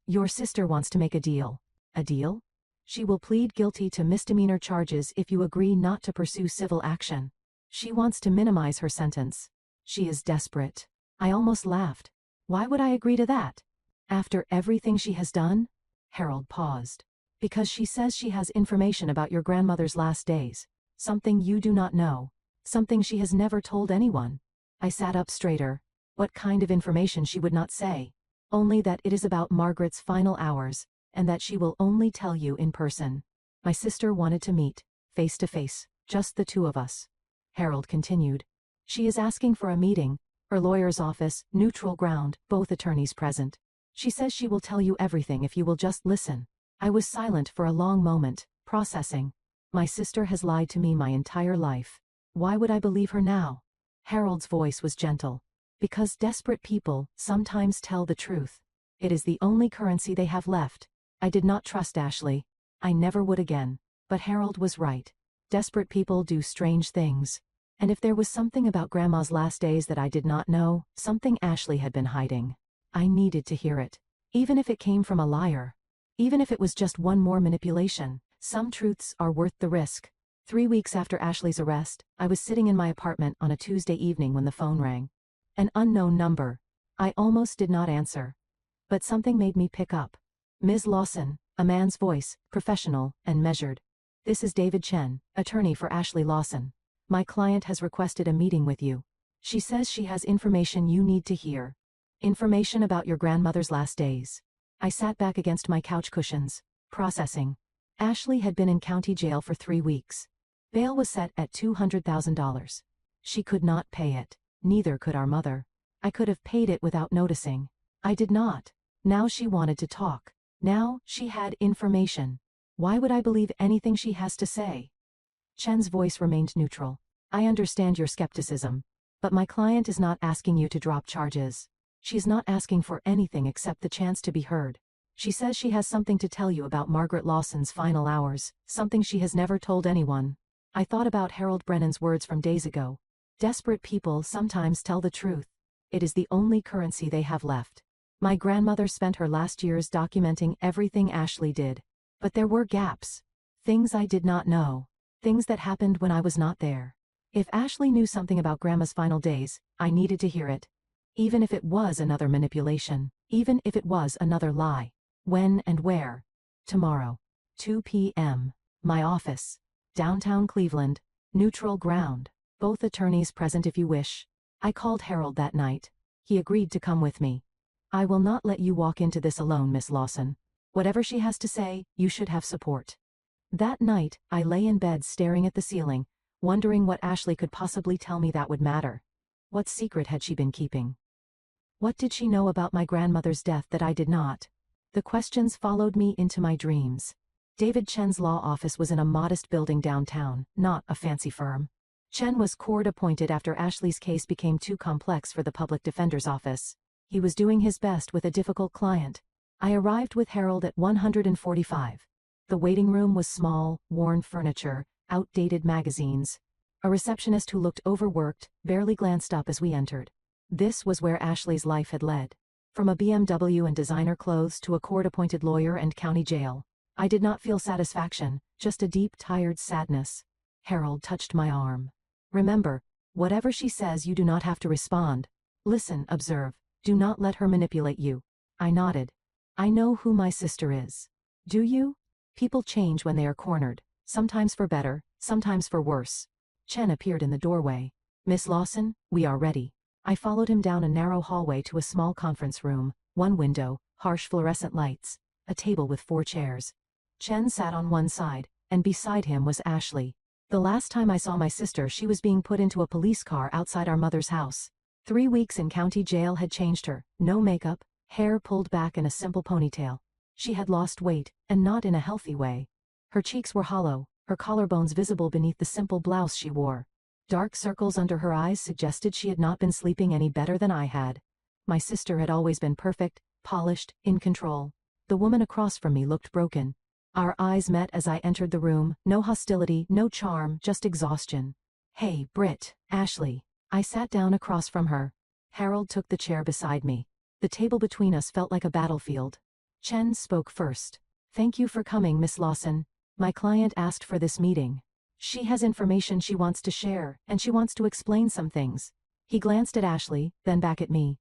Your sister wants to make a deal. A deal? She will plead guilty to misdemeanor charges if you agree not to pursue civil action. She wants to minimize her sentence. She is desperate. I almost laughed. Why would I agree to that? After everything she has done? Harold paused. Because she says she has information about your grandmother's last days. Something you do not know. Something she has never told anyone. I sat up straighter. What kind of information she would not say? Only that it is about Margaret's final hours, and that she will only tell you in person. My sister wanted to meet, face to face, just the two of us. Harold continued. She is asking for a meeting. Her lawyer's office, neutral ground, both attorneys present. She says she will tell you everything if you will just listen. I was silent for a long moment, processing. My sister has lied to me my entire life. Why would I believe her now? Harold's voice was gentle. Because desperate people sometimes tell the truth. It is the only currency they have left. I did not trust Ashley. I never would again. But Harold was right. Desperate people do strange things. And if there was something about Grandma's last days that I did not know, something Ashley had been hiding, I needed to hear it. Even if it came from a liar. Even if it was just one more manipulation, some truths are worth the risk. 3 weeks after Ashley's arrest, I was sitting in my apartment on a Tuesday evening when the phone rang. An unknown number. I almost did not answer. But something made me pick up. Ms. Lawson, a man's voice, professional and measured. This is David Chen, attorney for Ashley Lawson. My client has requested a meeting with you. She says she has information you need to hear. Information about your grandmother's last days. I sat back against my couch cushions, processing. Ashley had been in county jail for 3 weeks. Bail was set at $200,000. She could not pay it. Neither could our mother. I could have paid it without noticing. I did not. Now she wanted to talk. Now she had information. Why would I believe anything she has to say? Chen's voice remained neutral. I understand your skepticism. But my client is not asking you to drop charges. She's not asking for anything except the chance to be heard. She says she has something to tell you about Margaret Lawson's final hours, something she has never told anyone. I thought about Harold Brennan's words from days ago. Desperate people sometimes tell the truth. It is the only currency they have left. My grandmother spent her last years documenting everything Ashley did. But there were gaps. Things I did not know. Things that happened when I was not there. If Ashley knew something about Grandma's final days, I needed to hear it. Even if it was another manipulation. Even if it was another lie. When and where? Tomorrow. 2 p.m. My office. Downtown Cleveland. Neutral ground. Both attorneys present if you wish. I called Harold that night. He agreed to come with me. I will not let you walk into this alone, Miss Lawson. Whatever she has to say, you should have support. That night, I lay in bed staring at the ceiling, wondering what Ashley could possibly tell me that would matter. What secret had she been keeping? What did she know about my grandmother's death that I did not? The questions followed me into my dreams. David Chen's law office was in a modest building downtown, not a fancy firm. Chen was court-appointed after Ashley's case became too complex for the public defender's office. He was doing his best with a difficult client. I arrived with Harold at 145. The waiting room was small, worn furniture, outdated magazines. A receptionist who looked overworked barely glanced up as we entered. This was where Ashley's life had led. From a BMW and designer clothes to a court-appointed lawyer and county jail. I did not feel satisfaction, just a deep, tired sadness. Harold touched my arm. Remember, whatever she says you do not have to respond. Listen, observe. Do not let her manipulate you. I nodded. I know who my sister is. Do you? People change when they are cornered, sometimes for better, sometimes for worse. Chen appeared in the doorway. Miss Lawson, we are ready. I followed him down a narrow hallway to a small conference room, one window, harsh fluorescent lights, a table with 4 chairs. Chen sat on one side, and beside him was Ashley. The last time I saw my sister, she was being put into a police car outside our mother's house. 3 weeks in county jail had changed her. No makeup, hair pulled back in a simple ponytail. She had lost weight, and not in a healthy way. Her cheeks were hollow, her collarbones visible beneath the simple blouse she wore. Dark circles under her eyes suggested she had not been sleeping any better than I had. My sister had always been perfect, polished, in control. The woman across from me looked broken. Our eyes met as I entered the room, no hostility, no charm, just exhaustion. Hey, Britt, Ashley. I sat down across from her. Harold took the chair beside me. The table between us felt like a battlefield. Chen spoke first. Thank you for coming, Miss Lawson. My client asked for this meeting. She has information she wants to share, and she wants to explain some things. He glanced at Ashley, then back at me.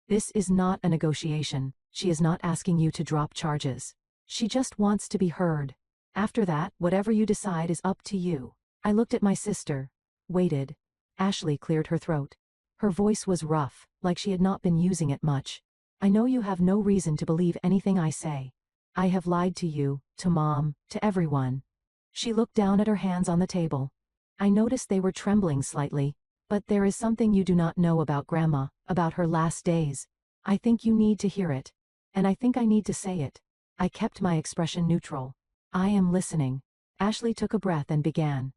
This is not a negotiation. She is not asking you to drop charges. She just wants to be heard. After that, whatever you decide is up to you. I looked at my sister. Waited. Ashley cleared her throat. Her voice was rough, like she had not been using it much. I know you have no reason to believe anything I say. I have lied to you, to Mom, to everyone. She looked down at her hands on the table. I noticed they were trembling slightly. But there is something you do not know about Grandma, about her last days. I think you need to hear it. And I think I need to say it. I kept my expression neutral. I am listening. Ashley took a breath and began.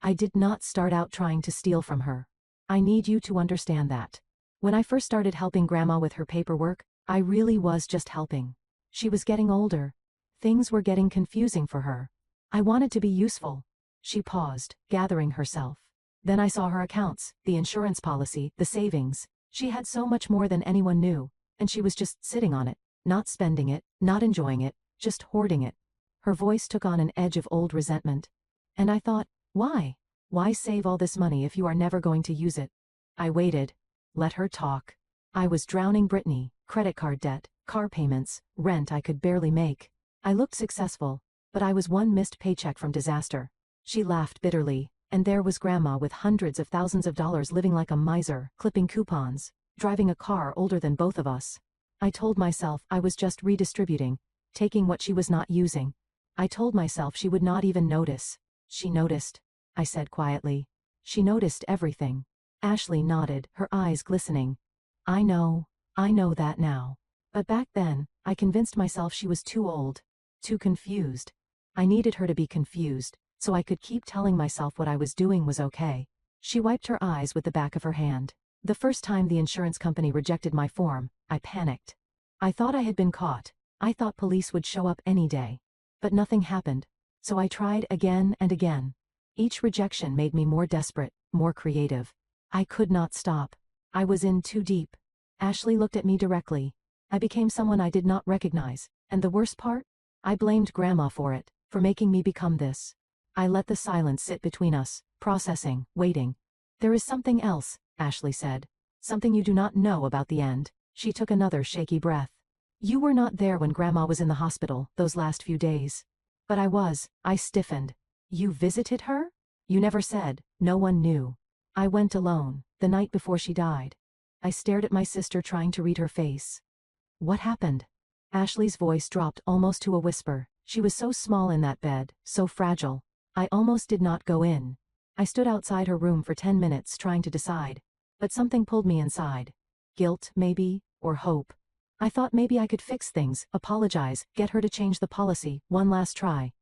I did not start out trying to steal from her. I need you to understand that. When I first started helping Grandma with her paperwork, I really was just helping. She was getting older. Things were getting confusing for her. I wanted to be useful. She paused, gathering herself. Then I saw her accounts, the insurance policy, the savings. She had so much more than anyone knew, and she was just sitting on it, not spending it, not enjoying it, just hoarding it. Her voice took on an edge of old resentment. And I thought, why? Why save all this money if you are never going to use it? I waited. Let her talk. I was drowning Brittany, credit card debt, car payments, rent I could barely make. I looked successful, but I was one missed paycheck from disaster. She laughed bitterly, and there was Grandma with hundreds of thousands of dollars living like a miser, clipping coupons, driving a car older than both of us. I told myself I was just redistributing, taking what she was not using. I told myself she would not even notice. She noticed, I said quietly. She noticed everything. Ashley nodded, her eyes glistening. I know that now. But back then, I convinced myself she was too old, too confused. I needed her to be confused, so I could keep telling myself what I was doing was okay. She wiped her eyes with the back of her hand. The first time the insurance company rejected my form, I panicked. I thought I had been caught. I thought police would show up any day. But nothing happened. So I tried again and again. Each rejection made me more desperate, more creative. I could not stop. I was in too deep. Ashley looked at me directly. I became someone I did not recognize, and the worst part? I blamed Grandma for it, for making me become this. I let the silence sit between us, processing, waiting. There is something else, Ashley said. Something you do not know about the end. She took another shaky breath. You were not there when Grandma was in the hospital, those last few days. But I was. I stiffened. You visited her? You never said. No one knew. I went alone, the night before she died. I stared at my sister trying to read her face. What happened? Ashley's voice dropped almost to a whisper. She was so small in that bed, so fragile. I almost did not go in. I stood outside her room for 10 minutes trying to decide. But something pulled me inside. Guilt, maybe, or hope. I thought maybe I could fix things, apologize, get her to change the policy, one last try.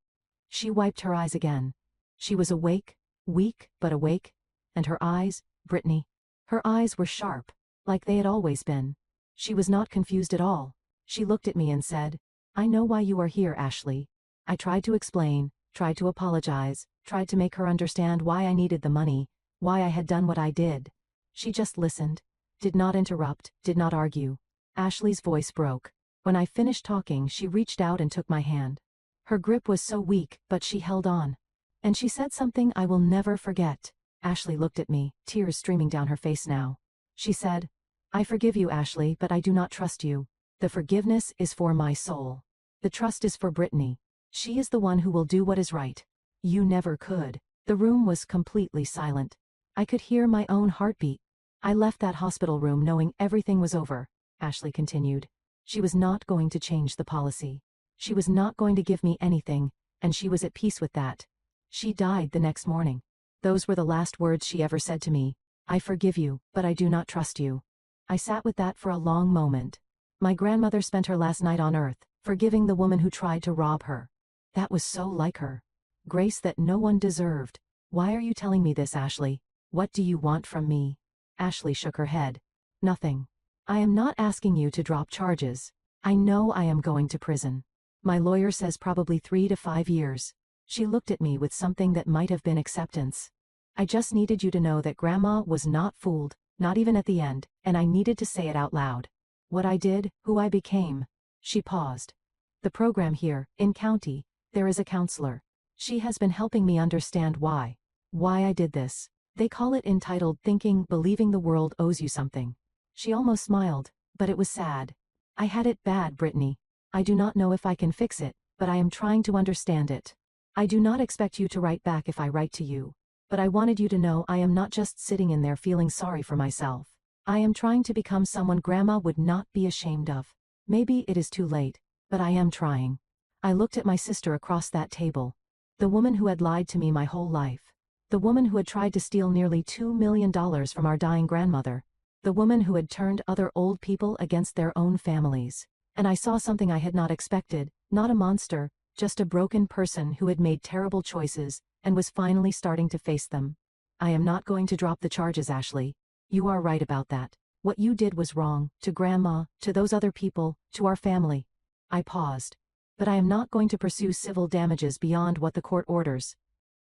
She wiped her eyes again. She was awake, weak but awake, and her eyes, Brittany. Her eyes were sharp, like they had always been. She was not confused at all. She looked at me and said, I know why you are here, Ashley. I tried to explain, tried to apologize, tried to make her understand why I needed the money, why I had done what I did. She just listened, did not interrupt, did not argue. Ashley's voice broke. When I finished talking, she reached out and took my hand. Her grip was so weak, but she held on. And she said something I will never forget. Ashley looked at me, tears streaming down her face now. She said, I forgive you, Ashley, but I do not trust you. The forgiveness is for my soul. The trust is for Brittany. She is the one who will do what is right. You never could. The room was completely silent. I could hear my own heartbeat. I left that hospital room knowing everything was over, Ashley continued. She was not going to change the policy. She was not going to give me anything, and she was at peace with that. She died the next morning. Those were the last words she ever said to me. I forgive you, but I do not trust you. I sat with that for a long moment. My grandmother spent her last night on earth, forgiving the woman who tried to rob her. That was so like her. Grace that no one deserved. Why are you telling me this, Ashley? What do you want from me? Ashley shook her head. Nothing. I am not asking you to drop charges. I know I am going to prison. My lawyer says probably 3 to 5 years. She looked at me with something that might have been acceptance. I just needed you to know that Grandma was not fooled, not even at the end, and I needed to say it out loud. What I did, who I became. She paused. The program here, in county, there is a counselor. She has been helping me understand why I did this. They call it entitled thinking, believing the world owes you something. She almost smiled, but it was sad. I had it bad, Brittany. I do not know if I can fix it, but I am trying to understand it. I do not expect you to write back if I write to you. But I wanted you to know I am not just sitting in there feeling sorry for myself. I am trying to become someone Grandma would not be ashamed of. Maybe it is too late, but I am trying. I looked at my sister across that table. The woman who had lied to me my whole life. The woman who had tried to steal nearly $2 million from our dying grandmother. The woman who had turned other old people against their own families. And I saw something I had not expected, not a monster, Just a broken person who had made terrible choices and was finally starting to face them. I am not going to drop the charges, Ashley. You are right about that. What you did was wrong, to Grandma, to those other people, to our family. I paused. But I am not going to pursue civil damages beyond what the court orders.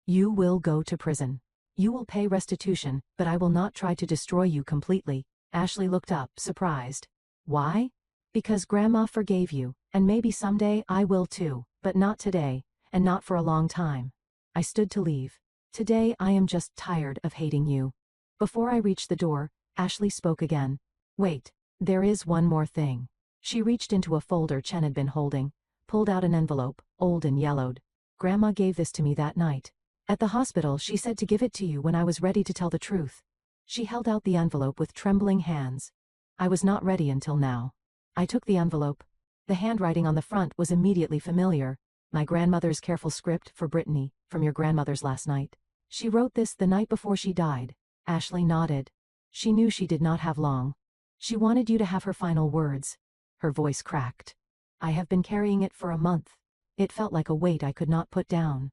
You will go to prison. You will pay restitution, but I will not try to destroy you completely. Ashley looked up, surprised. Why? Because Grandma forgave you, and maybe someday I will too, but not today, and not for a long time. I stood to leave. Today I am just tired of hating you. Before I reached the door, Ashley spoke again. Wait, there is one more thing. She reached into a folder Chen had been holding, pulled out an envelope, old and yellowed. Grandma gave this to me that night. At the hospital she said to give it to you when I was ready to tell the truth. She held out the envelope with trembling hands. I was not ready until now. I took the envelope. The handwriting on the front was immediately familiar. My grandmother's careful script for Brittany, from your grandmother's last night. She wrote this the night before she died. Ashley nodded. She knew she did not have long. She wanted you to have her final words. Her voice cracked. I have been carrying it for a month. It felt like a weight I could not put down.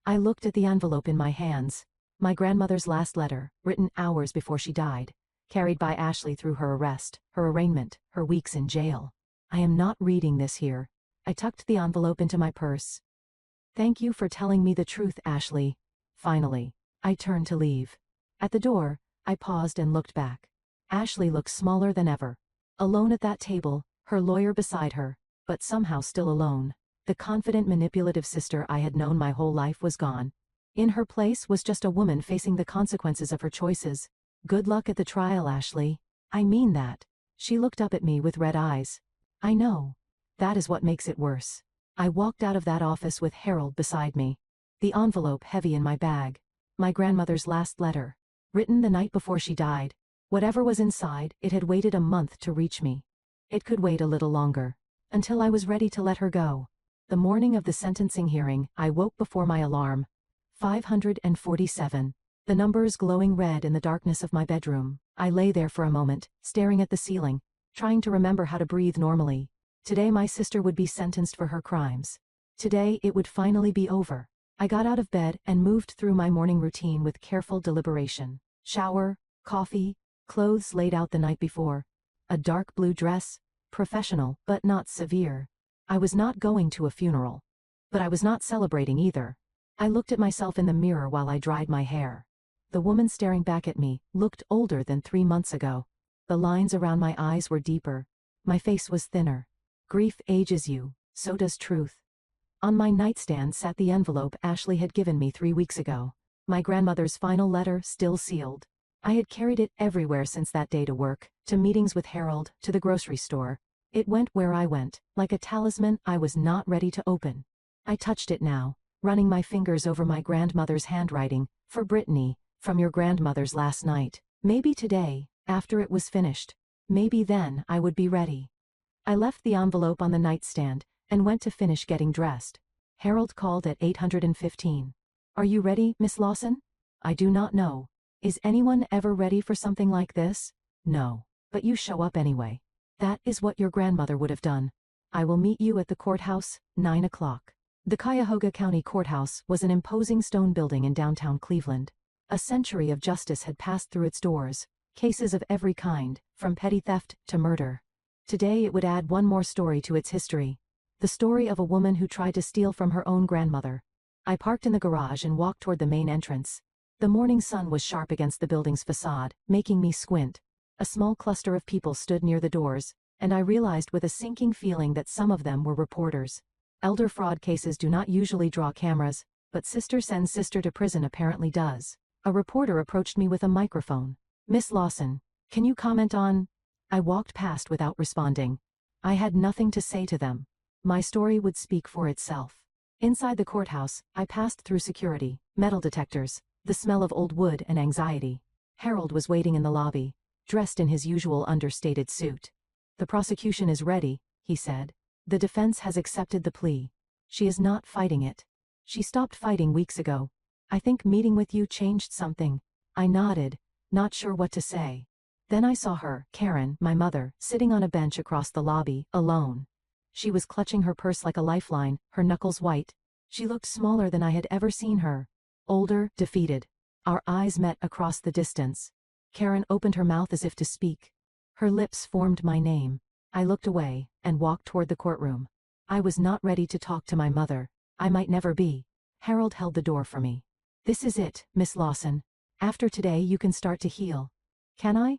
I looked at the envelope in my hands. My grandmother's last letter, written hours before she died, carried by Ashley through her arrest, her arraignment, her weeks in jail. I am not reading this here. I tucked the envelope into my purse. Thank you for telling me the truth, Ashley. Finally, I turned to leave. At the door, I paused and looked back. Ashley looked smaller than ever. Alone at that table, her lawyer beside her, but somehow still alone. The confident, manipulative sister I had known my whole life was gone. In her place was just a woman facing the consequences of her choices. Good luck at the trial, Ashley. I mean that. She looked up at me with red eyes. I know. That is what makes it worse. I walked out of that office with Harold beside me. The envelope heavy in my bag. My grandmother's last letter. Written the night before she died. Whatever was inside, it had waited a month to reach me. It could wait a little longer. Until I was ready to let her go. The morning of the sentencing hearing, I woke before my alarm. 547. The numbers glowing red in the darkness of my bedroom. I lay there for a moment, staring at the ceiling, trying to remember how to breathe normally. Today my sister would be sentenced for her crimes. Today it would finally be over. I got out of bed and moved through my morning routine with careful deliberation. Shower, coffee, clothes laid out the night before. A dark blue dress, professional but not severe. I was not going to a funeral. But I was not celebrating either. I looked at myself in the mirror while I dried my hair. The woman staring back at me looked older than 3 months ago. The lines around my eyes were deeper. My face was thinner. Grief ages you, so does truth. On my nightstand sat the envelope Ashley had given me 3 weeks ago. My grandmother's final letter still sealed. I had carried it everywhere since that day, to work, to meetings with Harold, to the grocery store. It went where I went, like a talisman I was not ready to open. I touched it now, running my fingers over my grandmother's handwriting. For Brittany, from your grandmother's last night. Maybe today, after it was finished. Maybe then I would be ready. I left the envelope on the nightstand and went to finish getting dressed. Harold called at 8:15. Are you ready, Miss Lawson? I do not know. Is anyone ever ready for something like this? No. But you show up anyway. That is what your grandmother would have done. I will meet you at the courthouse, 9 o'clock. The Cuyahoga County Courthouse was an imposing stone building in downtown Cleveland. A century of justice had passed through its doors, cases of every kind, from petty theft to murder. Today it would add one more story to its history. The story of a woman who tried to steal from her own grandmother. I parked in the garage and walked toward the main entrance. The morning sun was sharp against the building's facade, making me squint. A small cluster of people stood near the doors, and I realized with a sinking feeling that some of them were reporters. Elder fraud cases do not usually draw cameras, but Sister Sends Sister to Prison apparently does. A reporter approached me with a microphone. Miss Lawson, can you comment on? I walked past without responding. I had nothing to say to them. My story would speak for itself. Inside the courthouse, I passed through security, metal detectors, the smell of old wood and anxiety. Harold was waiting in the lobby, dressed in his usual understated suit. The prosecution is ready, he said. The defense has accepted the plea. She is not fighting it. She stopped fighting weeks ago. I think meeting with you changed something. I nodded, not sure what to say. Then I saw her, Karen, my mother, sitting on a bench across the lobby, alone. She was clutching her purse like a lifeline, her knuckles white. She looked smaller than I had ever seen her. Older, defeated. Our eyes met across the distance. Karen opened her mouth as if to speak. Her lips formed my name. I looked away, and walked toward the courtroom. I was not ready to talk to my mother. I might never be. Harold held the door for me. This is it, Miss Lawson. After today you can start to heal. Can I?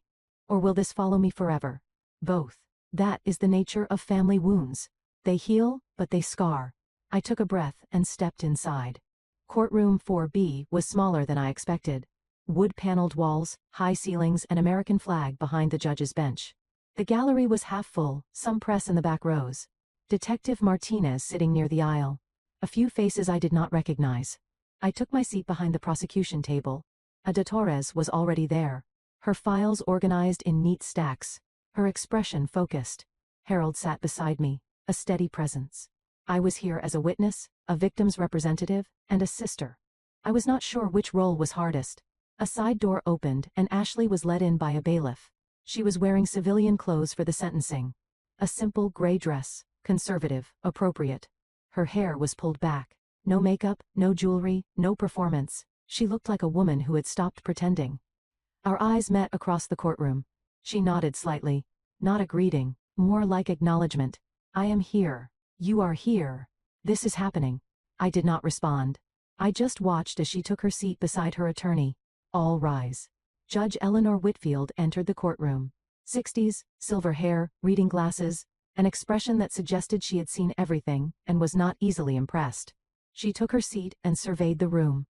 Or will this follow me forever? Both. That is the nature of family wounds. They heal, but they scar. I took a breath and stepped inside. Courtroom 4B was smaller than I expected. Wood-paneled walls, high ceilings, and American flag behind the judge's bench. The gallery was half full, some press in the back rows. Detective Martinez sitting near the aisle. A few faces I did not recognize. I took my seat behind the prosecution table. Ada Torres was already there. Her files organized in neat stacks. Her expression focused. Harold sat beside me, a steady presence. I was here as a witness, a victim's representative, and a sister. I was not sure which role was hardest. A side door opened and Ashley was let in by a bailiff. She was wearing civilian clothes for the sentencing. A simple gray dress, conservative, appropriate. Her hair was pulled back. No makeup, no jewelry, no performance. She looked like a woman who had stopped pretending. Our eyes met across the courtroom. She nodded slightly. Not a greeting, more like acknowledgement. I am here. You are here. This is happening. I did not respond. I just watched as she took her seat beside her attorney. All rise. Judge Eleanor Whitfield entered the courtroom. 60s, silver hair, reading glasses, an expression that suggested she had seen everything and was not easily impressed. She took her seat and surveyed the room.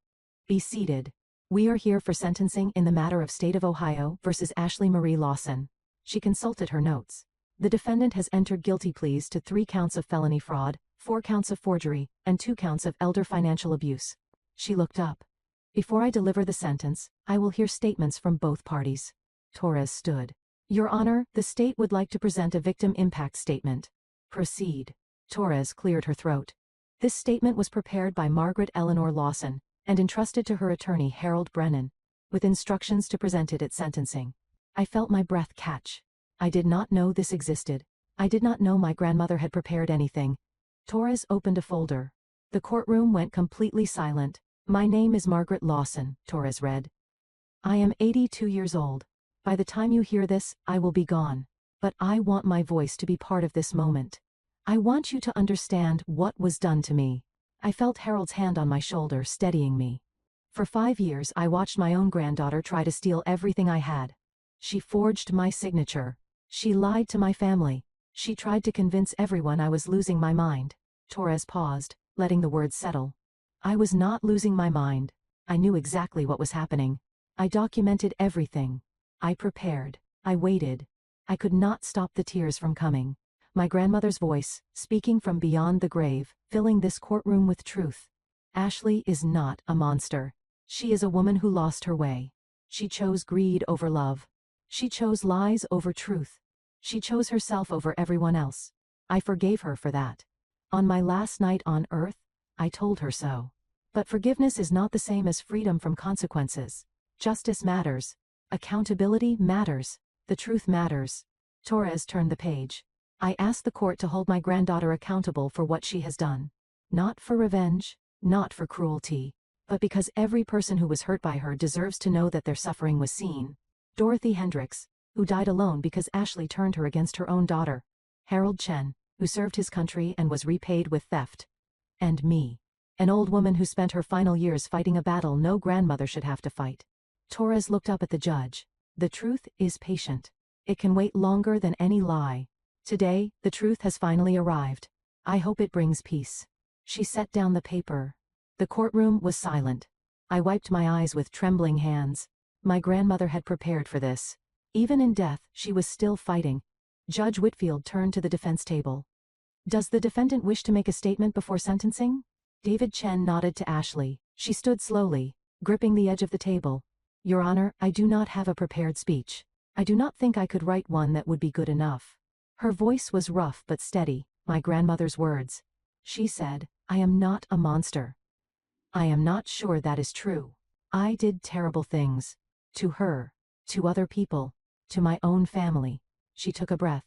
Be seated. We are here for sentencing in the matter of State of Ohio versus Ashley Marie Lawson. She consulted her notes. The defendant has entered guilty pleas to 3 counts of felony fraud, 4 counts of forgery, and 2 counts of elder financial abuse. She looked up. Before I deliver the sentence, I will hear statements from both parties. Torres stood. Your Honor, the state would like to present a victim impact statement. Proceed. Torres cleared her throat. This statement was prepared by Margaret Eleanor Lawson and entrusted to her attorney Harold Brennan, with instructions to present it at sentencing. I felt my breath catch. I did not know this existed. I did not know my grandmother had prepared anything. Torres opened a folder. The courtroom went completely silent. My name is Margaret Lawson, Torres read. I am 82 years old. By the time you hear this, I will be gone. But I want my voice to be part of this moment. I want you to understand what was done to me. I felt Harold's hand on my shoulder steadying me. For 5 years I watched my own granddaughter try to steal everything I had. She forged my signature. She lied to my family. She tried to convince everyone I was losing my mind. Torres paused, letting the words settle. I was not losing my mind. I knew exactly what was happening. I documented everything. I prepared. I waited. I could not stop the tears from coming. My grandmother's voice, speaking from beyond the grave, filling this courtroom with truth. Ashley is not a monster. She is a woman who lost her way. She chose greed over love. She chose lies over truth. She chose herself over everyone else. I forgave her for that. On my last night on earth, I told her so. But forgiveness is not the same as freedom from consequences. Justice matters. Accountability matters. The truth matters. Torres turned the page. I asked the court to hold my granddaughter accountable for what she has done. Not for revenge, not for cruelty, but because every person who was hurt by her deserves to know that their suffering was seen. Dorothy Hendricks, who died alone because Ashley turned her against her own daughter. Harold Chen, who served his country and was repaid with theft. And me. An old woman who spent her final years fighting a battle no grandmother should have to fight. Torres looked up at the judge. The truth is patient. It can wait longer than any lie. Today, the truth has finally arrived. I hope it brings peace. She set down the paper. The courtroom was silent. I wiped my eyes with trembling hands. My grandmother had prepared for this. Even in death, she was still fighting. Judge Whitfield turned to the defense table. Does the defendant wish to make a statement before sentencing? David Chen nodded to Ashley. She stood slowly, gripping the edge of the table. Your Honor, I do not have a prepared speech. I do not think I could write one that would be good enough. Her voice was rough but steady, my grandmother's words. She said, I am not a monster. I am not sure that is true. I did terrible things. To her, to other people, to my own family. She took a breath.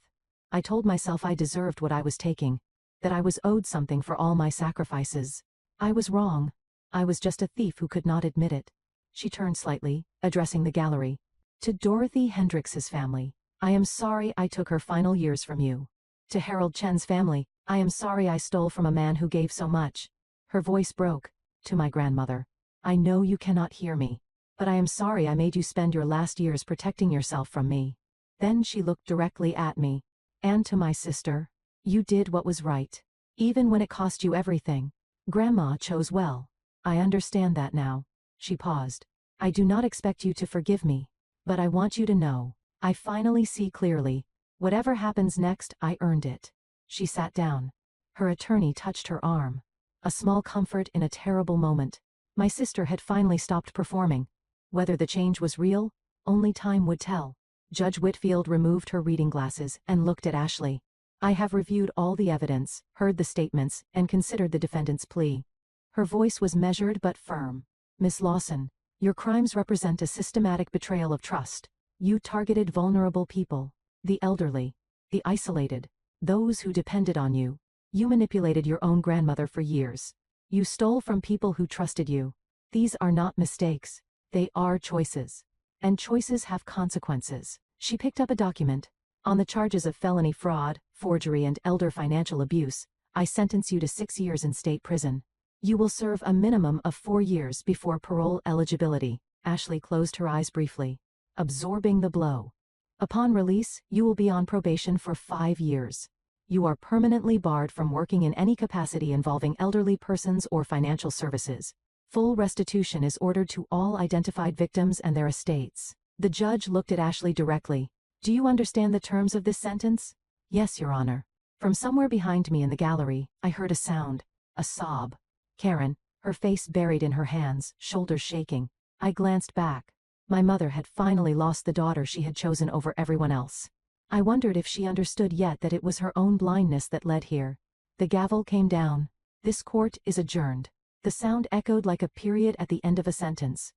I told myself I deserved what I was taking. that I was owed something for all my sacrifices. I was wrong. I was just a thief who could not admit it. She turned slightly, addressing the gallery. To Dorothy Hendricks's family, I am sorry I took her final years from you. To Harold Chen's family, I am sorry I stole from a man who gave so much. Her voice broke. To my grandmother, I know you cannot hear me, but I am sorry I made you spend your last years protecting yourself from me. Then she looked directly at me. And to my sister, you did what was right, even when it cost you everything. Grandma chose well. I understand that now. She paused. I do not expect you to forgive me, but I want you to know, I finally see clearly. Whatever happens next, I earned it. She sat down. Her attorney touched her arm. A small comfort in a terrible moment. My sister had finally stopped performing. Whether the change was real, only time would tell. Judge Whitfield removed her reading glasses and looked at Ashley. I have reviewed all the evidence, heard the statements, and considered the defendant's plea. Her voice was measured but firm. Miss Lawson, your crimes represent a systematic betrayal of trust. You targeted vulnerable people, the elderly, the isolated, those who depended on you. You manipulated your own grandmother for years. You stole from people who trusted you. These are not mistakes. They are choices. And choices have consequences. She picked up a document. On the charges of felony fraud, forgery, and elder financial abuse, I sentence you to 6 years in state prison. You will serve a minimum of 4 years before parole eligibility. Ashley closed her eyes briefly, absorbing the blow. Upon release, you will be on probation for 5 years. You are permanently barred from working in any capacity involving elderly persons or financial services. Full restitution is ordered to all identified victims and their estates. The judge looked at Ashley directly. Do you understand the terms of this sentence? Yes, Your Honor. From somewhere behind me in the gallery, I heard a sound, a sob. Karen, her face buried in her hands, shoulders shaking. I glanced back. My mother had finally lost the daughter she had chosen over everyone else. I wondered if she understood yet that it was her own blindness that led here. The gavel came down. This court is adjourned. The sound echoed like a period at the end of a sentence.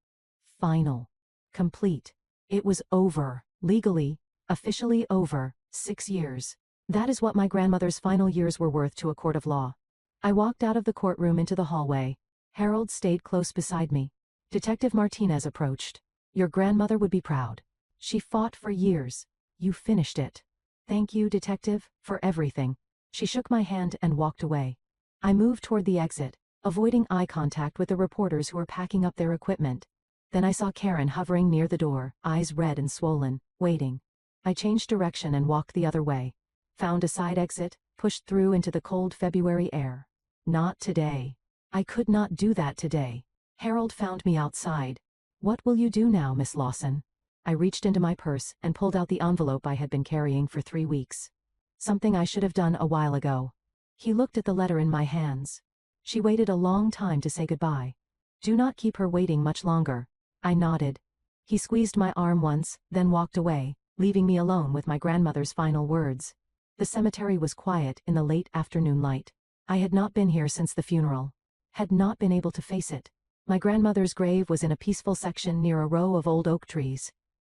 Final. Complete. It was over. Legally, officially over. 6 years. That is what my grandmother's final years were worth to a court of law. I walked out of the courtroom into the hallway. Harold stayed close beside me. Detective Martinez approached. Your grandmother would be proud. She fought for years. You finished it. Thank you, Detective, for everything. She shook my hand and walked away. I moved toward the exit, avoiding eye contact with the reporters who were packing up their equipment. Then I saw Karen hovering near the door, eyes red and swollen, waiting. I changed direction and walked the other way. Found a side exit, pushed through into the cold February air. Not today. I could not do that today. Harold found me outside. What will you do now, Miss Lawson? I reached into my purse and pulled out the envelope I had been carrying for 3 weeks. Something I should have done a while ago. He looked at the letter in my hands. She waited a long time to say goodbye. Do not keep her waiting much longer. I nodded. He squeezed my arm once, then walked away, leaving me alone with my grandmother's final words. The cemetery was quiet in the late afternoon light. I had not been here since the funeral. Had not been able to face it. My grandmother's grave was in a peaceful section near a row of old oak trees.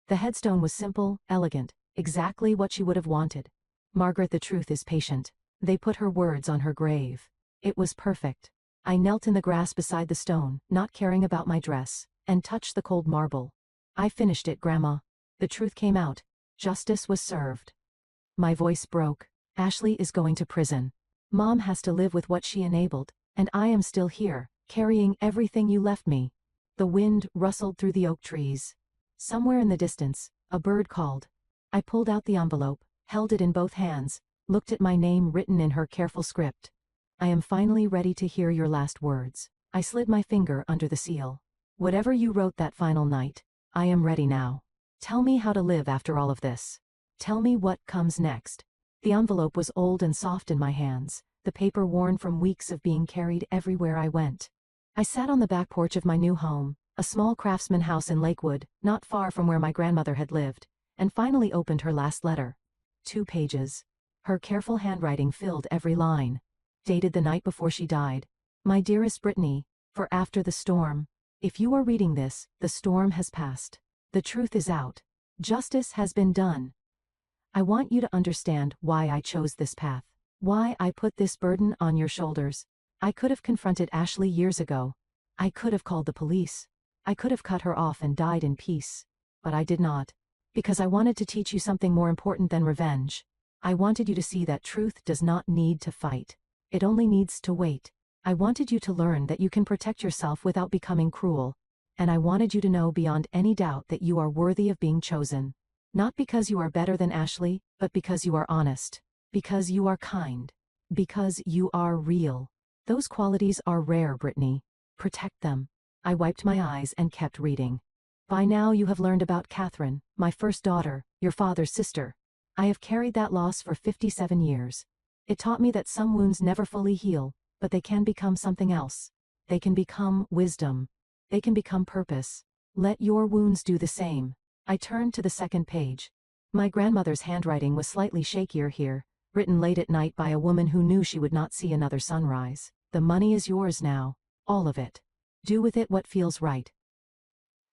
The headstone was simple, elegant, exactly what she would have wanted. Margaret, the truth is patient. They put her words on her grave. It was perfect. I knelt in the grass beside the stone, not caring about my dress, and touched the cold marble. I finished it, Grandma. The truth came out. Justice was served. My voice broke. Ashley is going to prison. Mom has to live with what she enabled, and I am still here, carrying everything you left me. The wind rustled through the oak trees. Somewhere in the distance, a bird called. I pulled out the envelope, held it in both hands, looked at my name written in her careful script. I am finally ready to hear your last words. I slid my finger under the seal. Whatever you wrote that final night, I am ready now. Tell me how to live after all of this. Tell me what comes next. The envelope was old and soft in my hands, the paper worn from weeks of being carried everywhere I went. I sat on the back porch of my new home, a small craftsman house in Lakewood, not far from where my grandmother had lived, and finally opened her last letter. 2 pages. Her careful handwriting filled every line. Dated the night before she died. My dearest Brittany, for after the storm. If you are reading this, the storm has passed. The truth is out. Justice has been done. I want you to understand why I chose this path. Why I put this burden on your shoulders. I could have confronted Ashley years ago. I could have called the police. I could have cut her off and died in peace. But I did not. Because I wanted to teach you something more important than revenge. I wanted you to see that truth does not need to fight. It only needs to wait. I wanted you to learn that you can protect yourself without becoming cruel. And I wanted you to know beyond any doubt that you are worthy of being chosen. Not because you are better than Ashley, but because you are honest. Because you are kind. Because you are real. Those qualities are rare, Brittany. Protect them. I wiped my eyes and kept reading. By now you have learned about Catherine, my first daughter, your father's sister. I have carried that loss for 57 years. It taught me that some wounds never fully heal, but they can become something else. They can become wisdom. They can become purpose. Let your wounds do the same. I turned to the second page. My grandmother's handwriting was slightly shakier here, written late at night by a woman who knew she would not see another sunrise. The money is yours now. All of it. Do with it what feels right.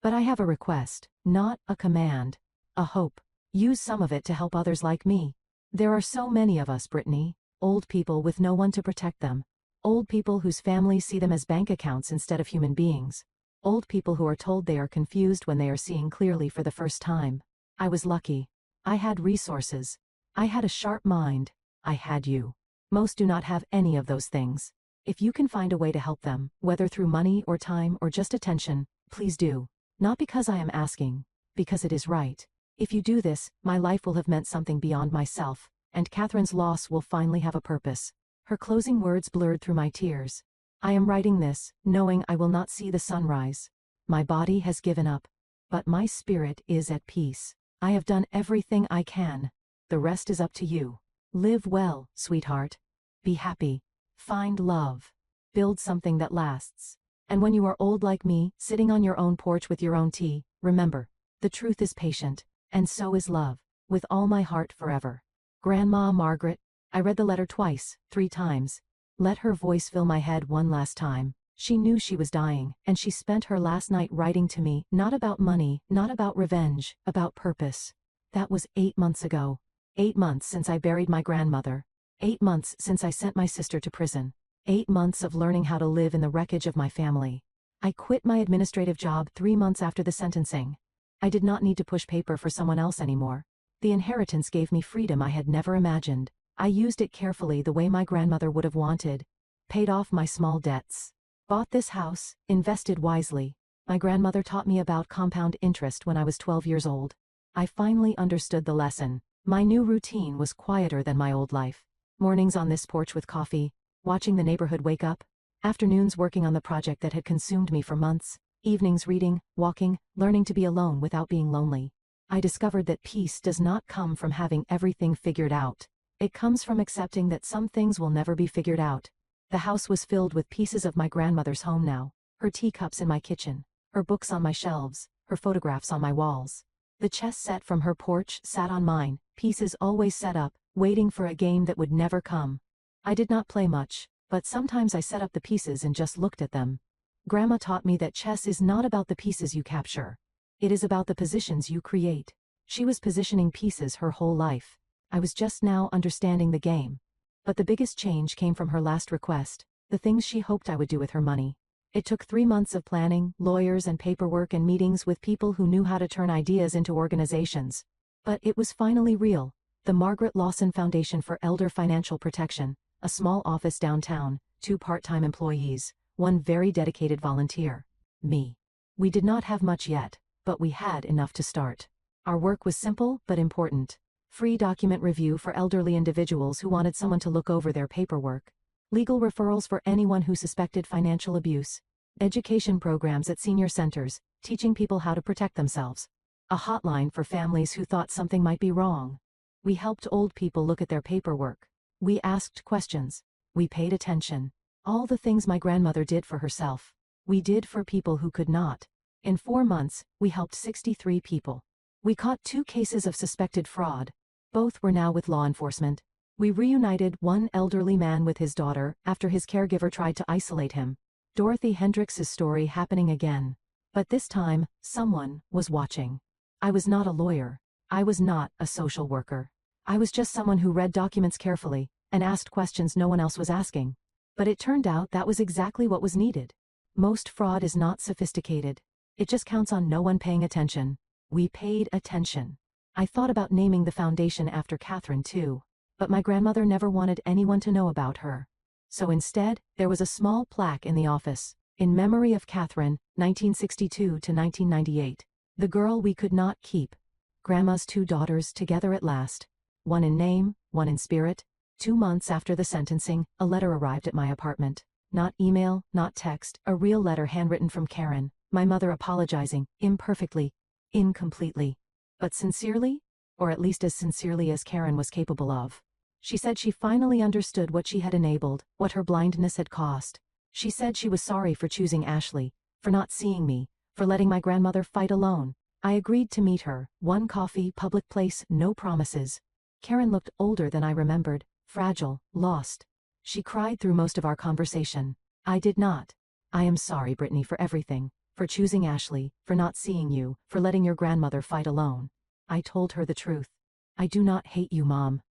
But I have a request, not a command. A hope. Use some of it to help others like me. There are so many of us, Brittany. Old people with no one to protect them. Old people whose families see them as bank accounts instead of human beings. Old people who are told they are confused when they are seeing clearly for the first time. I was lucky. I had resources. I had a sharp mind. I had you. Most do not have any of those things. If you can find a way to help them, whether through money or time or just attention, please do. Not because I am asking, because it is right. If you do this, my life will have meant something beyond myself, and Catherine's loss will finally have a purpose. Her closing words blurred through my tears. I am writing this, knowing I will not see the sunrise. My body has given up, but my spirit is at peace. I have done everything I can. The rest is up to you. Live well, sweetheart. Be happy. Find love. Build something that lasts. And when you are old like me, sitting on your own porch with your own tea, remember, the truth is patient, and so is love, with all my heart forever. Grandma Margaret. I read the letter twice, 3 times. Let her voice fill my head one last time. She knew she was dying, and she spent her last night writing to me, not about money, not about revenge, about purpose. That was 8 months ago. 8 months since I buried my grandmother. 8 months since I sent my sister to prison. 8 months of learning how to live in the wreckage of my family. I quit my administrative job 3 months after the sentencing. I did not need to push paper for someone else anymore. The inheritance gave me freedom I had never imagined. I used it carefully the way my grandmother would have wanted. Paid off my small debts. Bought this house, invested wisely. My grandmother taught me about compound interest when I was 12 years old. I finally understood the lesson. My new routine was quieter than my old life. Mornings on this porch with coffee, watching the neighborhood wake up. Afternoons working on the project that had consumed me for months. Evenings reading, walking, learning to be alone without being lonely. I discovered that peace does not come from having everything figured out. It comes from accepting that some things will never be figured out. The house was filled with pieces of my grandmother's home now. Her teacups in my kitchen. Her books on my shelves. Her photographs on my walls. The chess set from her porch sat on mine, pieces always set up, waiting for a game that would never come. I did not play much, but sometimes I set up the pieces and just looked at them. Grandma taught me that chess is not about the pieces you capture. It is about the positions you create. She was positioning pieces her whole life. I was just now understanding the game. But the biggest change came from her last request, the things she hoped I would do with her money. It took 3 months of planning, lawyers and paperwork and meetings with people who knew how to turn ideas into organizations. But it was finally real. The Margaret Lawson Foundation for Elder Financial Protection, a small office downtown, 2 part-time employees, 1 very dedicated volunteer. Me. We did not have much yet, but we had enough to start. Our work was simple but important. Free document review for elderly individuals who wanted someone to look over their paperwork. Legal referrals for anyone who suspected financial abuse. Education programs at senior centers, teaching people how to protect themselves. A hotline for families who thought something might be wrong. We helped old people look at their paperwork. We asked questions. We paid attention. All the things my grandmother did for herself, we did for people who could not. In 4 months, we helped 63 people. We caught 2 cases of suspected fraud. Both were now with law enforcement. We reunited one elderly man with his daughter after his caregiver tried to isolate him. Dorothy Hendricks' story happening again. But this time, someone was watching. I was not a lawyer. I was not a social worker. I was just someone who read documents carefully, and asked questions no one else was asking. But it turned out that was exactly what was needed. Most fraud is not sophisticated. It just counts on no one paying attention. We paid attention. I thought about naming the foundation after Catherine too, but my grandmother never wanted anyone to know about her. So instead, there was a small plaque in the office, in memory of Catherine, 1962 to 1998. The girl we could not keep. Grandma's 2 daughters together at last. One in name, one in spirit. 2 months after the sentencing, a letter arrived at my apartment. Not email, not text, a real letter handwritten from Karen, my mother apologizing, imperfectly, incompletely, but sincerely, or at least as sincerely as Karen was capable of. She said she finally understood what she had enabled, what her blindness had cost. She said she was sorry for choosing Ashley, for not seeing me, for letting my grandmother fight alone. I agreed to meet her, 1 coffee, public place, no promises. Karen looked older than I remembered, fragile, lost. She cried through most of our conversation. I did not. I am sorry, Brittany, for everything, for choosing Ashley, for not seeing you, for letting your grandmother fight alone. I told her the truth. I do not hate you, Mom.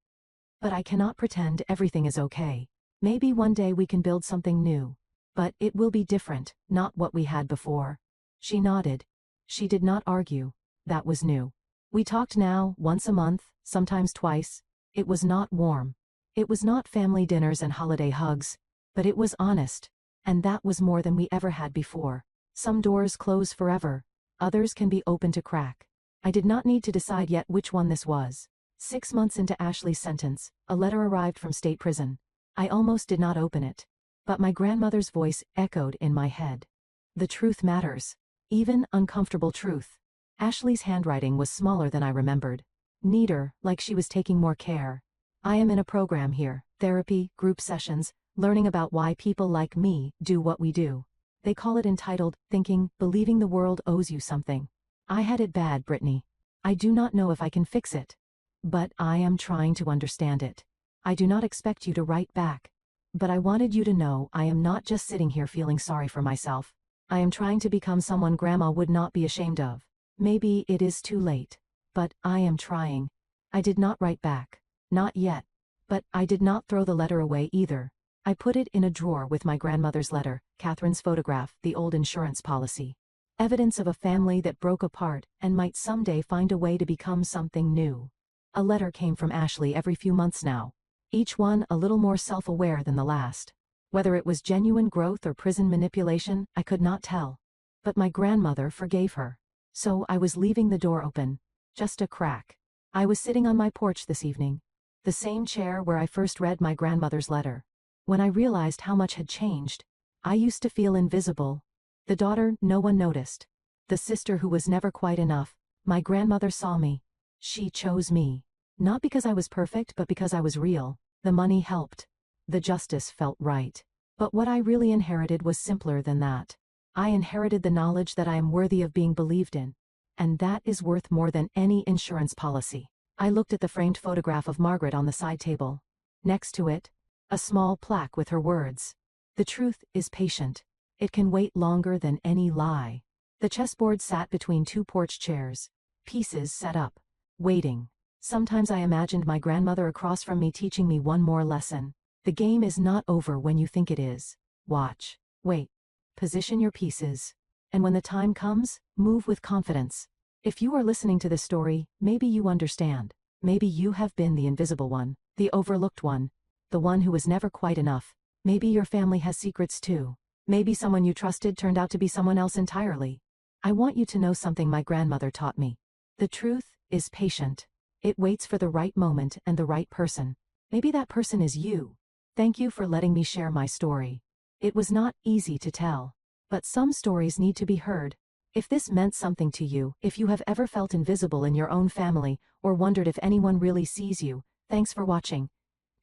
But I cannot pretend everything is okay. Maybe one day we can build something new. But it will be different, not what we had before. She nodded. She did not argue. That was new. We talked now, once a month, sometimes twice. It was not warm. It was not family dinners and holiday hugs. But it was honest. And that was more than we ever had before. Some doors close forever. Others can be opened to crack. I did not need to decide yet which one this was. 6 months into Ashley's sentence, a letter arrived from state prison. I almost did not open it. But my grandmother's voice echoed in my head. The truth matters. Even uncomfortable truth. Ashley's handwriting was smaller than I remembered. Neater, like she was taking more care. I am in a program here, therapy, group sessions, learning about why people like me do what we do. They call it entitled, thinking, believing the world owes you something. I had it bad, Brittany. I do not know if I can fix it. But I am trying to understand it. I do not expect you to write back. But I wanted you to know I am not just sitting here feeling sorry for myself. I am trying to become someone Grandma would not be ashamed of. Maybe it is too late. But I am trying. I did not write back. Not yet. But I did not throw the letter away either. I put it in a drawer with my grandmother's letter, Catherine's photograph, the old insurance policy. Evidence of a family that broke apart and might someday find a way to become something new. A letter came from Ashley every few months now. Each one a little more self-aware than the last. Whether it was genuine growth or prison manipulation, I could not tell. But my grandmother forgave her. So I was leaving the door open. Just a crack. I was sitting on my porch this evening. The same chair where I first read my grandmother's letter. When I realized how much had changed. I used to feel invisible. The daughter no one noticed. The sister who was never quite enough. My grandmother saw me. She chose me. Not because I was perfect, but because I was real. The money helped. The justice felt right. But what I really inherited was simpler than that. I inherited the knowledge that I am worthy of being believed in. And that is worth more than any insurance policy. I looked at the framed photograph of Margaret on the side table. Next to it, a small plaque with her words. The truth is patient. It can wait longer than any lie. The chessboard sat between 2 porch chairs. Pieces set up. Waiting. Sometimes I imagined my grandmother across from me teaching me one more lesson. The game is not over when you think it is. Watch. Wait. Position your pieces. And when the time comes, move with confidence. If you are listening to this story, maybe you understand. Maybe you have been the invisible one, the overlooked one, the one who was never quite enough. Maybe your family has secrets too. Maybe someone you trusted turned out to be someone else entirely. I want you to know something my grandmother taught me. The truth is patient. It waits for the right moment and the right person. Maybe that person is you. Thank you for letting me share my story. It was not easy to tell. But some stories need to be heard. If this meant something to you, if you have ever felt invisible in your own family, or wondered if anyone really sees you, thanks for watching.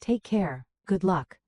Take care. Good luck.